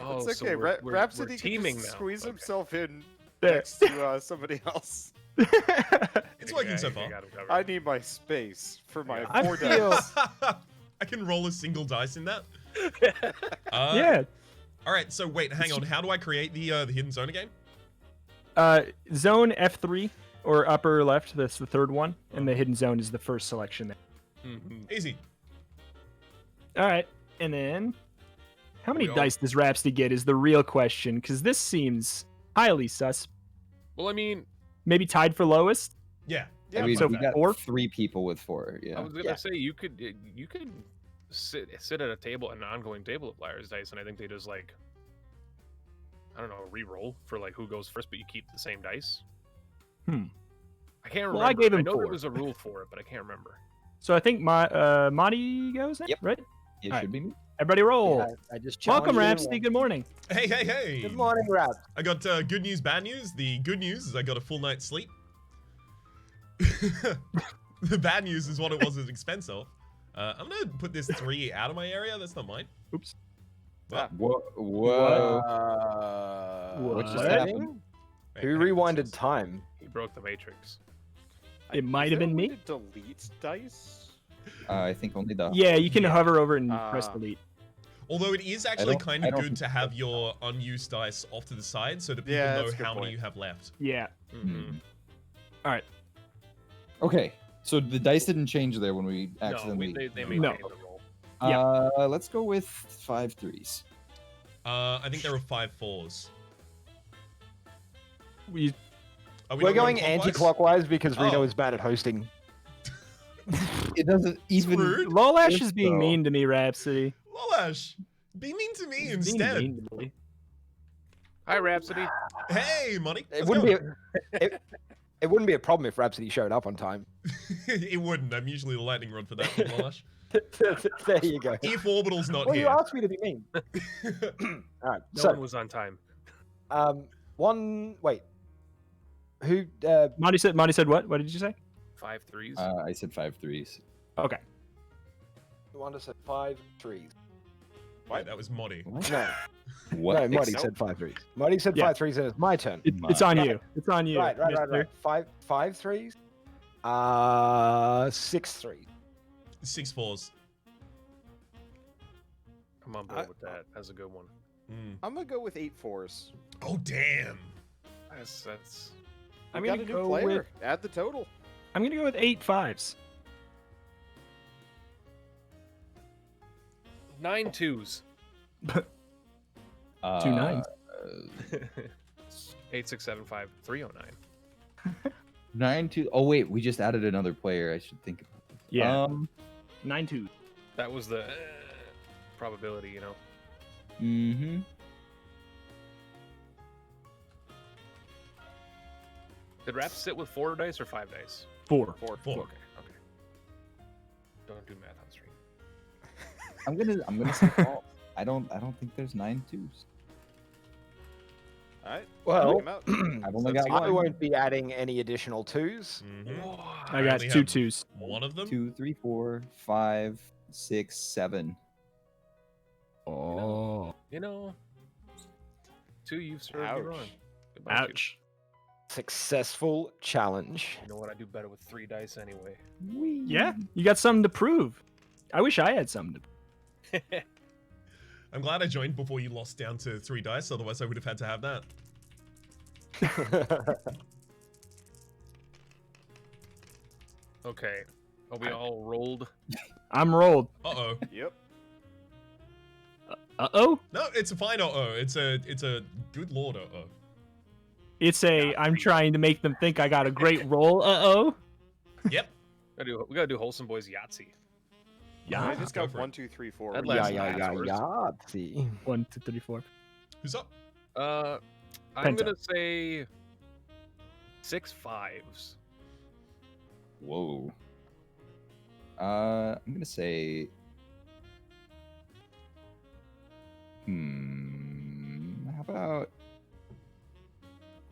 Oh, It's so okay. we're Rhapsody can teaming just now. squeeze Okay. himself in There. next to somebody else. It's working so far. got him covered. I need my space for my I 4 feel- dice. I can roll a single dice in that. Yeah. All right. So wait, hang on. How do I create the hidden zone again? Zone F3 or upper left. That's the third one, and the hidden zone is the first selection there. Mhm. Easy. All right, and then how many We all- dice does Rhapsody get is the real question, because this seems highly sus. Well, I mean, Maybe tied for lowest. Yeah. Yeah, I mean, so we got four? 3 people with 4. I Yeah. was gonna say you could sit at a table, an ongoing table of liar's dice, and I think they just like, I don't know, re-roll for like who goes first, but you keep the same dice. Hmm. I can't remember. Well, I gave him know 4. there was a rule for it, but I can't remember. So I think Monty goes next, Yep. right? It Alright. should be me. Everybody roll. Yeah, I just Welcome, challenged you Rhapsody. and Good morning. Hey, hey, hey. Good morning, Rap. I got good news, bad news. The good news is I got a full night's sleep. The bad news is what it was at expense of. I'm gonna put this 3 out of my area. That's not mine. Oops. Well, Whoa. What just What? happened? wait, Who hang on, rewinded this is- time? He broke the matrix. It might Is have there been a way me. to delete dice? I think only the. Yeah, you can Yeah. hover over and Ah. press delete. Although it is actually don't- kind I of don't good think to have your unused dice off to the side so that people Yeah, know that's a good how many point. you have left. Yeah. Mm-hmm. All right. Okay, so the dice didn't change there when we No, accidentally. they No. maintained the roll. Let's go with 5 3s. I think there are 5 4s. We Are we We're not going clockwise? anti-clockwise because Reto Oh. is bad at hosting. It doesn't even. rude. Lolash If is being so- mean to me, Rhapsody. Lolash, be mean to me He's being instead. mean to me. Hi, Rhapsody. Hey, money. It wouldn't it wouldn't be a problem if Rhapsody showed up on time. It wouldn't. I'm usually the lightning rod for that, Lolash. There you go. If Orbital's not Well, you here. asked me to be mean. All right. No so, one was on time. wait. Who? Monty said what? What did you say? 5 3s. I said 5 3s. Okay. The one that said 5 3s. Wait, that was Moddy. No, What? no. Marty Nope. said 5 3s. Marty said Yeah. 5 3s, and it's my turn. It's on you. It's on you. Right. mister. 5 3s. 6 3s. 6 4s. I'm on board with that. That's a good one. Mm. I'm gonna go with 8 4s. Oh, damn. That's. I'm We got gonna a new go player. with Add the total. 8 5s. 9 2s. 2 9s. 8 6 7 5 309. 9 2. Oh wait, we just added another player. I should think. Yeah. Um. 9 2. That was the probability, you know. Mm-hmm. Did Rap sit with 4 dice or 5 dice? 4. 4. 4. Okay. Don't do math on stream. I'm gonna say false. I don't think there's 9 2s. All right. Well, check 'em out. I've only got I one. won't be adding any additional 2s. Mm-hmm. I got only 2 have 2s. One of them? 2 3 4 5 6 7. Oh. You know, 2 you've served me Ouch. wrong. Goodbye, two. Ouch. Successful challenge. You know what? I do better with 3 dice anyway. Yeah, you got something to prove. I wish I had something to prove. I'm glad I joined before you lost down to 3 dice, otherwise I would have had to have that. Okay. Are we all rolled? I'm rolled. Uh-oh. Yep. Uh-oh. No, it's a fine uh-oh. It's a good lord uh-oh. It's a I'm trying to make them think I got a great roll. Uh-oh. Yep. We gotta do Wholesome Boys Yahtzee. Yeah. I just go got for it. 1 2 3 4. That Yeah, lasts yeah, yeah, hours. yeah. See. 1 2 3 4. Who's up? I'm Penta. gonna say 6 5s. Whoa. I'm gonna say. How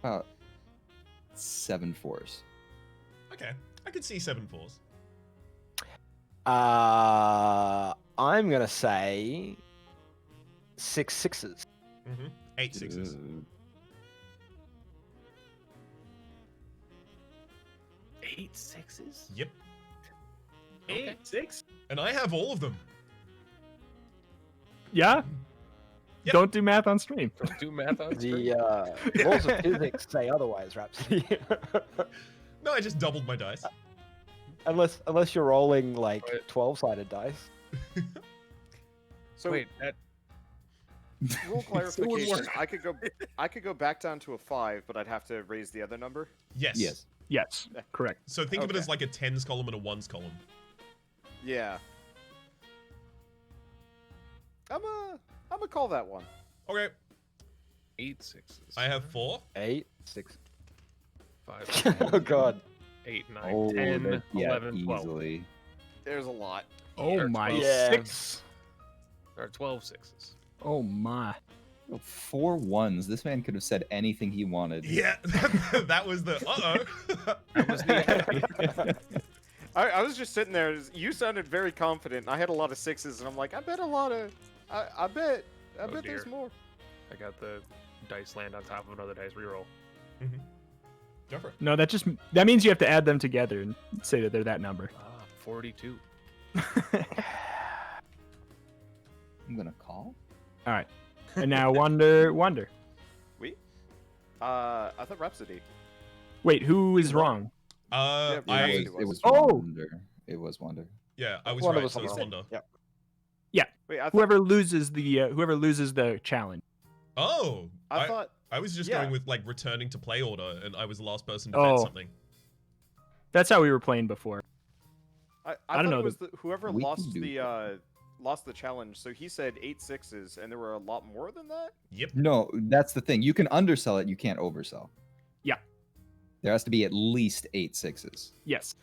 about 7 4s? Okay. I could see 7 4s. I'm gonna say 6 sixes. 8 sixes. 8 sixes? Yep. 8-6. And I have all of them. Yeah. Yep. Don't do math on stream. Don't do math on stream. The laws of physics say otherwise, Rhapsody. No, I just doubled my dice. unless you're rolling like Right. 12-sided dice. So Wait, that rule It would clarification. work. I could go back down to a 5, but I'd have to raise the other number. Yes. Yes. Yes, correct. So think of it Okay. as like a tens column and a ones column. Yeah. I'm call that one. Okay. 8 sixes. I have 4. 8, 6. 5, Oh god. 8, 9, Oh, 10, that- yeah, 11, 12. easily. There's a lot. Oh Or my 12. Yeah. 6. Or 12 sixes. Oh my. 4 ones. This man could have said anything he wanted. Yeah, that was the That was the I was just sitting there. You sounded very confident. I had a lot of 6s, and I'm like, I bet a lot of. I bet Oh, there's dear. more. I got the dice land on top of another dice reroll. Go for it. No, that means you have to add them together and say that they're that number. 42. I'm gonna call. All right. And now Wonder. I thought Rhapsody. Wait, who is wrong? Yeah, I It was Oh! Wonder. It was Wonder. yeah, I was Wonder right. was So it's someone Wonder. Yep. Wait, I thought. Whoever loses the challenge. Oh, I thought. I was just yeah. going with like returning to play order, and I was the last person to bet Oh. something. That's how we were playing before. I don't thought know it was whoever We lost can do lost the challenge. So he said 8 6s, and there were a lot more than that. Yep. No, that's the thing. You can undersell it. You can't oversell. Yeah. There has to be at least 8 sixes. Yes.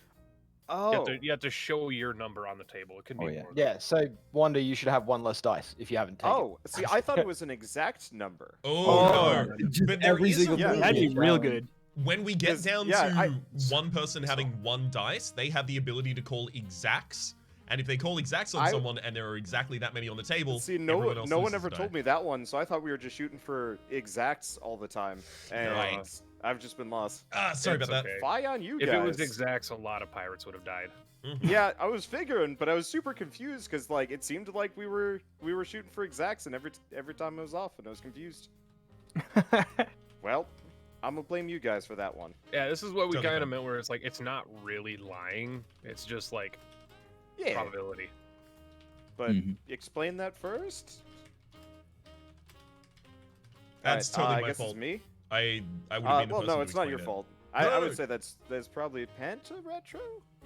Oh, You have to show your number on the table. It can be Oh, yeah. more. Yeah, so Wonder, you should have 1 less dice if you haven't taken. oh. See, I thought it was an exact number. Oh, no. Just But there every is a single rule. That'd be rule real challenge. good. When we get 'Cause, down yeah, to one person having 1 dice, they have the ability to call exacts. And if they call exacts on someone and there are exactly that many on the table, See, everyone else no one loses ever a die. told me that one, so I thought we were just shooting for exacts all the time, and Right. I've just been lost. Sorry It's about okay. Fie on you If guys. it was exacts, a lot of pirates would have died. that. Yeah, I was figuring, but I was super confused because like it seemed like we were shooting for exacts, and every time I was off, and I was confused. Well, I'm gonna blame you guys for that one. Yeah, this is what we Totally kind fine. of meant where it's like, it's not really lying. It's just like Yeah, probability. but Mhm. explain that first. That's Alright, totally I my guess fault. it's me. I would have been the Well, person no, who it's not your explained it. fault. I No. would say that's probably Panta Retro.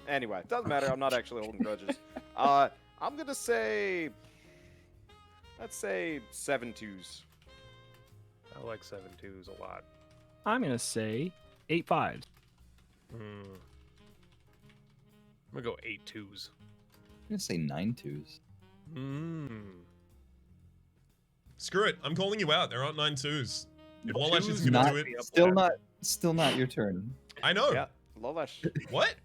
Anyway, doesn't matter. I'm not actually holding grudges. I'm gonna say, let's say 7 2s. I like 7 2s a lot. I'm gonna say 8 5s. I'm gonna go 8 2s. I'm gonna say 9 2s. Screw it. I'm calling you out. There aren't 9 2s. If Wallash Twos isn't going Not, to do it, still not your turn. I know. Yeah, Lolash. What?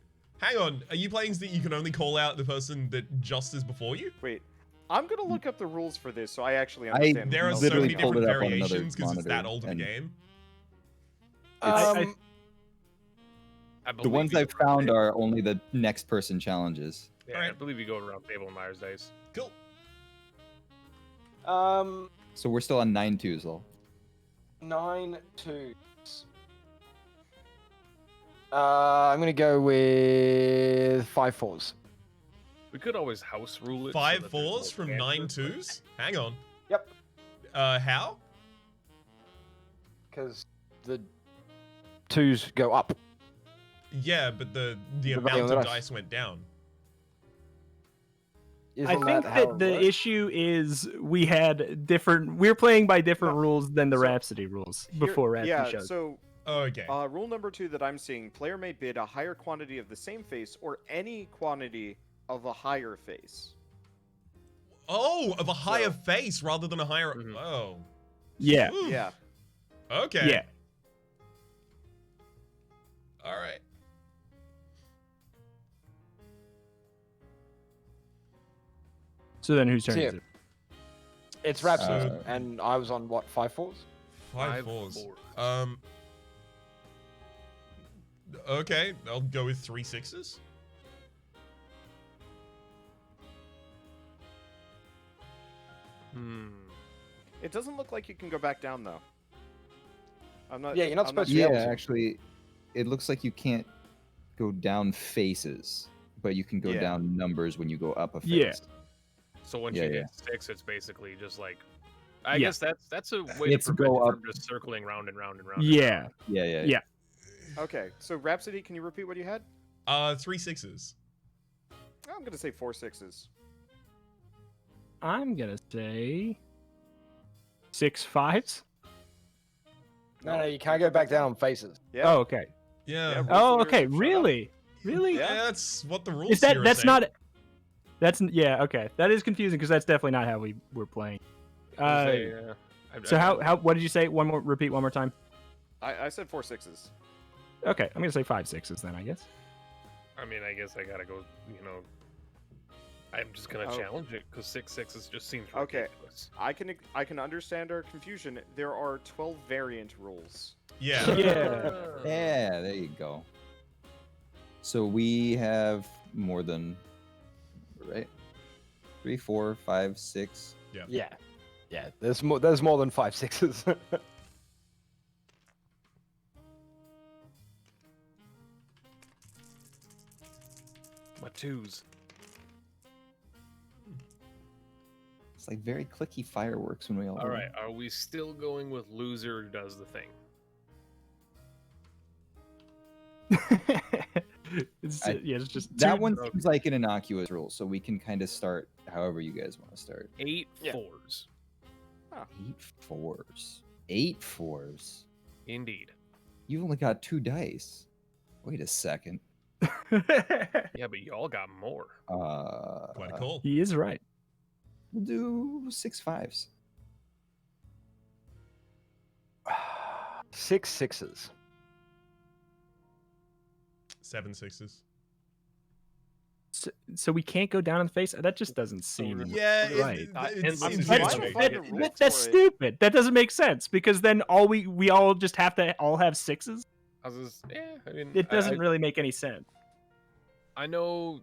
Hang on. Are you playing so that you can only call out the person that just is before you? Wait, I'm gonna look up the rules for this so I actually I understand. There are what so literally many pulled different it up on another variations because it's that monitor, old of a and game. I- I The believe ones you I've go found round are only the next person challenges. table. Yeah, I believe you go around table and Myers dice. Cool. So we're still on 9 2s though. 9 2s. I'm gonna go with 5 4s. We could always house rule it. so 5 that there's 4s no from 9 cancer, but- 2s? Hang on. Yep. How? Because the 2s go up. Yeah, but the The value amount of the of dice. dice went down. I Isn't think how that it the works? issue is we were playing by different No, rules than the so Rhapsody rules before Rhapsody Yeah, showed. so Okay. rule number 2 that I'm seeing: player may bid a higher quantity of the same face or any quantity of a higher face. Oh, of a higher so- face rather than a higher. Mhm. Oh. Yeah. Ooh. Yeah. Okay. Yeah. All right. So then whose turn So, is yeah. it? It's Rhapsody, Uh, and I was on what, 5 fours? Five fours. Okay, I'll go with 3 sixes. It doesn't look like you can go back down though. I'm not. Yeah, you're not I'm supposed to be Yeah, able to. actually, it looks like you can't go down faces, but you can go Yeah. down numbers when you go up a face. Yeah. So once Yeah, you yeah. hit 6, it's basically just like. I Yeah. guess that's a way It's to prevent go it up. from just circling round and round and round. and Yeah. round. Yeah. Yeah. Okay, so Rhapsody, can you repeat what you had? 3 sixes. I'm gonna say 4 sixes. I'm gonna say 6 5s. No, you can't go back down on faces. Yeah. Oh, okay. Yeah. Yeah, Oh, Rules okay. shut up. Really? Really? Yeah. Yeah, that's what the rules Is that here are that's saying. not? That's yeah. Okay, that is confusing because that's definitely not how we were playing. So how what did you say? Repeat one more time. I said 4 sixes. Okay, I'm gonna say 5 6s then. I guess. I mean, I guess I gotta go. I'm just gonna Oh. challenge it because 6 sixes just seems Okay. ridiculous. I can understand our confusion. There are 12 variant rules. Yeah. Yeah. Yeah, there you go. So we have more than, right? 3, 4, 5, 6. Yeah. Yeah, there's more than 5 sixes. My 2s. It's like very clicky fireworks when we all. All right, are we still going with loser who does the thing? It's just That two- one seems like an innocuous rule, so we can kind of start however you guys want to start. 8 Yeah. 4s. 8 4s. 8 4s. Indeed. You've only got 2 dice. Wait a second. Yeah, but y'all got more. Quite a call. He is right. We'll do 6 5s. 6 sixes. 7 sixes. So we can't go down in the face. That just doesn't seem Yeah, right. it I'm seems trying That's, to weird. find the it. rules that's for it. stupid. That doesn't make sense because then we all just have to all have 6s. I was just, I mean, It doesn't I, really make any sense. I know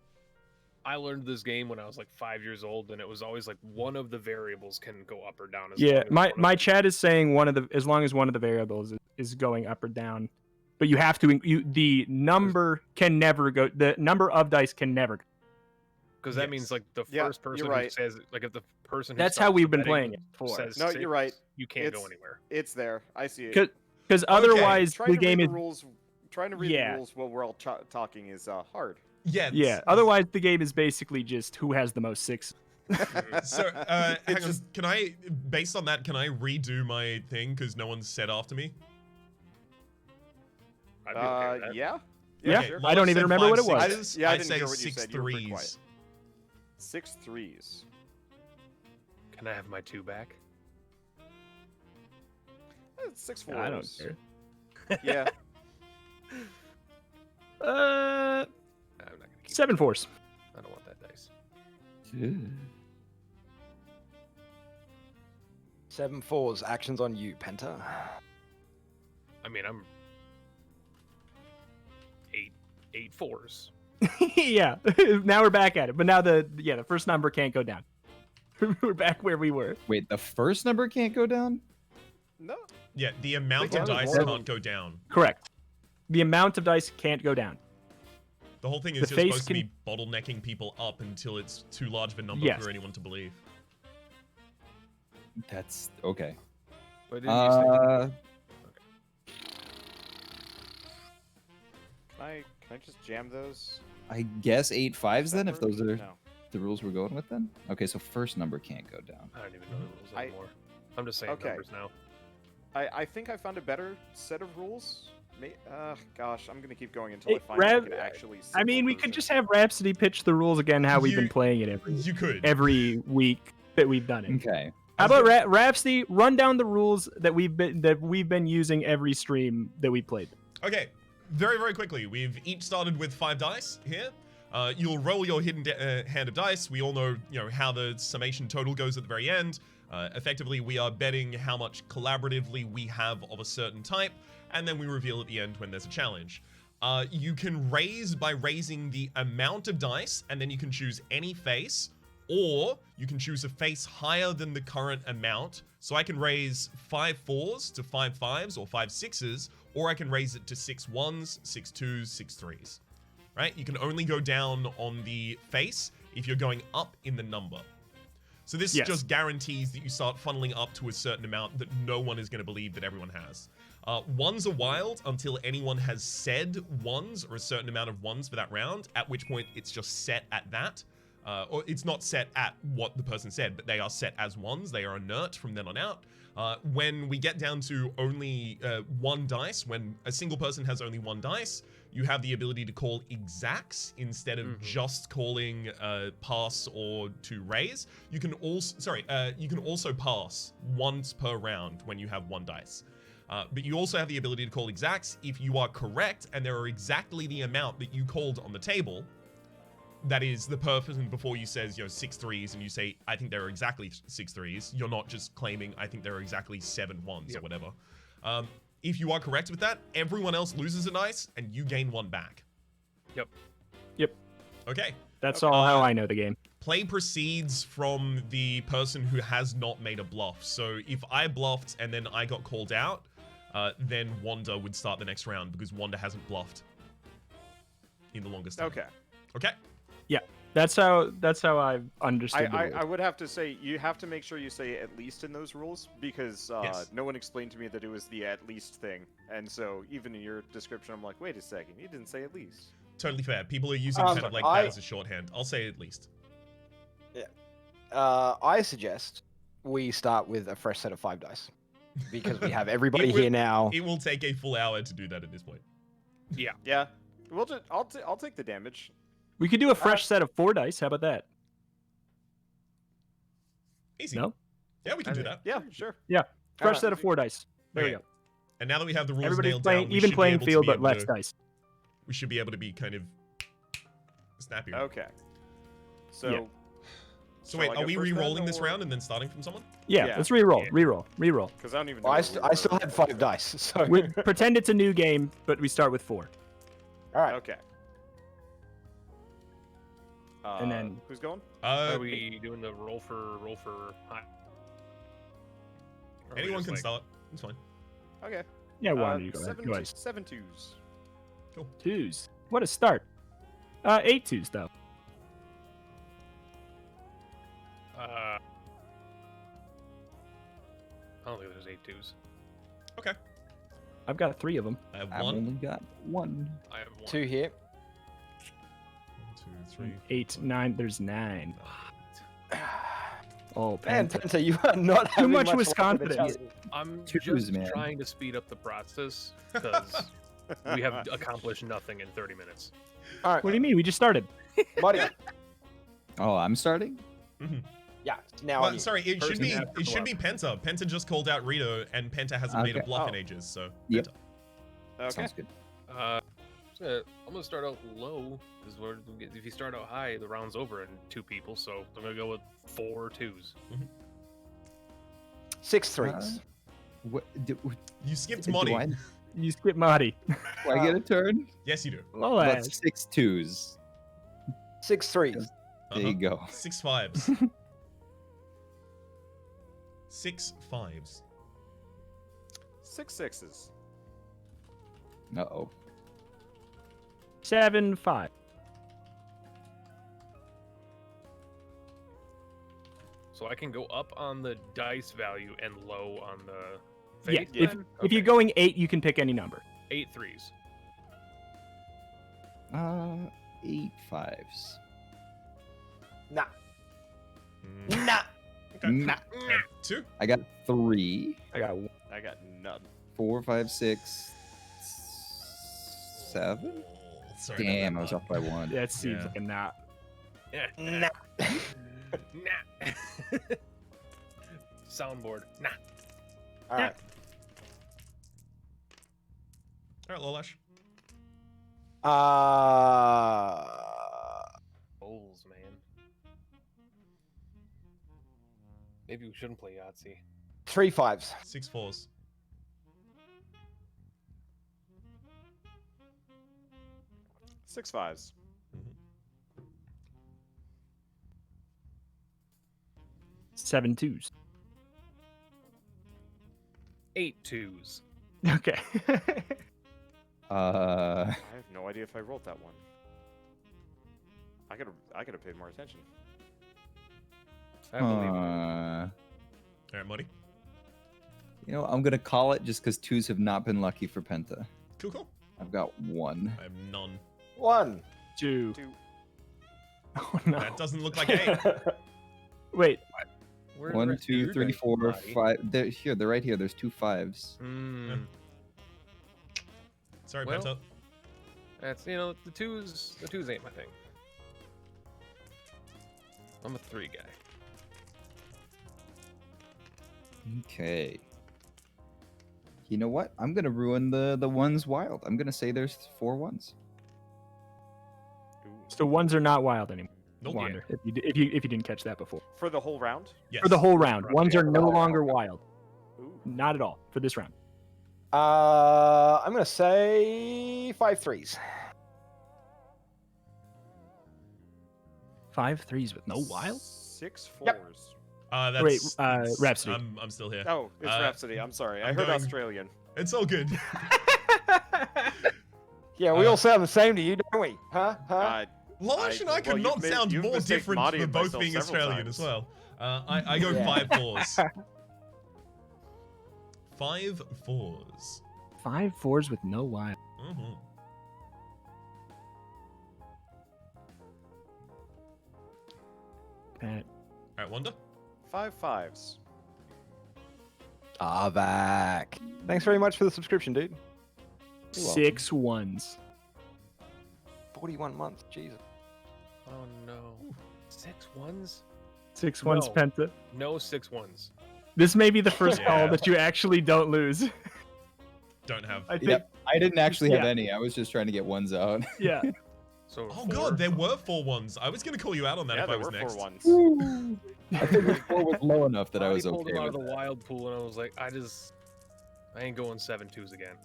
I learned this game when I was like 5 years old, and it was always like one of the variables can go up or down. As Yeah, long as my one of my them- chat is saying as long as one of the variables is going up or down, but you have to the number can never go. The number of dice can never go. Because that Yes. means like the Yeah, first person you're right. who says, like if the person who That's how starts we've the been betting playing it before. says No, 6, you're right. You can't go It's- anywhere. It's there. I see it. Because otherwise Trying the to game read is the rules. Trying to read Yeah. the rules while we're all talking is hard. Yeah. yeah. Otherwise the game is basically just who has the most 6. So, hang It's on. just- Can I, based on that, can I redo my thing because no one's said after me? I'd be okay with that. Yeah. Yeah, Sure. I don't Lolo even said remember what it 5 was. sixes. Yeah, I I'd didn't say hear what you 6 said. You were pretty threes. quiet. 6 3s. Can I have my 2 back? 6 4s. I don't care. Yeah. I'm not gonna keep 7 it. 4s. I don't want that dice. 7 fours. Actions on you, Penta. I mean, I'm 8 4s. Yeah. Now we're back at it, but now the first number can't go down. We're back where we were. Wait, the first number can't go down? No. Yeah, the amount They of can. dice Seven. can't go down. Correct. The amount of dice can't go down. The whole thing The is you're face supposed to be bottlenecking people up until it's too large of a number Yes. for anyone to believe. That's okay. What did you say? Can I just jam those? I guess 8 5s then, if those are No. the rules we're going with then? Okay, so first number can't go down. I don't even know the rules I- anymore. I'm just saying Okay. numbers now. I think I found a better set of rules. Gosh, I'm gonna keep going until I Hey, find Rav- like an actually. I mean, simple we could version. just have Rhapsody pitch the rules again, how we've been You- playing it You could. every week that we've done it. Okay. How about Rhapsody? Run down the rules that we've been using every stream that we played. Okay, very, very quickly. We've each started with 5 dice here. You'll roll your hidden hand of dice. We all know, how the summation total goes at the very end. Effectively, we are betting how much collaboratively we have of a certain type, and then we reveal at the end when there's a challenge. You can raise by raising the amount of dice, and then you can choose any face, or you can choose a face higher than the current amount. So I can raise 5 4s to 5 5s or 5 6s, or I can raise it to 6 1s, 6 2s, 6 3s. Right? You can only go down on the face if you're going up in the number. So this just guarantees that you start funneling up to a certain amount that no one is going to believe that everyone has. Ones are wild until anyone has said ones or a certain amount of ones for that round, at which point it's just set at that. Or it's not set at what the person said, but they are set as ones. They are inert from then on out. When we get down to only 1 dice, when a single person has only 1 dice, you have the ability to call exacts instead of just calling pass or to raise. You can also pass once per round when you have 1 dice. But you also have the ability to call exacts if you are correct and there are exactly the amount that you called on the table. That is, the person before you says, 6 3s, and you say, I think there are exactly 6 3s. You're not just claiming, I think there are exactly 7 1s or whatever. If you are correct with that, everyone else loses a dice, and you gain 1 back. Yep. Okay. That's all how I know the game. Play proceeds from the person who has not made a bluff. So if I bluffed and then I got called out, then Wanda would start the next round because Wanda hasn't bluffed in the longest time. Okay. Yeah, that's how I've understood. I would have to say you have to make sure you say at least in those rules because no one explained to me that it was the at least thing, and so even in your description, I'm like, wait a second, you didn't say at least. Totally fair. People are using kind of like that as a shorthand. I'll say at least. Yeah. I suggest we start with a fresh set of 5 dice because we have everybody here now. It will take a full hour to do that at this point. Yeah. We'll just I'll take the damage. We could do a fresh set of 4 dice. How about that? Easy. No? Yeah, we can do that. Yeah, sure. Yeah, fresh set of 4 dice. There we Okay. go. And now that we have the rules Everybody's nailed playing down, we even should be playing able to field, be but able less to- dice. We should be able to be kind of snappier. Okay. So. Yeah. So shall wait, I are go we first then, re-rolling this or- round and then starting from someone? Yeah, Yeah. let's re-roll, re-roll. Because I don't even know. Well, I what we still were. had 5 dice, so. Pretend it's a new game, but we start with 4. All right. Okay. And then- who's going? Are we doing the roll for high? Or are we Anyone just can like- start. It's fine. Okay. Yeah, why don't you go ahead? 7 Go ahead. 7 twos. 2s. What a start. 8 2s though. I don't think there's 8 2s. Okay. I've got 3 of them. I have I've 1, only got 1. I have 1. 2 here. 1, 2, 3. 8, 9. There's 9. Oh, Man, Penta. Penta, you are not having much luck with with the confidence. challenge. I'm Twos, just man. trying to speed up the process because we have accomplished nothing in 30 minutes. All right, What do you mean? We just started. buddy. Oh, I'm starting? Yeah, now Well, on you. sorry, it should Person be after Penta. Penta just called out Reto, and Penta hasn't made a Okay. bluff in Oh. ages, so Yep. Penta. Okay. Sounds good. I'm gonna start out low because if you start out high, the round's over in 2 people. So I'm gonna go with 4 2s. 6 3s. What, do You skipped do Monty. I, do You skip Marty. I get a turn? Yes, you do. Well, That's 6 2s. 6 3s. There you go. 6 5s. 6 5s. 6 6s. Uh-oh. 7 5. So I can go up on the dice value and low on the Yeah. fate. If then? if you're Okay. going 8, you can pick any number. 8 3s. 8 5s. Nah. Mm, Nah. okay. Nah. 2. I got 3, I got 1. I got none. 4, 5, 6, 7. Sorry Damn, I about was that. off by 1. That seems Yeah. like a knot. Nah. Nah. Soundboard. Nah. All right. All right, Lolash. Bowls, man. Maybe we shouldn't play Yahtzee. 3 5s. 6 4s. 6 5s. Mhm. 7 2s. 8 2s. Okay. I have no idea if I rolled that one. I gotta pay more attention. I believe it. All right, Muddy. You know, I'm gonna call it just because 2s have not been lucky for Penta. Cool, cool. I've got 1. I have none. 1. 2. 2. Oh no. That doesn't look like 8. Wait. Where are the 1, rest of 2, your 3, dice, 4, buddy? 5. They're here. They're right here. There's 2 5s. Mm, Sorry, Well- Penta. that's the twos. The twos ain't my thing. I'm a 3 guy. Okay. You know what? I'm gonna ruin the ones wild. I'm gonna say there's 4 1s. So 1s are not wild anymore. Nope. Wander. If you didn't catch that before. For the whole round? Yes. For the whole round, round, 1s yeah. are no longer wild. Ooh. Not at all for this round. I'm gonna say 5 3s. 5 3s with no wild. 6 4s. Yep. That's, Wait, it's- Rhapsody. I'm still here. Oh, it's Uh, Rhapsody. I'm sorry. I I'm heard going- Australian. It's all good. Yeah, we all sound the same to you, don't we? Huh? Lolash and I could well, not you've made- sound you've more mistaken different Marty for and both myself being several Australian times. as well. I go Yeah. 5 4s. 5 4s. 5 4s with no wild. Mm-hmm. Pat. All right, Wanda. 5 5s. Avak. Thanks very much for the subscription, dude. You're welcome. 6 1s. 41 months, Jesus. Oh no. 6 1s? 6 1s, No. Penta. No 6 1s. This may be the first Yeah. call that you actually don't lose. Don't have. I think. Yep. I didn't actually have Yeah. any. I was just trying to get 1s out. Yeah. So Oh 4. god, there were 4 1s. I was gonna call you out on that Yeah, if I there was were next. 4 1s. I figured 4 was low enough that I was pulled okay him out of with the wild pool, and I was like, I ain't going 7 2s again.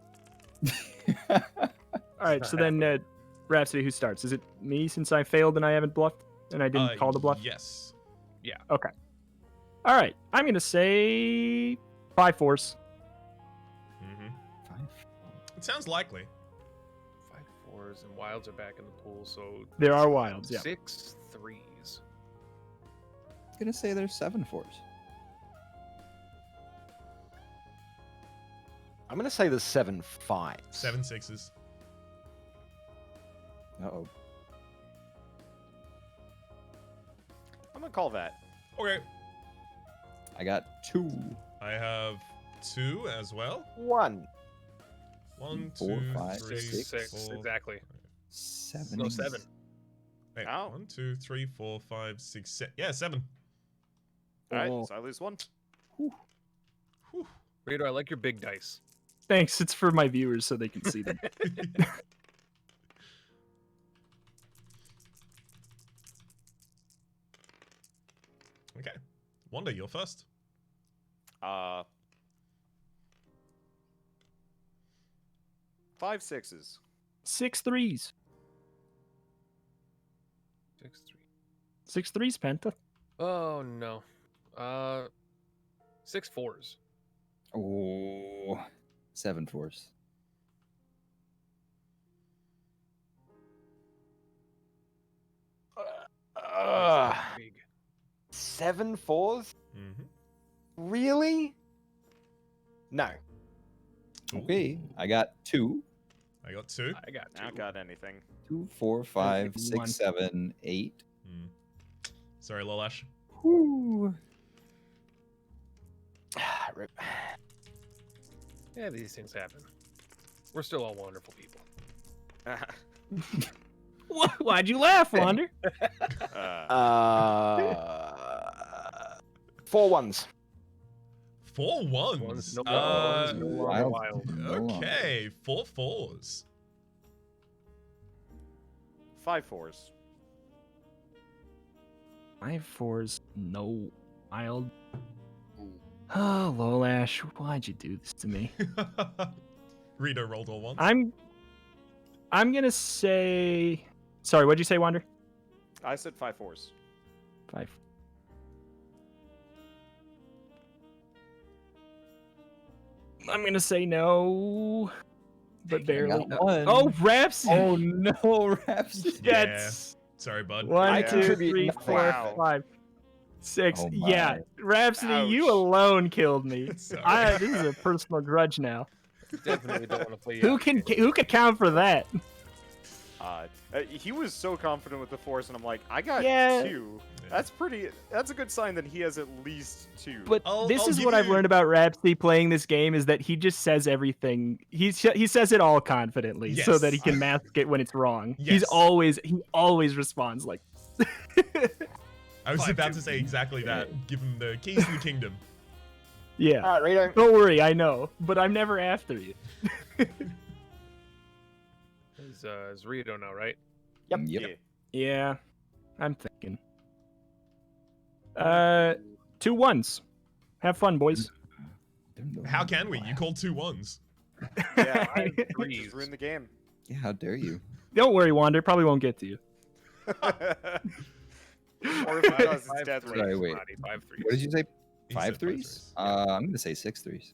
that. All right. So then, Rhapsody, who starts? Is it me since I failed and I haven't bluffed and I didn't call the bluff? Yes. Okay. All right. I'm gonna say 5 4s. Mm-hmm. 5. It sounds likely. 5 4s, and wilds are back in the pool, so There are wilds. Yeah. 6 3s. I'm gonna say there's 7 4s. I'm gonna say there's 7 5s. 7 6s. Uh-oh. I'm gonna call that. Okay. I got 2. I have 2 as well. 1. 1, 4, 2, 5, 3, 6 4. exactly. 7. No 7. Wait, Ow. 1, 2, 3, 4, 5, 6, 7. Yeah, 7. All right, Oh. so I lose 1. Whew. Reto, I like your big dice. Thanks. It's for my viewers so they can see them. Okay. Wanda, you're first. 5 6s. 6 3s. 6 3. 6 3s, Penta. Oh no. 6 4s. Oh. 7 4s. Big. 7 4s? Mm-hmm. Really? No. Okay. I got 2. I got 2. I got I don't 2. got anything. 2, 4, 5, give you 6, one. 7, 8. Mm. Sorry, Lolash. Woo. Rip. Yeah, these things happen. We're still all wonderful people. Why'd you laugh, Wander? 4 1s. 4 1s. Ones, no Uh, ones, no wild. wild. No longer. okay, 4 4s. 5 4s. 5 4s, no wild. Oh, Lolash, why'd you do this to me? Reto rolled all once. I'm gonna say. Sorry, what'd you say, Wander? I said 5 fours. 5. I'm gonna say no, but I barely. got one. Oh, Rhapsody! Oh no, Rhapsody. That's Sorry, bud. 1, I 2, contribute 3, nothing. 4, Wow. 5, 6. Oh Yeah, my. Rhapsody, you Ouch. alone killed me. Sorry. This is a personal grudge now. Definitely don't want to play. Who can count for that? He was so confident with the fours, and I'm like, I got Yeah. 2. That's a good sign that he has at least 2. But I'll this is give what I've you- learned about Rhapsody playing this game is that he just says everything. He says it all confidently so that he Yes. can mask it when it's wrong. Yes. He always responds like. I was 5-2. about to say exactly that. Give him the keys to the kingdom. Yeah. All right, Reto. Don't worry, I know, but I'm never after you. Is Reto now, right? Yep. Yep. Yeah. Yeah, I'm thinking. 2 1s. Have fun, boys. How can we? You called 2 1s. Yeah, I Threes. just ruined the game. Yeah, how dare you? Don't worry, Wander. Probably won't get to you. Or if it does, it's 5 deadly. threes, Sorry, wait. Marty, 5 threes. What did you say? He 5 said threes? Yeah. I'm gonna say 6 threes.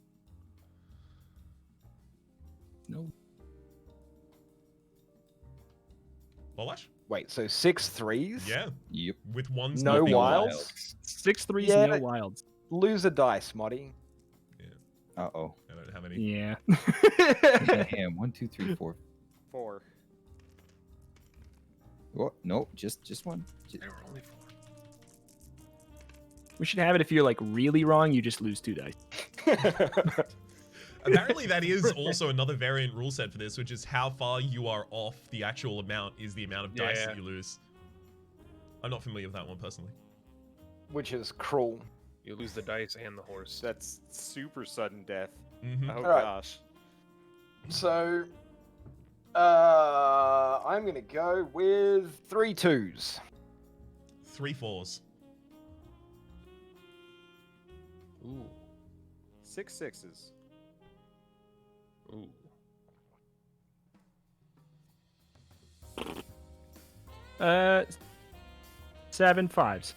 No. Lolash? Wait, so 6 threes? Yeah. Yep. With ones No not being wilds? allowed. 6 3s, Yeah. no wilds. Lose a dice, Moddy. Uh-oh. I don't have any. Yeah. Damn. 1, 2, 3, 4. 4. Oh, no, just one. There were only 4. We should have it if you're like really wrong, you just lose 2 dice. Apparently, that is also another variant rule set for this, which is how far you are off the actual amount is the amount of dice Yeah. that you lose. I'm not familiar with that one personally. Which is cruel. You lose the dice and the horse. That's super sudden death. Mm-hmm. Oh Alright. gosh. So, I'm gonna go with 3 2s. 3 4s. Ooh. 6 6s. Ooh. Uh, 7 5s.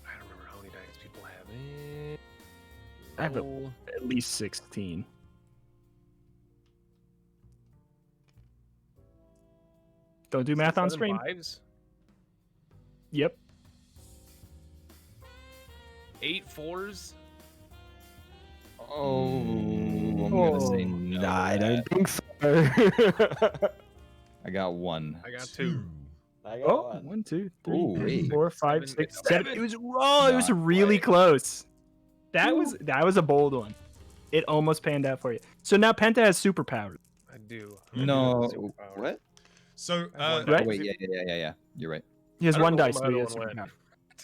I don't remember how many dice people have. I have Oh, at least 16. Don't do math on 7 screen. 5s? Yep. 8 4s? Oh, I'm gonna say no. I to don't that. think so. I got 1. I got 2. I got Oh, one. 1, 2, 3, Ooh, wait. 4, 5, 7, 6, 7. 7. It was wrong. It was Not really quite. close. That was a bold one. It almost panned out for you. So now Penta has superpowers. I do. No. Superpower. What? So, Right. Oh, wait, yeah. You're right. He has I don't 1 know where dice, my so he other has one went. superpowers.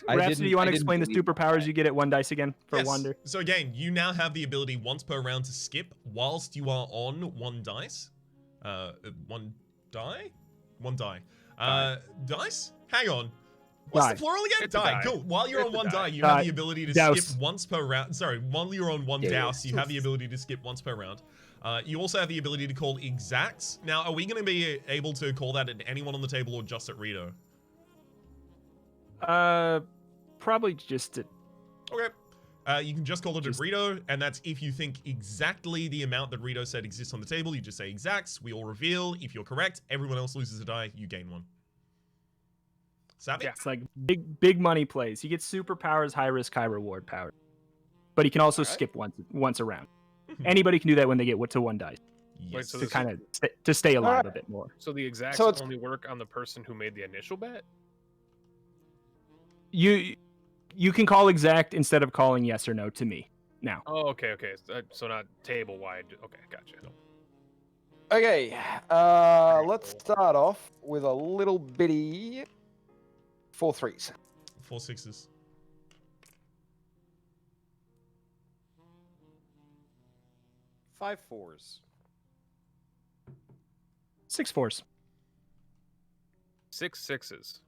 I Rhapsody, didn't- you want I to didn't explain the believe superpowers? You get 1 dice again for yes. Wander. So again, you now have the ability once per round to skip whilst you are on 1 dice. 1 die? 1 die. Dice? Hang on. What's Die. the plural again? It's a Die. die. Cool. While you're It's on a 1 die. die, you Die. have the ability to Douse. skip once per round. Sorry, while you're on 1 Yeah, yeah. douse, you have the ability to skip once per round. You also have the ability to call exacts. Now, are we going to be able to call that at anyone on the table or just at Reto? Probably just to, Okay. You can just call it Just- a Reto, and that's if you think exactly the amount that Reto said exists on the table. You just say exacts. We all reveal. If you're correct, everyone else loses a die. You gain 1. Savvy? Yeah. it's like big money plays. You get superpowers, high risk, high reward power. But he can also Alright. skip once around. Anybody can do that when they get to 1 dice Wait, so to this kind of to stay alive a bit more. So the exacts So it's- only work on the person who made the initial bet? You can call exact instead of calling yes or no to me. Now, Oh, okay. So not table wide. Okay, gotcha. Okay, let's start off with a little bitty 4 3s. 4 6s. 5 4s. 6 4s. 6 6s.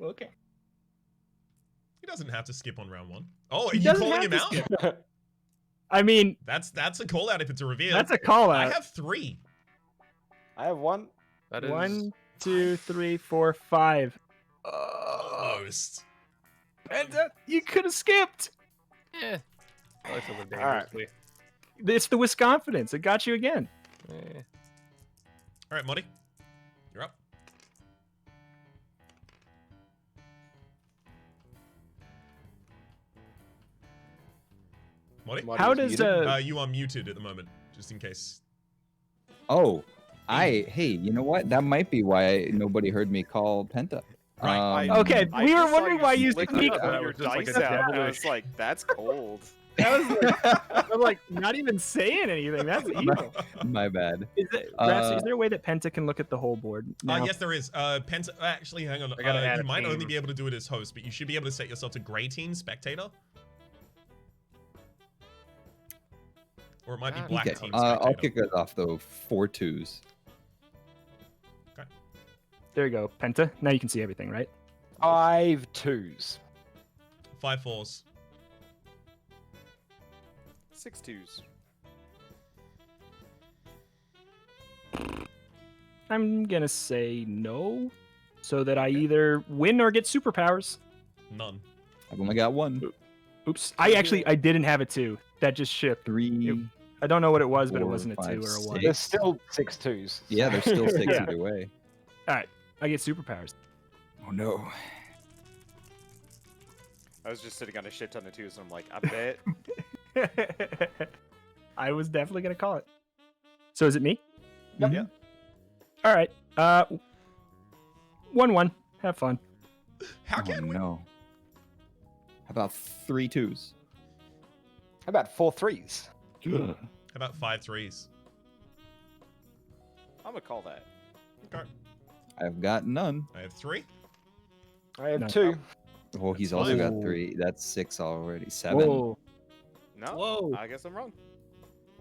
Okay. He doesn't have to skip on round 1. Oh, are He you doesn't calling have him to out? skip. I mean, That's a call out if it's a reveal. that's a call I out. have 3. I have one. That is 1, 2, 3, 4, 5. Almost. Penta, you could have skipped. eh, relatively All right. dangerously. It's the Wisconfidence. It got you again. Eh. All right, Monty. You're up. Monty? Marty How is does muted. You are muted at the moment, just in case. Oh, hey, you know what? That might be why nobody heard me call Penta. Right. Okay, I we were just saw wondering why you flick sneak. one That of your was just like dice a out. And I devilish- was like, that's cold. That was like, I'm like not even saying anything. That's evil. My bad. Is there a way that Penta can look at the whole board? Now? Yes, there is. Penta. Actually, hang on. I gotta add You a might only team. be able to do it as host, but you should be able to set yourself to gray team spectator. Or it might be Ah, black Okay, team spectator. I'll kick it off though. 4 2s. There you go, Penta. Now you can see everything, right? 5 2s. 5 4s. 6 2s. I'm gonna say no, so that I either win or get superpowers. None. I've only got 1. Oops. I didn't have a 2. That just shipped. 3. I don't know what it was, but it 4, wasn't a 2 or a 1. 5, There's still 6 2s. Yeah, there's still 6 Yeah. either way. I get superpowers. Oh no. I was just sitting on a shit ton of 2s, and I'm like, I bet. I was definitely gonna call it. So is it me? Yep. Yeah. All right. 1-1. Have fun. How Oh can we? no. How about 3 2s? How about 4 3s? How about 5 3s? I'm gonna call that. Okay. I've got none. I have 3. I have No. 2. Well, he's That's also fine. got 3. That's 6 already. 7. Whoa. No, Whoa. I guess I'm wrong.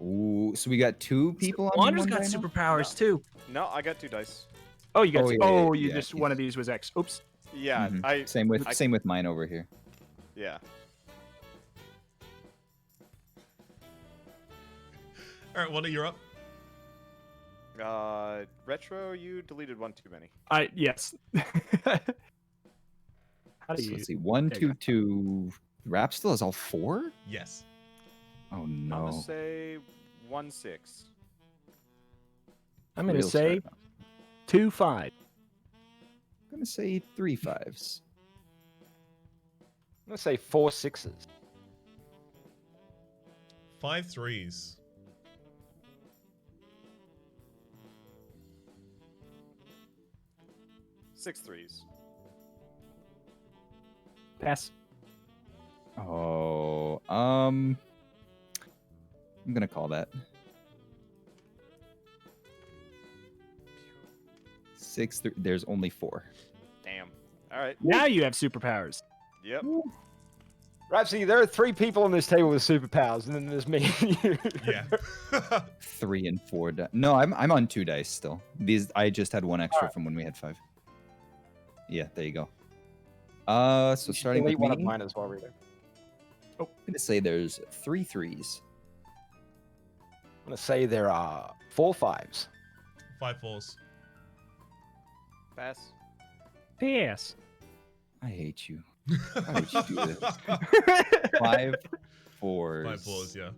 Ooh, so we got 2 people on Wanda's one got die now? superpowers No. too. No, I got 2 dice. Oh, you got. Oh, Oh, yeah, you yeah, just one of he's- these was X. Oops. Yeah, Mhm. Same with mine over here. yeah. All right, Wanda, you're up. Retro, you deleted 1 too many. Yes. How do So you? let's see. 1 there you 2 2. Rap still has all 4? Yes. Oh I'm no. gonna say 1 6. I'm gonna Real say start. 2-5. I'm gonna say 3 5s. I'm going to say 4 6s. 5 3s. Six 3s. Pass. Oh, I'm gonna call that. 6 3. There's only 4. Damn. All right. Now you have superpowers. Yep. Rhapsody, there are 3 people on this table with superpowers, and then there's me and you. Yeah. 3 and 4. No, I'm on 2 dice still. These I just had 1 extra from when we had 5. Yeah, there you go. So You should starting delete with one of me, mine as well, Reto. I'm gonna say there's 3 3s. I'm going to say there are 4 5s. 5 4s. Pass. Pass. I hate you. Why would you do this? 5 4s. 5 4s, yeah.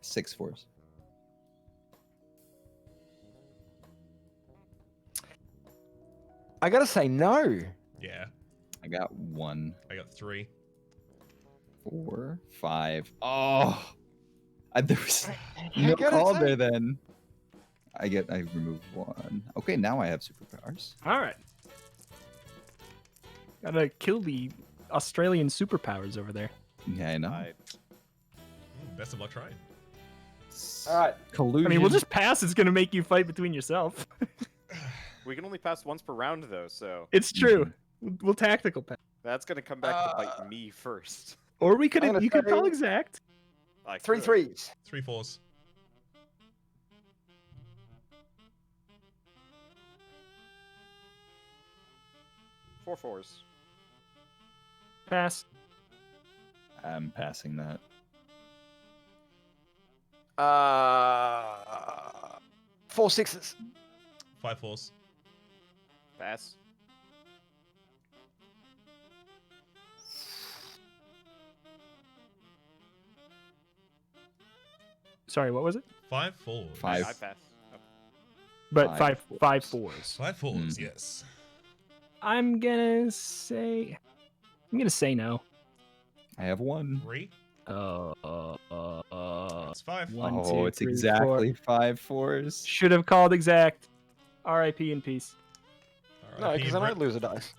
Six 4s. I got to say no. Yeah. I got 1, I got 3. 4, 5. Oh, there was You no gotta call say- there then. I removed 1. Okay, now I have superpowers. All right. Gotta kill the Australian superpowers over there. Yeah, I know. Best of luck trying. All right. Collusion. I mean, we'll just pass. It's gonna make you fight between yourself. We can only pass once per round though, so It's true. We'll tactical pass. that's gonna come back to bite me first. Or we could. I'm gonna You could call say- exact. I 3 could. 3s. 3 4s. 4 fours. Pass. I'm passing that. 4 sixes. 5 fours. Pass. Sorry, what was it? 5 fours. Five. I pass. Oh. But Five five fours. fours. 5 fours, Mhm. yes. I'm gonna say no. I have 1. 3. Uh, That's 5. one, Oh, two, it's three, exactly 5 fours. should have called exact. R.I.P. in peace. No, because then I lose a dice.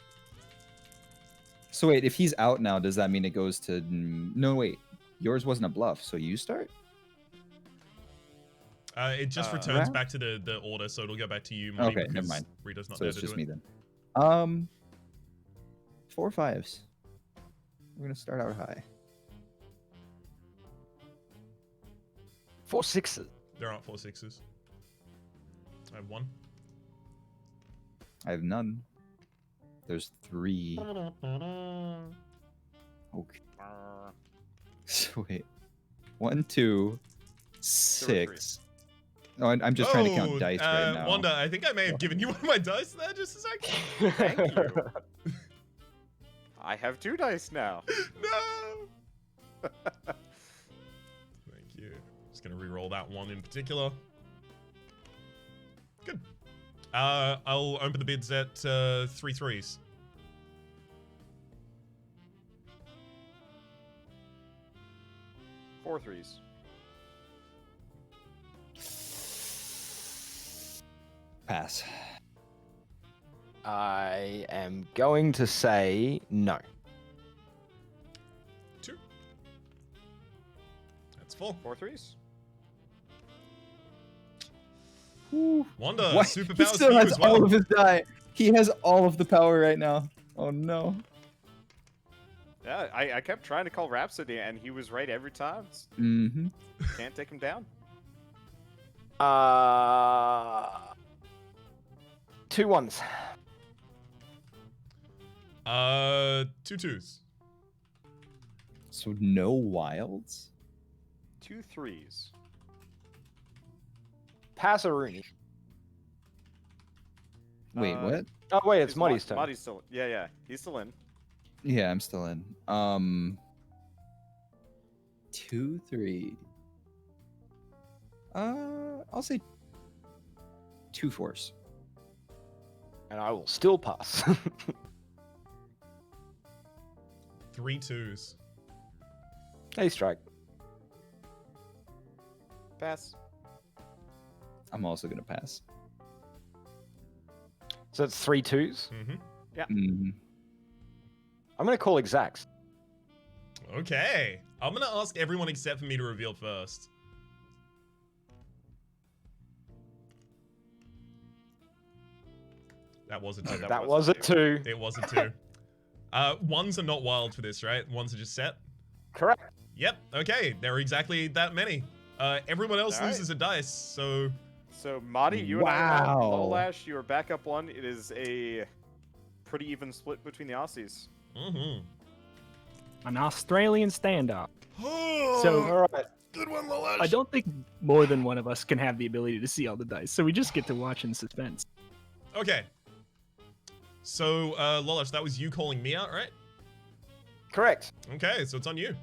So wait, if he's out now, does that mean it goes to... No, wait. Yours wasn't a bluff, so you start? It just returns Rap? back to the order, so it'll go back to you, Monty, Okay, never because mind. Rito's not So there it's to just do me it. then. 4 5s. We're gonna start out high. 4 sixes. There aren't 4 6s. I have 1. I have none. There's 3. Okay. So wait. 1, 2, 6. Oh, I'm just trying to count dice right now. Wanda, I think I may have given you one of my dice there just a second. Thank you. I have 2 dice now. No! Thank you. Just gonna re-roll that one in particular. Good. I'll open the bids at 3 threes. Four threes. Pass. I am going to say no. 2. That's 4. 4 threes. Wanda, What? superpowers He for still you has as well. all of his die. He has all of the power right now. Oh no. Yeah, I kept trying to call Rhapsody, and he was right every time. Mm-hmm. Can't take him down. 2 ones. 2 twos. So no wilds? 2 threes. Pass a Rooney. Wait, what? Oh wait, it's Is Muddy's turn. Muddy's still. Yeah, he's still in. Yeah, I'm still in. 2, 3. I'll say 2 fours. And I will still pass. 3 twos. Hey, strike. Pass. I'm also gonna pass. So it's 3 twos. Mm-hmm. Mhm. I'm gonna call exacts. Okay. I'm gonna ask everyone except for me to reveal first. That was a 2. That That was was a a 2. It was a 2. Ones are not wild for this, right? Ones are just set. Correct. Yep. Okay. There are exactly that many. Everyone else All right. loses a dice, so So, Madi, you and I Wow. Lolash, you are back up 1. It is a pretty even split between the Aussies. mm-hmm. An Australian standoff. So So All right. good one, Lolash. I don't think more than one of us can have the ability to see all the dice, so we just get to watch in suspense. Okay. So, Lolash, that was you calling me out, right? Correct. Okay, so it's on you.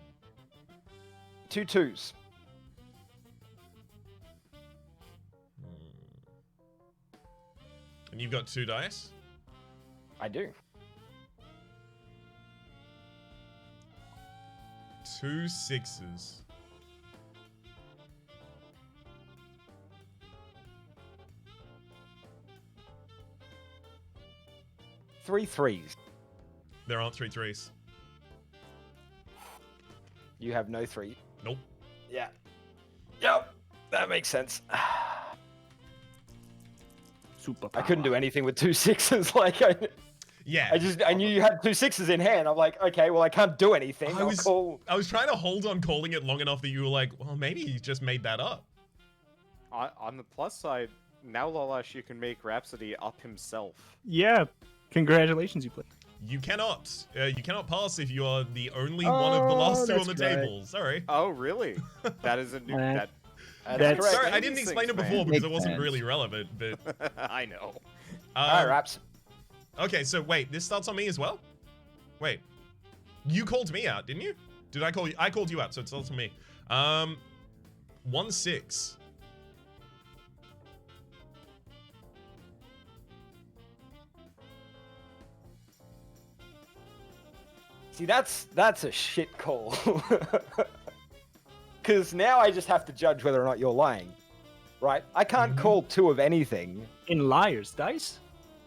2 twos. And you've got 2 dice. I do. 2 sixes. Three threes. There aren't 3 threes. You have no 3. Nope. Yeah. Yep. That makes sense. Super. I couldn't do anything with 2 sixes. Like Yeah. I knew you had 2 sixes in hand. I'm like, okay, well I can't do anything. I I'll was- call. I was trying to hold on calling it long enough that you were like, well, maybe he just made that up. On the plus side, now Lolash, you can make Rhapsody up himself. Yeah. Congratulations, you played. You cannot. You cannot pass if you are the only one of the last two on that's the right. table. Sorry. Oh, really? That is a new. That- That's correct. Sorry, I Explain didn't these explain it things, before man. because it Makes wasn't sense. really relevant. But I know. All right, um, Raps. okay, so wait, this starts on me as well. Wait, you called me out, didn't you? Did I call you? I called you out, so it starts on me. 1-6. See, that's a shit call. Because now I just have to judge whether or not you're lying, right? I can't Mhm. call 2 of anything. In liar's dice?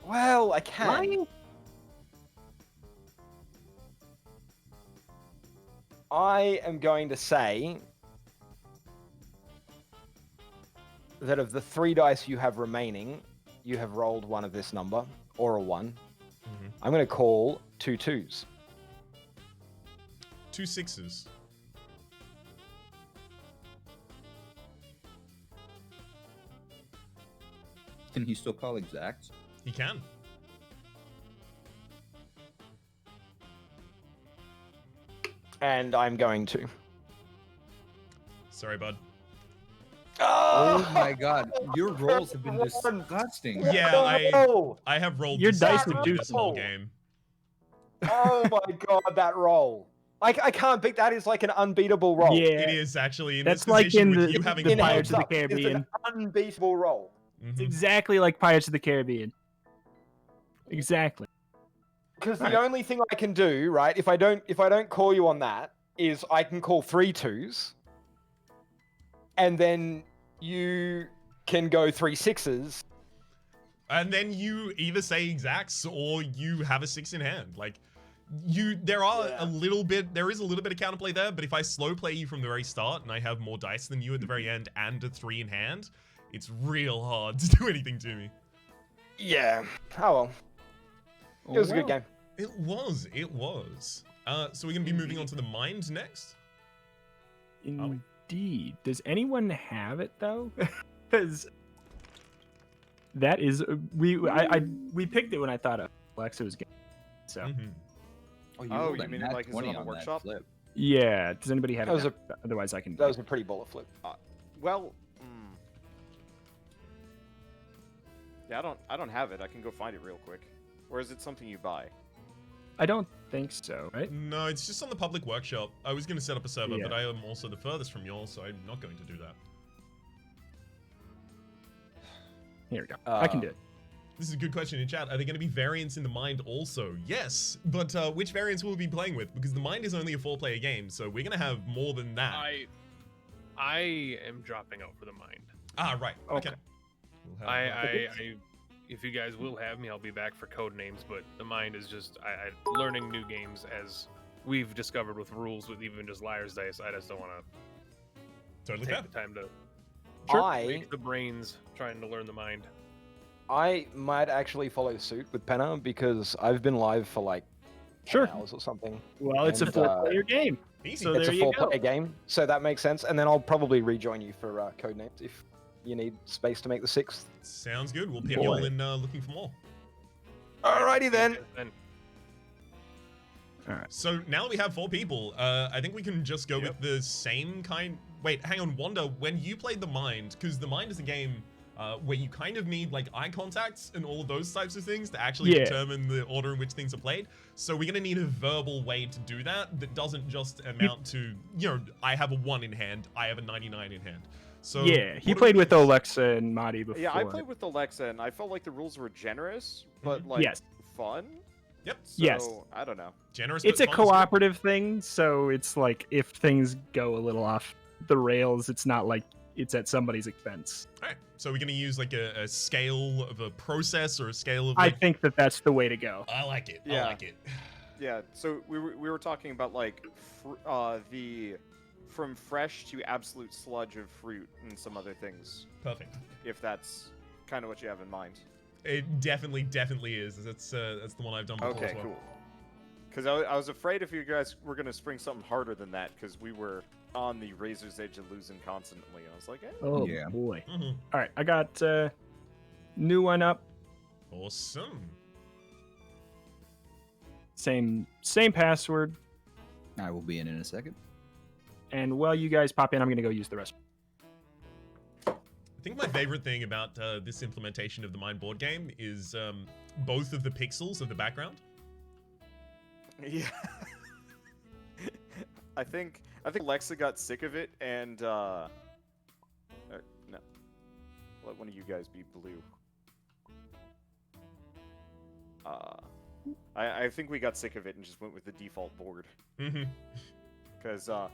Well, I can. Lying? I am going to say that of the 3 dice you have remaining, you have rolled one of this number, or a 1. Mhm. I'm going to call 2 2s. 2 6s. Can he still call exacts? He can. And I'm going to. Sorry, bud. Oh my god, your rolls have been disgusting. Yeah, Oh, I have rolled Your dice disgustingly would this do whole so. game. oh my god, that roll. I can't beat that. Is like an unbeatable roll. Yeah. It is actually in That's this like position in with the- you having in a In Pirates Heads of the Up, it's an Caribbean. unbeatable roll. It's Mhm. exactly like Pirates of the Caribbean. Exactly. Because Right. the only thing I can do, right, if I don't call you on that, is I can call 3 2s, and then you can go 3 6s. And then you either say exacts or you have a 6 in hand. Like there is Yeah. a little bit of counterplay there, but if I slow play you from the very start and I have more dice than you at the very end and a 3 in hand, it's real hard to do anything to me. Yeah. Oh well. It was a good game. It was. So we're gonna be moving on to the mind next. Indeed. Does anyone have it though? Because that is we picked it when I thought Alexa was game. So Mhm. You Oh, rolled you a mean nat like is it 20 on the that workshop? flip. yeah. Does anybody have That was it? Otherwise, I can. That was a pretty baller flip. Well, yeah, I don't have it. I can go find it real quick. Or is it something you buy? I don't think so. Right? No, it's just on the public workshop. I was gonna set up a server, Yeah. but I am also the furthest from yours, so I'm not going to do that. Here we go. I can Uh, do it. This is a good question in chat. Are there going to be variants in the mind also? Yes, but which variants will we be playing with? Because the mind is only a 4-player game, so we're going to have more than that. I am dropping out for the mind. Ah, right. Okay. Okay. We'll have, If you guys will have me, I'll be back for Codenames. But the mind is just I learning new games as we've discovered with rules with even just liar's dice. I just don't want to totally take fair. the time to I make the brains trying to learn the mind. I might actually follow suit with Penna because I've been live for like 10 Sure. hours or something. Well, it's a and, 4-player game. Easy. So It's there a you 4-player go. game, so that makes sense. And then I'll probably rejoin you for Codenames if you need space to make the 6th. Sounds good. We'll pin you all Boy. in looking for more. Alrighty then. And So now that we have 4 people, I think we can just go with the same kind. Wait, hang on, Wanda. When you played the mind, because the mind is a game where you kind of need like eye contacts and all of those types of things to actually Yeah. determine the order in which things are played. So we're gonna need a verbal way to do that doesn't just amount to, I have a 1 in hand, I have a 99 in hand. So Yeah, he what do played we with use? Alexa and Madi before. Yeah, I played with Alexa, and I felt like the rules were generous, but like Yes. fun. Yep. So, Yes. I don't know. Generous. It's but a fun is good. cooperative thing, so it's like if things go a little off the rails, it's not like it's at somebody's expense. All right. So we're gonna use like a scale of a process or a scale of. I Like, think that that's the way to go. I like it. I Yeah. like it. Yeah, so we were talking about like the from fresh to absolute sludge of fruit and some other things, Perfect. if that's kind of what you have in mind. It definitely is. That's the one I've done before Okay, as well. cool. Because I was afraid if you guys were gonna spring something harder than that, because we were on the razor's edge of losing constantly. I was like, eh. Oh Yeah. boy! Mhm. All right, I got new one up. Awesome. Same password. I will be in a second. And while you guys pop in, I'm gonna go use the rest. I think my favorite thing about this implementation of the Mind board game is both of the pixels of the background. Yeah. I think Alexa got sick of it, and no, let one of you guys be blue. I think we got sick of it and just went with the default board. Mm-hmm. Because oh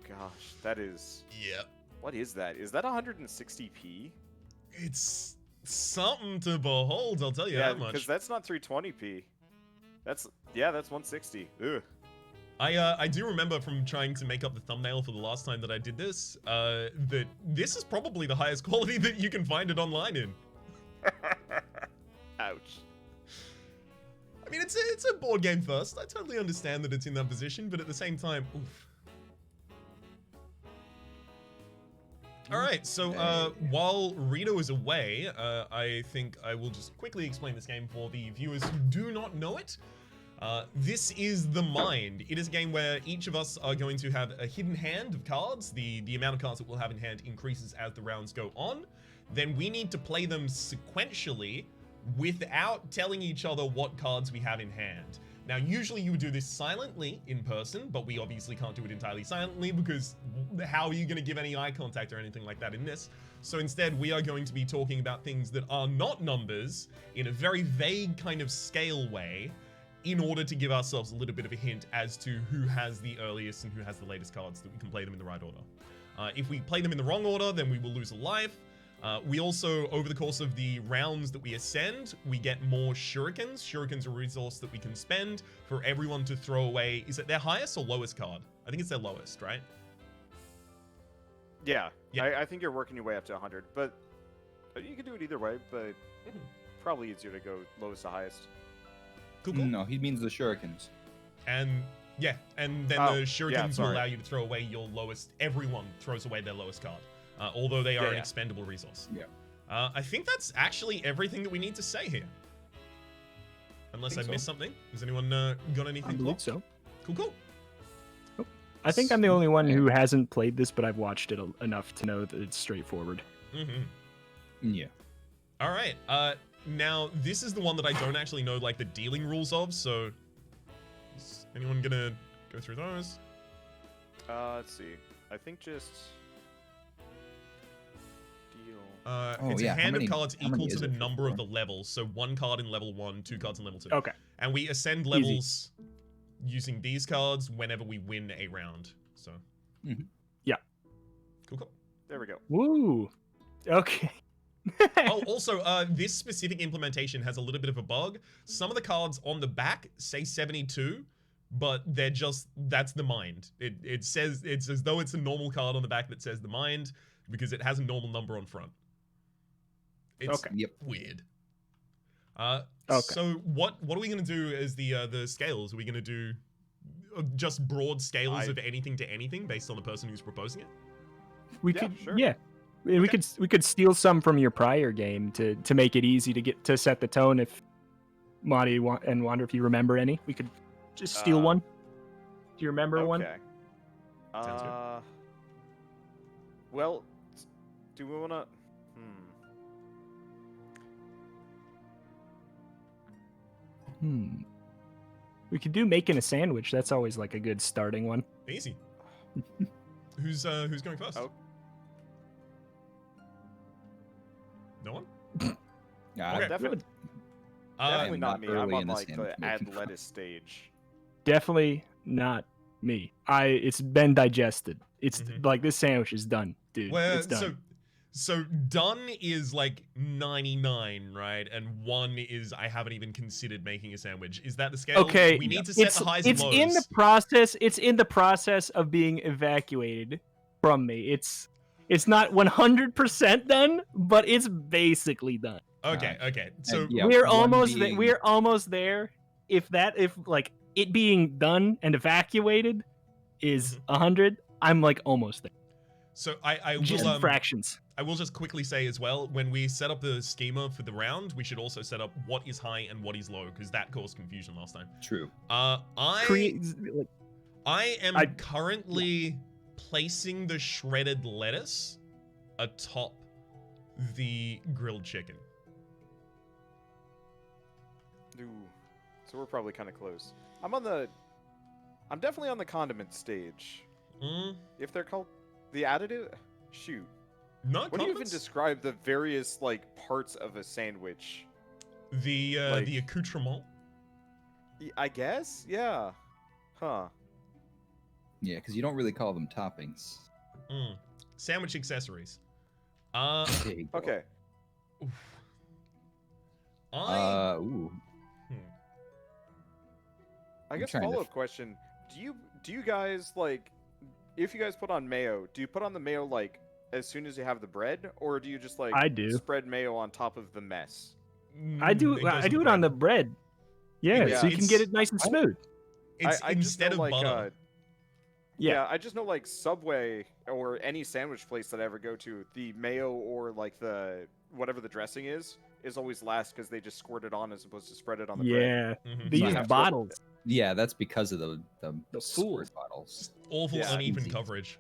gosh, that is. Yeah. What is that? Is that 160p? It's something to behold, I'll tell you Yeah, how much. because that's not 320p. That's 160. Ugh. I do remember from trying to make up the thumbnail for the last time that I did this, that this is probably the highest quality that you can find it online in. Ouch. I mean, it's a board game first. I totally understand that it's in that position, but at the same time, oof. All right, so while Reto is away, I think I will just quickly explain this game for the viewers who do not know it. This is The Mind. It is a game where each of us are going to have a hidden hand of cards. The amount of cards that we'll have in hand increases as the rounds go on. Then we need to play them sequentially without telling each other what cards we have in hand. Now, usually you would do this silently in person, but we obviously can't do it entirely silently because how are you going to give any eye contact or anything like that in this? So instead, we are going to be talking about things that are not numbers in a very vague kind of scale way in order to give ourselves a little bit of a hint as to who has the earliest and who has the latest cards, that we can play them in the right order. If we play them in the wrong order, then we will lose a life. We also, over the course of the rounds that we ascend, we get more shurikens. Shurikens are a resource that we can spend for everyone to throw away. Is it their highest or lowest card? I think it's their lowest, right? Yeah. Yeah. I think you're working your way up to 100, but you can do it either way, but probably easier to go lowest to highest. Cool, cool. No, he means the shurikens. And yeah, and then Oh, the yeah, shurikens will sorry. allow you to throw away your lowest. Everyone throws away their lowest card, although they are Yeah, an yeah. expendable resource. Yeah. I think that's actually everything that we need to say here. Unless I Think so. missed something. Has anyone got I anything? believe so. Cool, cool. I think I'm the only one who hasn't played this, but I've watched it enough to know that it's straightforward. Mm-hmm. Yeah. All right. Now this is the one that I don't actually know like the dealing rules of. So, is anyone gonna go through those? Let's see. I think just deal. It's yeah, a how hand many- of cards how many equal to is the it for number of the four? levels. So 1 card in level 1, 2 cards in level 2. Okay. And we ascend levels using these cards whenever we win a round. So. Mhm. Yeah. Cool, cool. There we go. Woo. Okay. Oh, also, this specific implementation has a little bit of a bug. Some of the cards on the back say 72, but they're just, that's the mind. It says, it's as though it's a normal card on the back that says the mind, because it has a normal number on front. It's Okay. Yep. weird. Okay. So what are we going to do as the scales? Are we going to do just broad scales of anything to anything based on the person who's proposing it? We Yeah, could, sure. yeah. We Okay. could steal some from your prior game to make it easy to set the tone. If Monty and Wander, if you remember any, we could just steal one. Do you remember one? Okay. Sounds good. Well, do we want to? We could do making a sandwich. That's always like a good starting one. Easy. Who's going first? Oh. No one? Yeah, Okay. Definitely, Uh, definitely not not me. early I'm on in the like the sandwich add making lettuce stage. Definitely not me. It's been digested. It's Mhm. like this sandwich is done, dude. well, It's done. so done is like 99, right? And 1 is I haven't even considered making a sandwich. Is that the scale? Okay, We need to set it's the highs it's and in the lows. process. It's in the process of being evacuated from me. It's not 100% done, but it's basically done. Okay. So yeah, we're one almost being- we're almost there. If like it being done and evacuated is Mhm. 100, I'm like almost there. I Just will fractions. I will just quickly say as well, when we set up the schema for the round, we should also set up what is high and what is low, because that caused confusion last time. True. I am I- currently placing the shredded lettuce atop the grilled chicken. Ooh. So we're probably kind of close. I'm definitely on the condiment stage. If they're called the additive, shoot. No, What do you even condiments? describe the various like parts of a sandwich? The like- accoutrement. I guess, yeah. Huh. Yeah, because you don't really call them toppings. Sandwich accessories. There you go. Okay. Ooh. I I'm guess trying to follow-up question: Do you guys like, if you guys put on mayo, do you put on the mayo like as soon as you have the bread, or do you just like I do. spread mayo on top of the mess? I do it on the bread. Yeah, Yeah. so you can get it nice and smooth. It's I just instead know, of like, butter. Yeah. I just know like Subway or any sandwich place that I ever go to, the mayo or like the whatever the dressing is always last because they just squirt it on as opposed to spread it on the bread. Yeah, Mhm. they So I use have to- bottles. Yeah, that's because of the The squirt bottles. Awful Yeah. uneven Easy. coverage.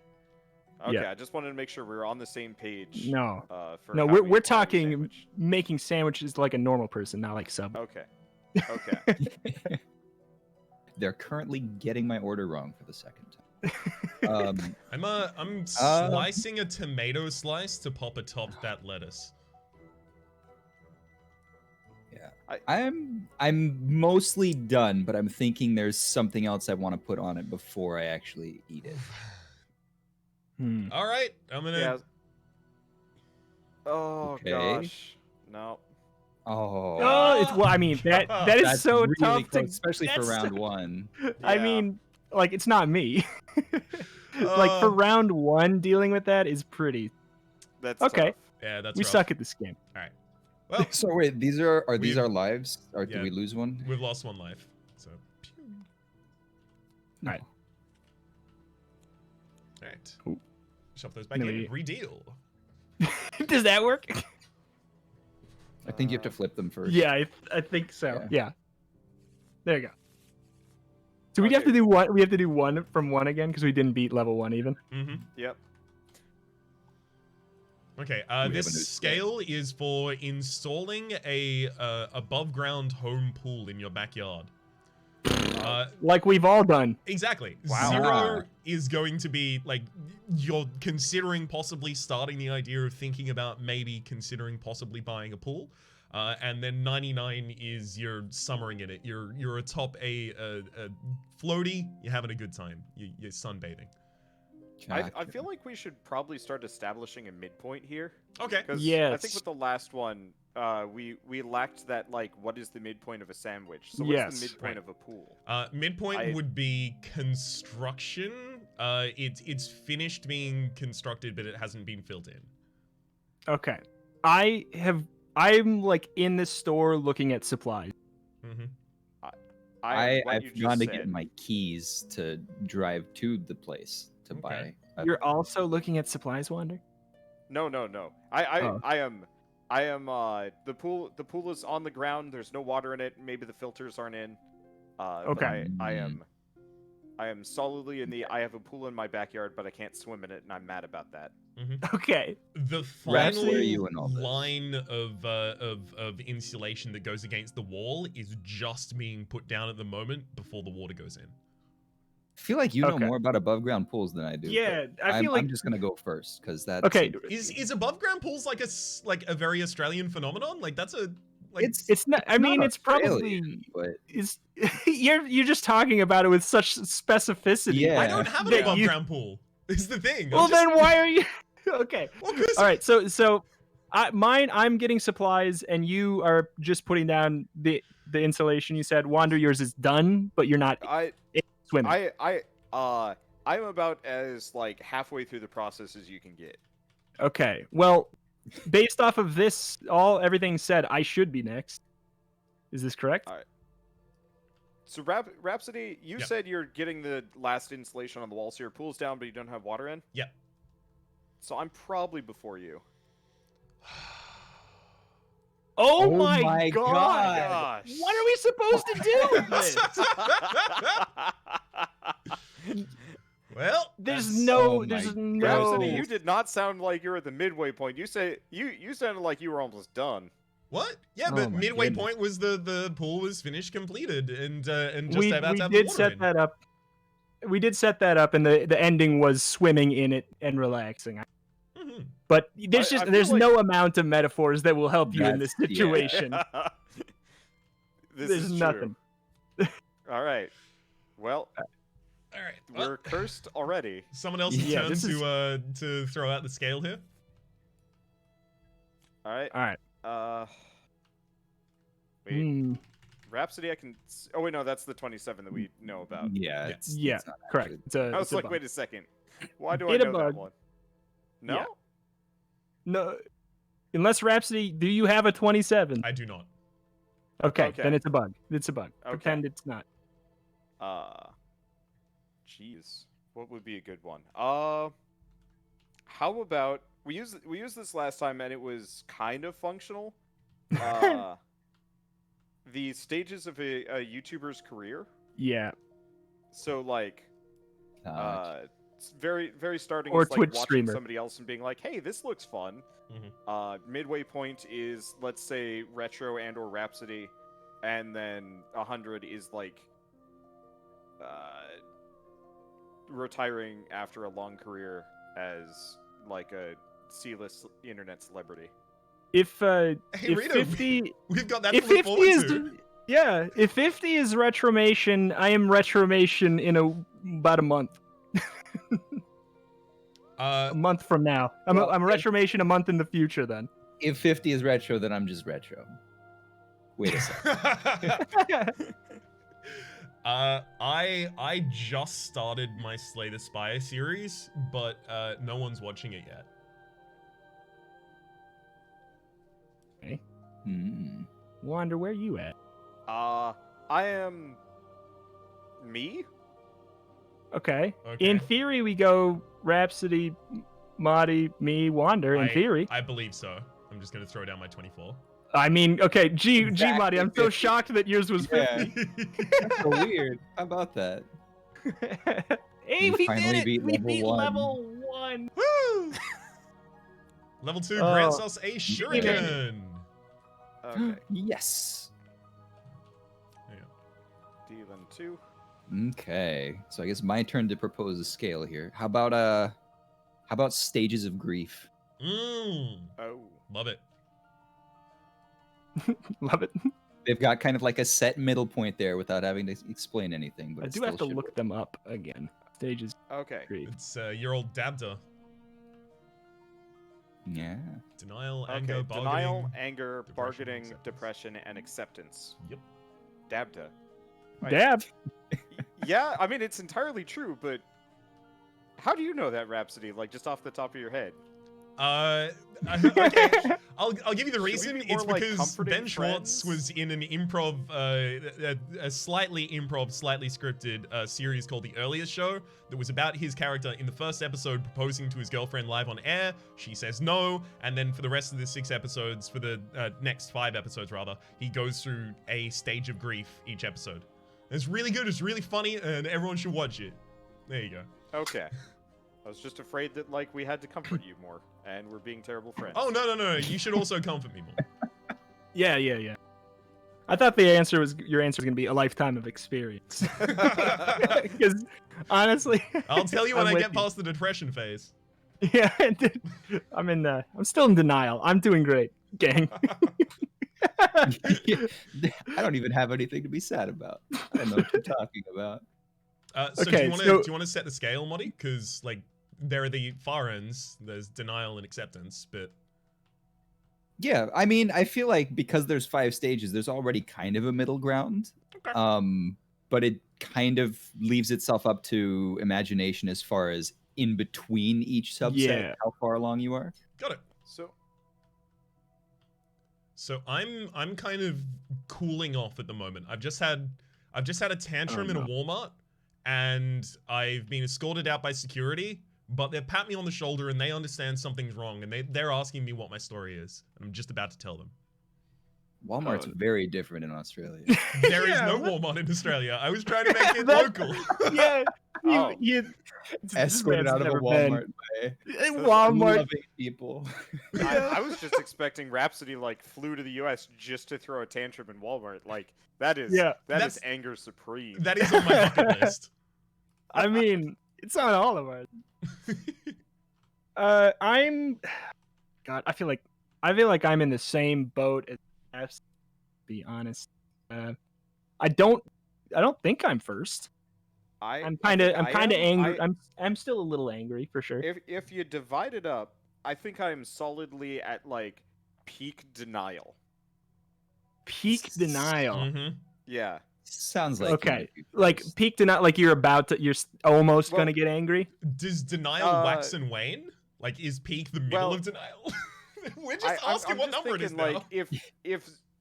Okay, Yeah. I just wanted to make sure we were on the same page. No, For no, how we're we we're eat the talking sandwich. making sandwiches like a normal person, not like Subway. Okay. Okay. They're currently getting my order wrong for the second time. I'm slicing a tomato slice to pop atop that lettuce. I'm mostly done, but I'm thinking there's something else I want to put on it before I actually eat it. All right, I'm gonna. Yeah. Oh Okay. gosh. No. Oh, Oh, it's well. I mean, that is that's so really tough to, close, especially for that's round so- one. I Yeah. mean, like it's not me. Like for round one, dealing with that is pretty. That's Okay. tough. Yeah, that's We rough. suck at this game. Well, So wait, these are these We've- our lives, or yeah. did we lose one? we've lost one life. So. No. Alright. All right. Ooh. Shove those back No, in. Redeal. Does that work? I think you have to flip them first. Yeah, I think so. Yeah. Yeah. There you go. So we have to Okay. do one. We have to do one from one again because we didn't beat level one even. Mm-hmm. Yep. Okay. have a This new scale is for installing a above ground home pool in your backyard. Like we've all done. Exactly. Wow. 0 is going to be like you're considering possibly starting the idea of thinking about maybe considering possibly buying a pool. And then 99 is you're summering in it. You're atop a floaty. You're having a good time. You're sunbathing. I feel like we should probably start establishing a midpoint here. Okay. Because I Yes. think with the last one, we lacked that, like, what is the midpoint of a sandwich? So Yes. what's the midpoint Right. of a pool? Midpoint would be construction. It's finished being constructed, but it hasn't been filled in. Okay. I'm like in the store looking at supplies. Mm-hmm. I've what you gone just to said. get my keys to drive to the place to Okay. buy. You're also looking at supplies, Wander? No. Oh. I am. The pool is on the ground. There's no water in it. Maybe the filters aren't in. But Okay. I am solidly in the. I have a pool in my backyard, but I can't swim in it, and I'm mad about that. Okay. The Raps, final where are you in all this? line of insulation that goes against the wall is just being put down at the moment before the water goes in. I feel like you know Okay. more about above ground pools than I do. Yeah, but I feel I'm like just gonna go first because that. Okay. Is above ground pools like a very Australian phenomenon? Like that's a like it's not. I mean, not it's probably Australian, but is. You're just talking about it with such specificity. Yeah. I don't have an that above you- ground pool. Is the thing. Well, then why are you? Okay. Well, 'cause- All right. So, I'm getting supplies, and you are just putting down the insulation. You said, Wander, yours is done, but you're not swimming. I'm about as like halfway through the process as you can get. Okay. Well, based off of this, everything said, I should be next. Is this correct? So Rhapsody, you Yep. said you're getting the last insulation on the wall, so your pool's down, but you don't have water in. Yep. So I'm probably before you. Oh, Oh my, my god! God. Gosh. What are we supposed to do with this? Well, There's that's- no, Oh there's my no. Rhapsody, you did not sound like you were at the midway point. You sounded like you were almost done. What? Yeah, Oh but my midway goodness. point was the pool was finished, completed, and just we about to have did the water set in. that up. We did set that up, and the ending was swimming in it and relaxing. Mhm. But there's I feel there's like- no amount of metaphors that will help you in this That's- yeah. situation. This There's is nothing. True. All right. Well, All right. Well, we're cursed already. someone else's Yeah, turn this is- to throw out the scale here. All right. All right. Wait. Hmm. Rhapsody, I can. Oh wait, no, that's the 27 that we know about. Yeah, Yeah. it's, Yeah, it's not correct. actually- It's a, I was it's a like, bug. wait a second. Why do I It's a know that bug. one? No. Yeah. No, unless Rhapsody, do you have a 27? I do not. Okay, Okay. then it's a bug. It's a bug. Okay. Pretend it's not. Jeez, what would be a good one? How about we used this last time and it was kind of functional. The stages of a YouTuber's career. Yeah. So like, it's very starting Or as like Twitch watching streamer. somebody else and being like, hey, this looks fun. Midway point is, let's say, Retro and or Rhapsody, and then 100 is like retiring after a long career as like a C-list internet celebrity. If Hey, if Reto, 50 we've got that if to look 50 forward is to. yeah, if 50 is Retromation, I am Retromation in about a month. A month from now. I'm Well, I'm Retromation a month in the future then. If 50 is retro, then I'm just retro. Wait a second. I just started my Slay the Spire series, but no one's watching it yet. Hmm. Wander, where you at? I am me. Okay. Okay. In theory, we go Rhapsody, Marty, me, Wander. In theory, I believe so. I'm just gonna throw down my 24. I mean, okay, G Exactly Marty. I'm so 50. shocked that yours was 50. Yeah. That's so weird. How about that? Hey, We we finally did it! beat We level beat one. level 1. Woo! Level 2 Oh. grants us a shuriken. Okay, Yes. dealing 2. Okay. So I guess my turn to propose a scale here. How about stages of grief? Mm, Oh. love it. Love it. They've got kind of like a set middle point there without having to explain anything. But I it do have still to should look work. them up again. Stages Okay. grief. It's your old Dabda. Yeah. Denial, Okay. anger, Denial, bargaining. anger, depression, bargaining, acceptance. depression, and acceptance. Yep. Dabda. Right. Dab. Yeah, I mean it's entirely true, but how do you know that, Rhapsody? Like just off the top of your head? Okay. I'll give you the Should we reason. be more It's like because comforting Ben Schwartz friends? was in an improv, a slightly improv, slightly scripted series called The Earliest Show that was about his character in the first episode proposing to his girlfriend live on air. She says no, and then for the rest of the 6 episodes, for the next 5 episodes rather, he goes through a stage of grief each episode. It's really good. It's really funny, and everyone should watch it. There you go. Okay. I was just afraid that like we had to comfort you more, and we're being terrible friends. Oh no! You should also comfort me more. Yeah. I thought your answer was gonna be a lifetime of experience. Because honestly, I'll tell you when I'm I with get you. past the depression phase. Yeah, I'm still in denial. I'm doing great, gang. I don't even have anything to be sad about. I don't know what you're talking about. So Okay, do you want to set the scale, Moddy? Because like there are the far ends. There's denial and acceptance, but Yeah, I mean, I feel like because there's 5 stages, there's already kind of a middle ground. Okay. But it kind of leaves itself up to imagination as far as in between each subset, Yeah. how far along you are. got it. So So I'm kind of cooling off at the moment. I've just had a tantrum Oh, in a no. Walmart, and I've been escorted out by security but they pat me on the shoulder and they understand something's wrong, and they're asking me what my story is, and I'm just about to tell them. Walmart's very different in Australia. There is Yeah, no what- Walmart in Australia. I was trying to make it That- local. Yeah. Oh. Escorted out of a Walmart by Walmart. loving people. I was just expecting Rhapsody like flew to the U.S. just to throw a tantrum in Walmart. Like that is Yeah. that That's- is anger supreme. That is on my bucket list. I mean, it's on all of ours. I'm. God, I feel like I'm in the same boat as F. To be honest, I don't think I'm first. I'm kind of angry. I'm still a little angry for sure. If you divide it up, I think I'm solidly at like peak denial. Peak denial. Mhm. Yeah. Sounds like Okay, you might be like first. peak denial. Like you're almost Well- gonna get angry. Does denial wax and wane? Like, is peak the middle well, of denial? We're just I'm asking what just number it is thinking, now. like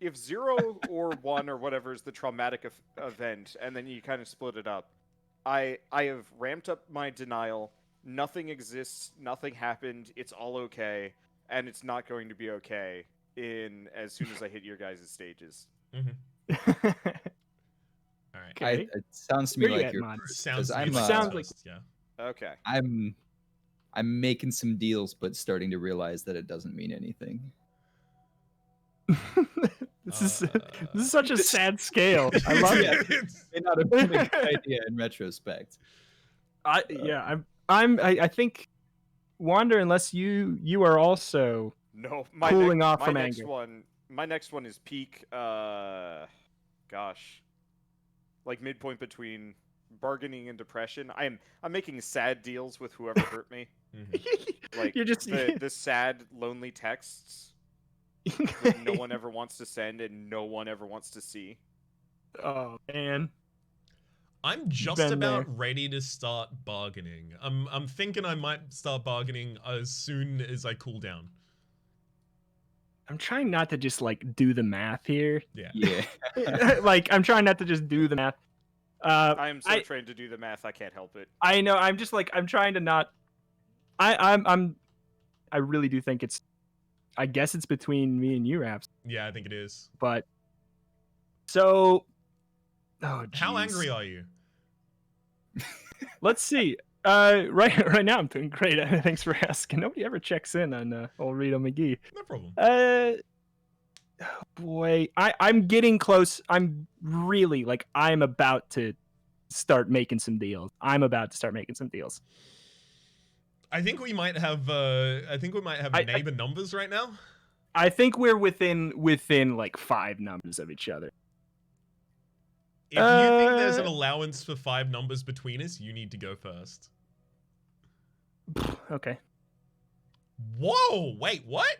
if 0 or 1 or whatever is the traumatic event, and then you kind of split it up. I have ramped up my denial. Nothing exists. Nothing happened. It's all okay, and it's not going to be okay as soon as I hit your guys' stages. Mhm. All right. Okay. It sounds to me Where you like at, you're Mon? first, Sounds 'cause like I'm sounds like- yeah. Okay. I'm making some deals, but starting to realize that it doesn't mean anything. this is such a sad scale. I love Yeah. it. May not have been a good idea in retrospect. I think Wander, unless you are also No, Cooling off my from next anger. one. My next one is peak. Gosh, like midpoint between bargaining and depression. I'm making sad deals with whoever hurt me. Mhm. Like you're just the sad, lonely texts that no one ever wants to send and no one ever wants to see. Oh man. I'm just Been about there. ready to start bargaining. I'm thinking I might start bargaining as soon as I cool down. I'm trying not to just like do the math here. Yeah. Yeah. Like I'm trying not to just do the math. I am so I- trained to do the math, I can't help it. I know. I'm just like I'm trying to not. I really do think it's. I guess it's between me and you, Raps. Yeah, I think it is. But so. Oh, How jeez. angry are you? Let's see. Right now I'm doing great. Thanks for asking. Nobody ever checks in on old Reto McGee. No problem. Oh boy, I'm getting close. I'm really like I'm about to start making some deals. I think we might have I- neighbor numbers right now. I think we're within like 5 numbers of each other. If you think there's an allowance for 5 numbers between us, you need to go first. Okay. Whoa! Wait, what?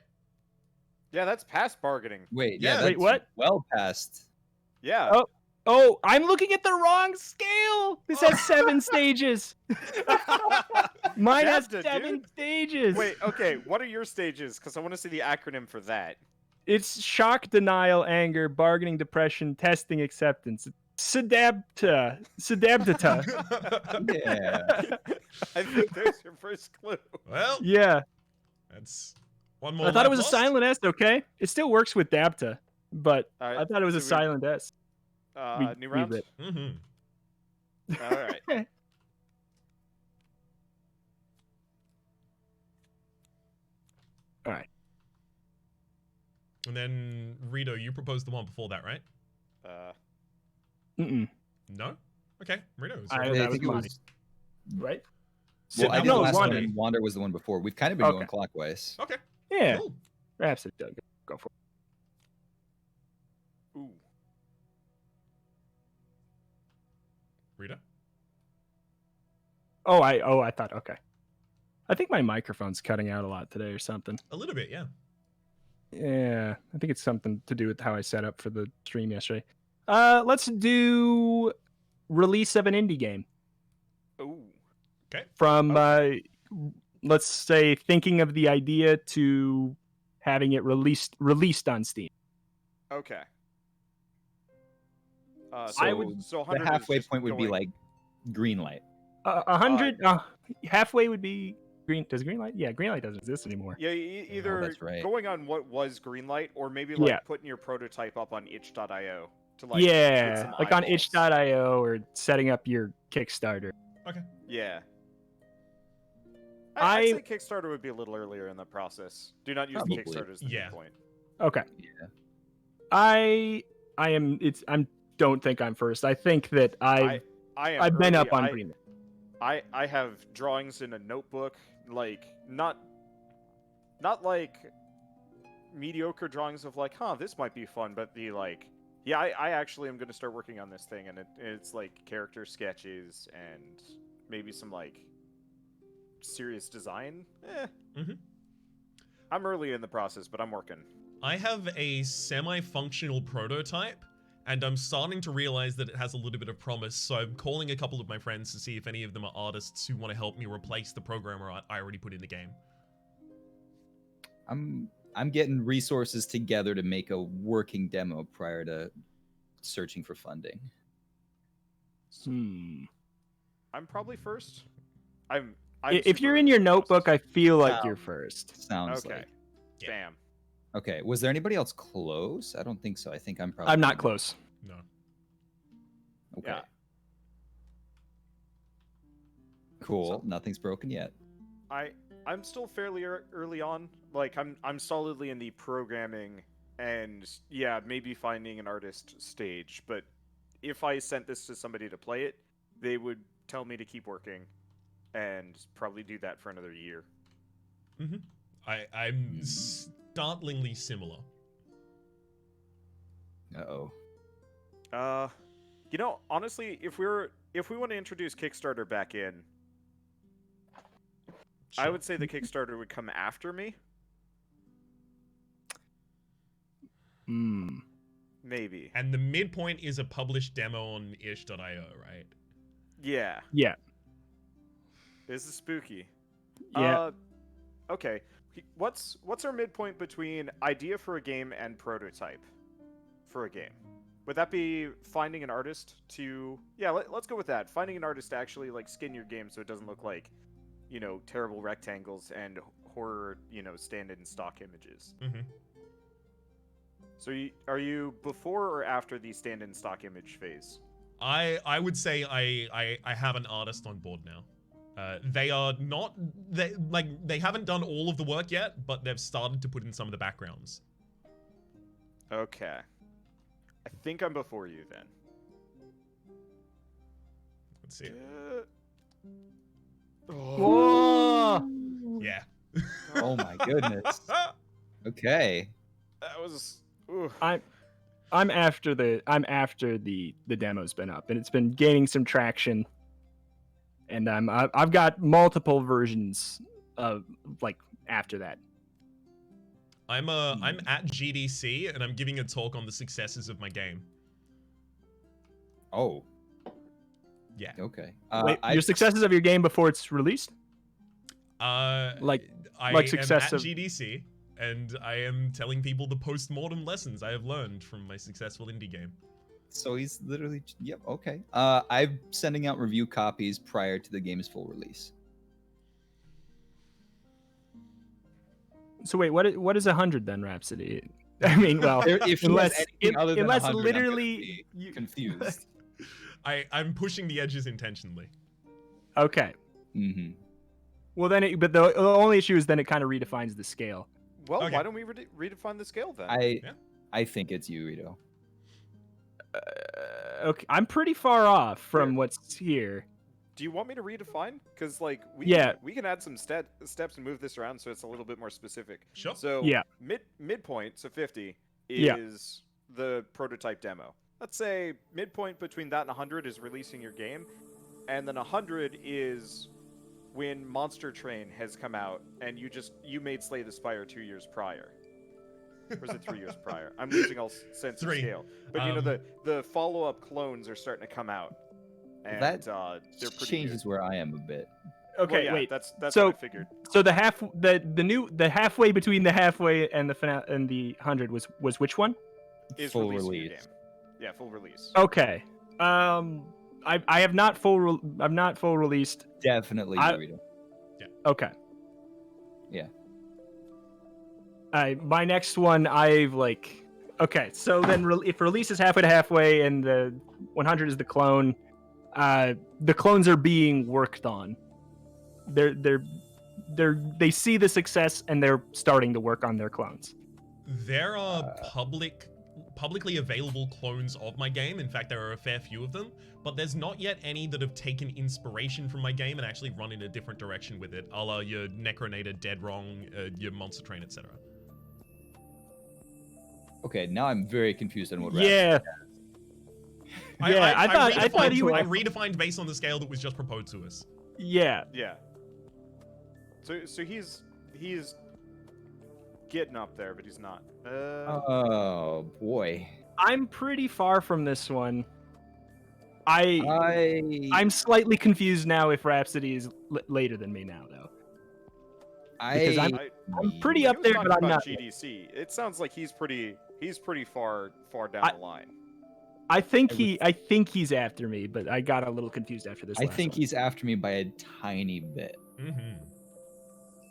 Yeah, that's past bargaining. Wait, Yeah. yeah, Wait, that's what? well past. Yeah. Oh, I'm looking at the wrong scale. This has 7 stages. Mine has Zelda, 7 dude. stages. Wait, okay, what are your stages? Because I want to see the acronym for that. It's shock, denial, anger, bargaining, depression, testing, acceptance. Sedabta. Yeah. I think there's your first clue. Well, Yeah. that's one more. I thought it was life a lost. silent S, okay? It still works with Dabta, but Alright, I thought it was a so we- silent S. New round? rip. Mm-hmm. Alright. All right. And then Reto, you proposed the one before that, right? Mm-mm. No. Okay, Reto. is I- right. that I was think it Monty. was. Right? Well, I did No, the last Wander. one, and Wander was the one before. We've kind of been Okay. going clockwise. Okay. Yeah. Cool. Rhapsody. Go for it. Ooh. Reto. Oh, I thought, okay. I think my microphone's cutting out a lot today or something. A little bit, yeah. Yeah, I think it's something to do with how I set up for the stream yesterday. Let's do release of an indie game Ooh. from let's say thinking of the idea to having it released on Steam. Okay. So I would- So the 100 is halfway just point would be going- like green light. 100. Halfway would be green. Does Greenlight? Yeah, Greenlight doesn't exist anymore. Yeah, either that's right. going on what was Greenlight, or maybe like Yeah. putting your prototype up on itch.io to like get some like on eyeballs. itch.io or setting up your Kickstarter. Okay. Yeah. I'd say Kickstarter would be a little earlier in the process. Do not use Probably. Kickstarter as the Yeah. point. Okay. Yeah. I don't think I'm first. I think that I am I've been early. up on Greenlight. I have drawings in a notebook, like not like mediocre drawings of like, this might be fun, but the like, yeah, I actually am going to start working on this thing, and it's like character sketches and maybe some like serious design. Mhm. I'm early in the process, but I'm working. I have a semi-functional prototype, and I'm starting to realize that it has a little bit of promise, so I'm calling a couple of my friends to see if any of them are artists who want to help me replace the programmer art I already put in the game. I'm getting resources together to make a working demo prior to searching for funding. I'm probably first. I'm If super you're in early your the notebook, process. I feel like you're first. Sounds Okay. like. Yeah. Damn. Okay. Was there anybody else close? I don't think so. I think I'm probably. I'm not close. No. Okay. Yeah. Cool. Nothing's broken yet. I'm still fairly early on. Like I'm solidly in the programming and yeah, maybe finding an artist stage. But if I sent this to somebody to play it, they would tell me to keep working, and probably do that for another year. Mm-hmm. I'm startlingly similar. Uh-oh. Honestly, if we want to introduce Kickstarter back in, I Sure. would say the Kickstarter would come after me. Maybe. And the Midpoint is a published demo on ish.io, right? Yeah. Yeah. This is spooky. Yeah. Okay. What's our midpoint between idea for a game and prototype for a game? Would that be finding an artist to... Yeah, let's go with that. Finding an artist to actually like skin your game so it doesn't look like, terrible rectangles and horror, stand-in stock images. Mm-hmm. So are you before or after the stand-in stock image phase? I would say I have an artist on board now. They haven't done all of the work yet, but they've started to put in some of the backgrounds. Okay. I think I'm before you then. Let's see. Whoa! Yeah. Oh my goodness. Okay. That was... Ooh. I'm after the demo's been up and it's been gaining some traction, and I've got multiple versions of like after that. I'm at GDC and I'm giving a talk on the successes of my game. Oh. Yeah. Okay. Wait, your successes of your game before it's released? I success am of at GDC and I am telling people the post-mortem lessons I have learned from my successful indie game. So he's literally... Yep, okay. I'm sending out review copies prior to the game's full release. So wait, what is 100 then, Rhapsody? I mean, well, If he has anything other than unless 100, I'm gonna literally be confused. I'm pushing the edges intentionally. Okay. Mm-hmm. Well, then, but the only issue is then it kind of redefines the scale. Well, Okay. why don't we redefine the scale then? I think it's you, Reto. Okay, I'm pretty far off from what's here. Do you want me to redefine? Because like we can add some steps and move this around so it's a little bit more specific. Sure. So Yeah. midpoint, so 50 Yeah. is the prototype demo. Let's say midpoint between that and 100 is releasing your game, and then 100 is when Monster Train has come out and you made Slay the Spire 2 years prior. Or is it 3 years prior? I'm losing all sense of 3. scale. But the follow-up clone are starting to come out. And That they're pretty changes good. where I am a bit. Okay, Well, yeah, wait. That's So- what I figured. So the halfway between the halfway and the 100 was which one? Is Full releasing your release. game. Yeah, full release. Okay. I have not I'm not full released. Definitely Dorito. Okay. Yeah. My next one, I've like. Okay, so then if release is halfway to halfway and the 100 is the clone, the clones are being worked on. They see the success and they're starting to work on their clones. There are publicly available clones of my game. In fact, there are a fair few of them, but there's not yet any that have taken inspiration from my game and actually run in a different direction with it, a la your Necronator, Dead Wrong, your Monster Train, etc. Okay, now I'm very confused on what. Yeah. I thought he would. I redefined based on the scale that was just proposed to us. Yeah. Yeah. So he's getting up there, but he's not. Oh boy. I'm pretty far from this one. I'm slightly confused now if Rhapsody is later than me now, though. Because I'm pretty up there, but I'm not. GDC. It sounds like he's pretty far down the line. I think he's after me, but I got a little confused after this. I think he's after me by a tiny bit. Mm-hmm.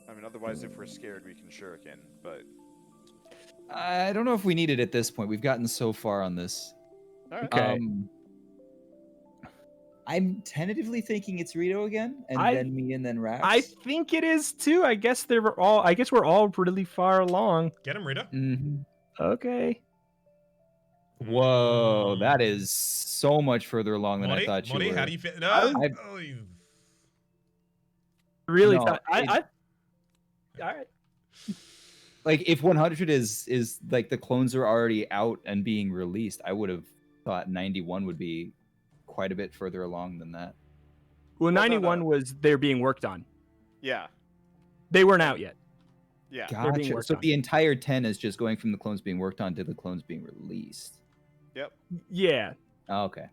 I mean, otherwise, if we're scared, we can shuriken. But I don't know if we need it at this point. We've gotten so far on this. all right. Okay. I'm tentatively thinking it's Reto again, and then me, and then Raps. I think it is too. I guess we're all really far along. Get him, Rita. Mm-hmm. Okay. Whoa, that is so much further along than I thought you were. How do you feel? No. Really? No, all right. Like if 100 is like the clones are already out and being released, I would have thought 91 would be quite a bit further along than that. Well, 91 was they're being worked on. Yeah. They weren't out yet. Yeah. Gotcha. So the entire 10 is just going from the clones being worked on to the clones being released. Yep. Yeah. Oh, okay.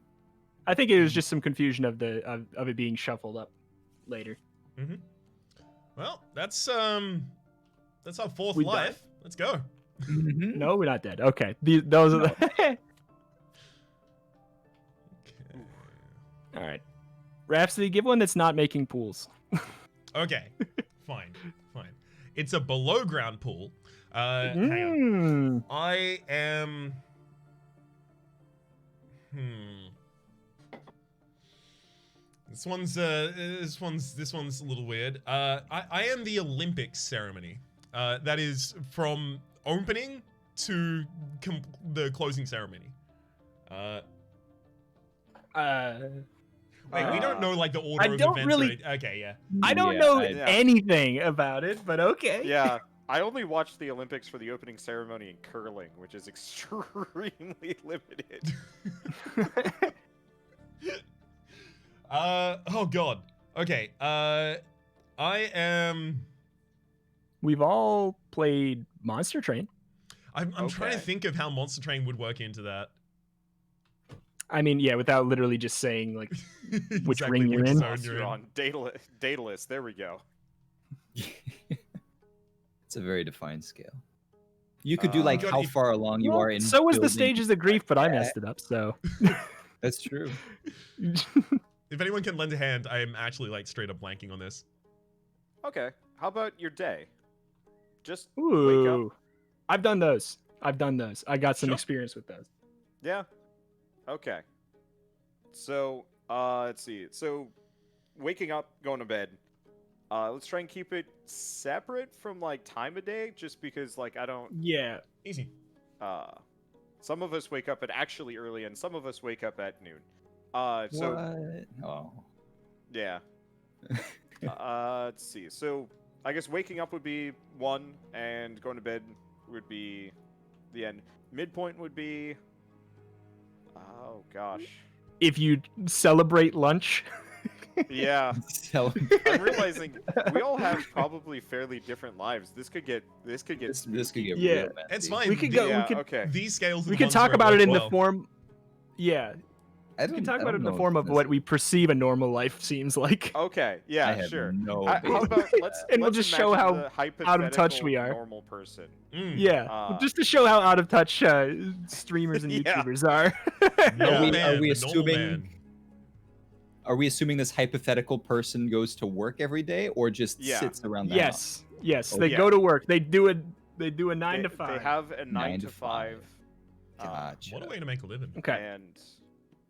I think it was just some confusion of it being shuffled up later. Mm-hmm. Well, that's our fourth We life. died? Let's go. Mm-hmm. No, we're not dead. Okay. Those are the. All right. Rhapsody, give one that's not making pools. Okay. Fine. It's a below ground pool. Hang on. I am. This one's a little weird. I am the Olympics ceremony. That is from opening to the closing ceremony. Wait, we don't know like the order of events. Okay, yeah. I don't know anything about it, but okay. Yeah. I only watched the Olympics for the opening ceremony in curling, which is extremely limited. Oh god. Okay. I am. We've all played Monster Train. I'm trying to think of how Monster Train would work into that. I mean, yeah, without literally just saying like which Exactly, ring you're in. You're on Daedalus. There we go. It's a very defined scale. You could do like how far along you are in. So was the Stages of Grief, but I messed it up. So that's true. If anyone can lend a hand, I am actually like straight up blanking on this. Okay. How about your day? Just wake ooh, up. I've done those. I got some experience with those. Yeah. Okay. So, let's see. So, waking up, going to bed. Let's try and keep it separate from like time of day, just because like I don't. Yeah. Easy. Some of us wake up at actually early, and some of us wake up at noon. So. What? Oh. Yeah. Let's see. So, I guess waking up would be 1, and going to bed would be the end. Midpoint would be. Oh gosh. If you celebrate lunch. Yeah. I'm realizing we all have probably fairly different lives. This could get This could get yeah. real messy. It's fine. We could go. Yeah, we could. okay. These scales. We could talk about it in the form. Yeah. We can talk about it in the form of what we perceive a normal life seems like. Okay. Yeah. I have Sure. no How basis about for let's that. And we'll let's just show imagine how the out of touch we are. Normal person. Yeah, just to show how out of touch streamers and Yeah. YouTubers are. No Are we man, the normal assuming- man. are we assuming this hypothetical person goes to work every day or just Yeah. sits around the house? Yes. Oh, They yeah. go to work. They do a 9 to 5. They have a 9 9 to to 5. 5. Gotcha. What a way to make a living. Okay. And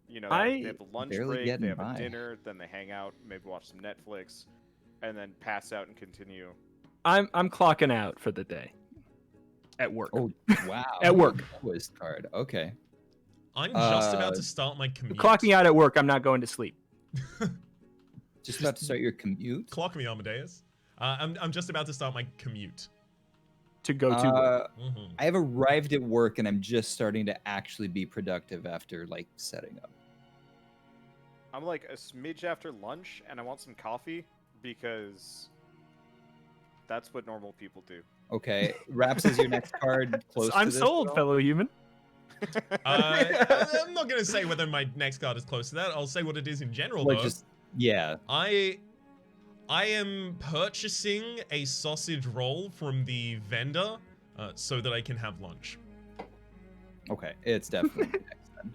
they I have a lunch barely break, getting they have by. a dinner, then they hang out, maybe watch some Netflix, and then pass out and continue. I'm clocking out for the day. At work. Oh, wow. At work. Quiz card. Okay. I'm just about to start my commute. Clocking out at work. I'm not going to sleep. Just about to start your commute? Clock me, Amadeus. I'm just about to start my commute. To go to work. I have arrived at work and I'm just starting to actually be productive after like setting up. I'm like a smidge after lunch, and I want some coffee because that's what normal people do. Okay, Raps is your next card. Close I'm to this sold, at all? fellow human. I'm not gonna say whether my next card is close to that. I'll say what it is in general, Like though. just yeah. I am purchasing a sausage roll from the vendor so that I can have lunch. Okay, it's definitely next then.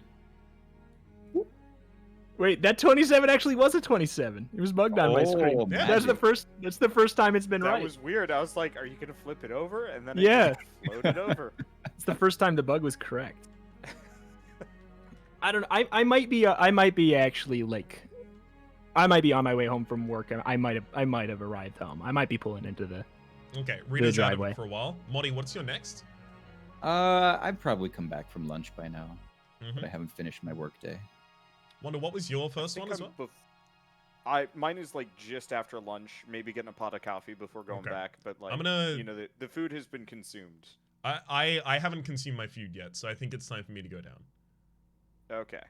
Wait, that 27 actually was a 27. It was bugged on my screen. Oh, That's the first time it's been That right. was weird. I was like, "Are you gonna flip it over?" And then Yeah. it just floated over. It's the first time the bug was correct. I don't know. I might be actually like I might be on my way home from work and I might have arrived home. I might be pulling into the Okay, Rita's out of driveway. it for a while. Modi, what's your next? I've probably come back from lunch by now, Mhm. but I haven't finished my work day. Wonder, what was your first one as well? Mine is like just after lunch, maybe getting a pot of coffee before going Okay. back. But like, I'm gonna- the food has been consumed. I haven't consumed my food yet, so I think it's time for me to go down. Okay.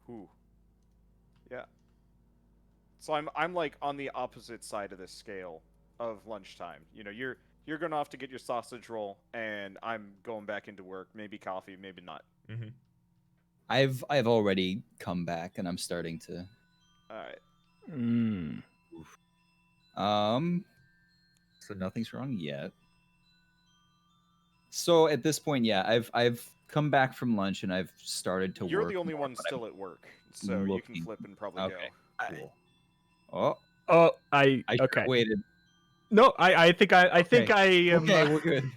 Whew. Yeah. So I'm like on the opposite side of the scale of lunchtime. You're going off to get your sausage roll, and I'm going back into work. Maybe coffee, maybe not. Mm-hmm. I've already come back and I'm starting to All right. so nothing's wrong yet. So at this point, yeah, I've come back from lunch and I've started to You're work. the only more, one but still at work, so you can looking- flip and probably Okay. go. Cool. Oh, Oh, I okay. waited. No, I think I think I am. Okay, we're good.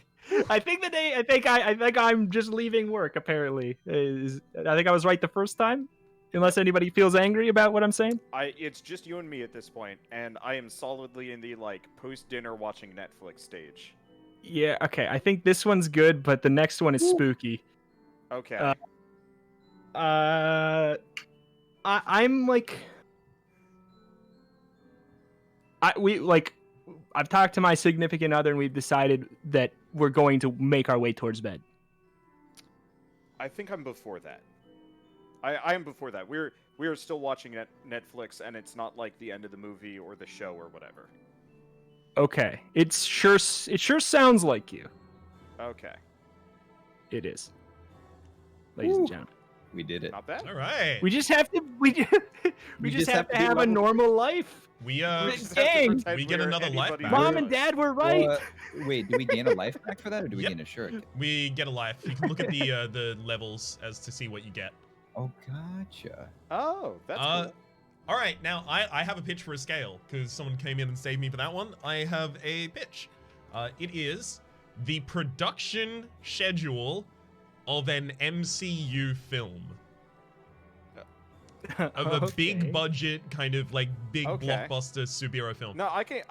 I think I'm just leaving work. Apparently, I think I was right the first time. Unless anybody feels angry about what I'm saying. It's just you and me at this point, and I am solidly in the like post-dinner watching Netflix stage. Yeah. Okay. I think this one's good, but the next one is spooky. Okay. I'm like, I've talked to my significant other, and we've decided that we're going to make our way towards bed. I think I'm before that. I am before that. We are still watching Netflix, and it's not like the end of the movie or the show or whatever. Okay. It sure sounds like you. Okay. It is. Ladies and Woo. gentlemen. We did it. Not bad. All right. We just have to we just have to be have a level- normal life. We just have to Dang. pretend We get we're another life anybody back. Mom else. and Dad were right. Well, wait, do we gain a life back for that, or do we Yep. gain a shuriken? We get a life. You can look at the levels as to see what you get. Oh, gotcha. Oh, that's cool. All right, now I have a pitch for a scale because someone came in and saved me for that one. I have a pitch. It is the production schedule of an MCU film. Of a big budget, kind of like big Okay. blockbuster superhero film. No, I can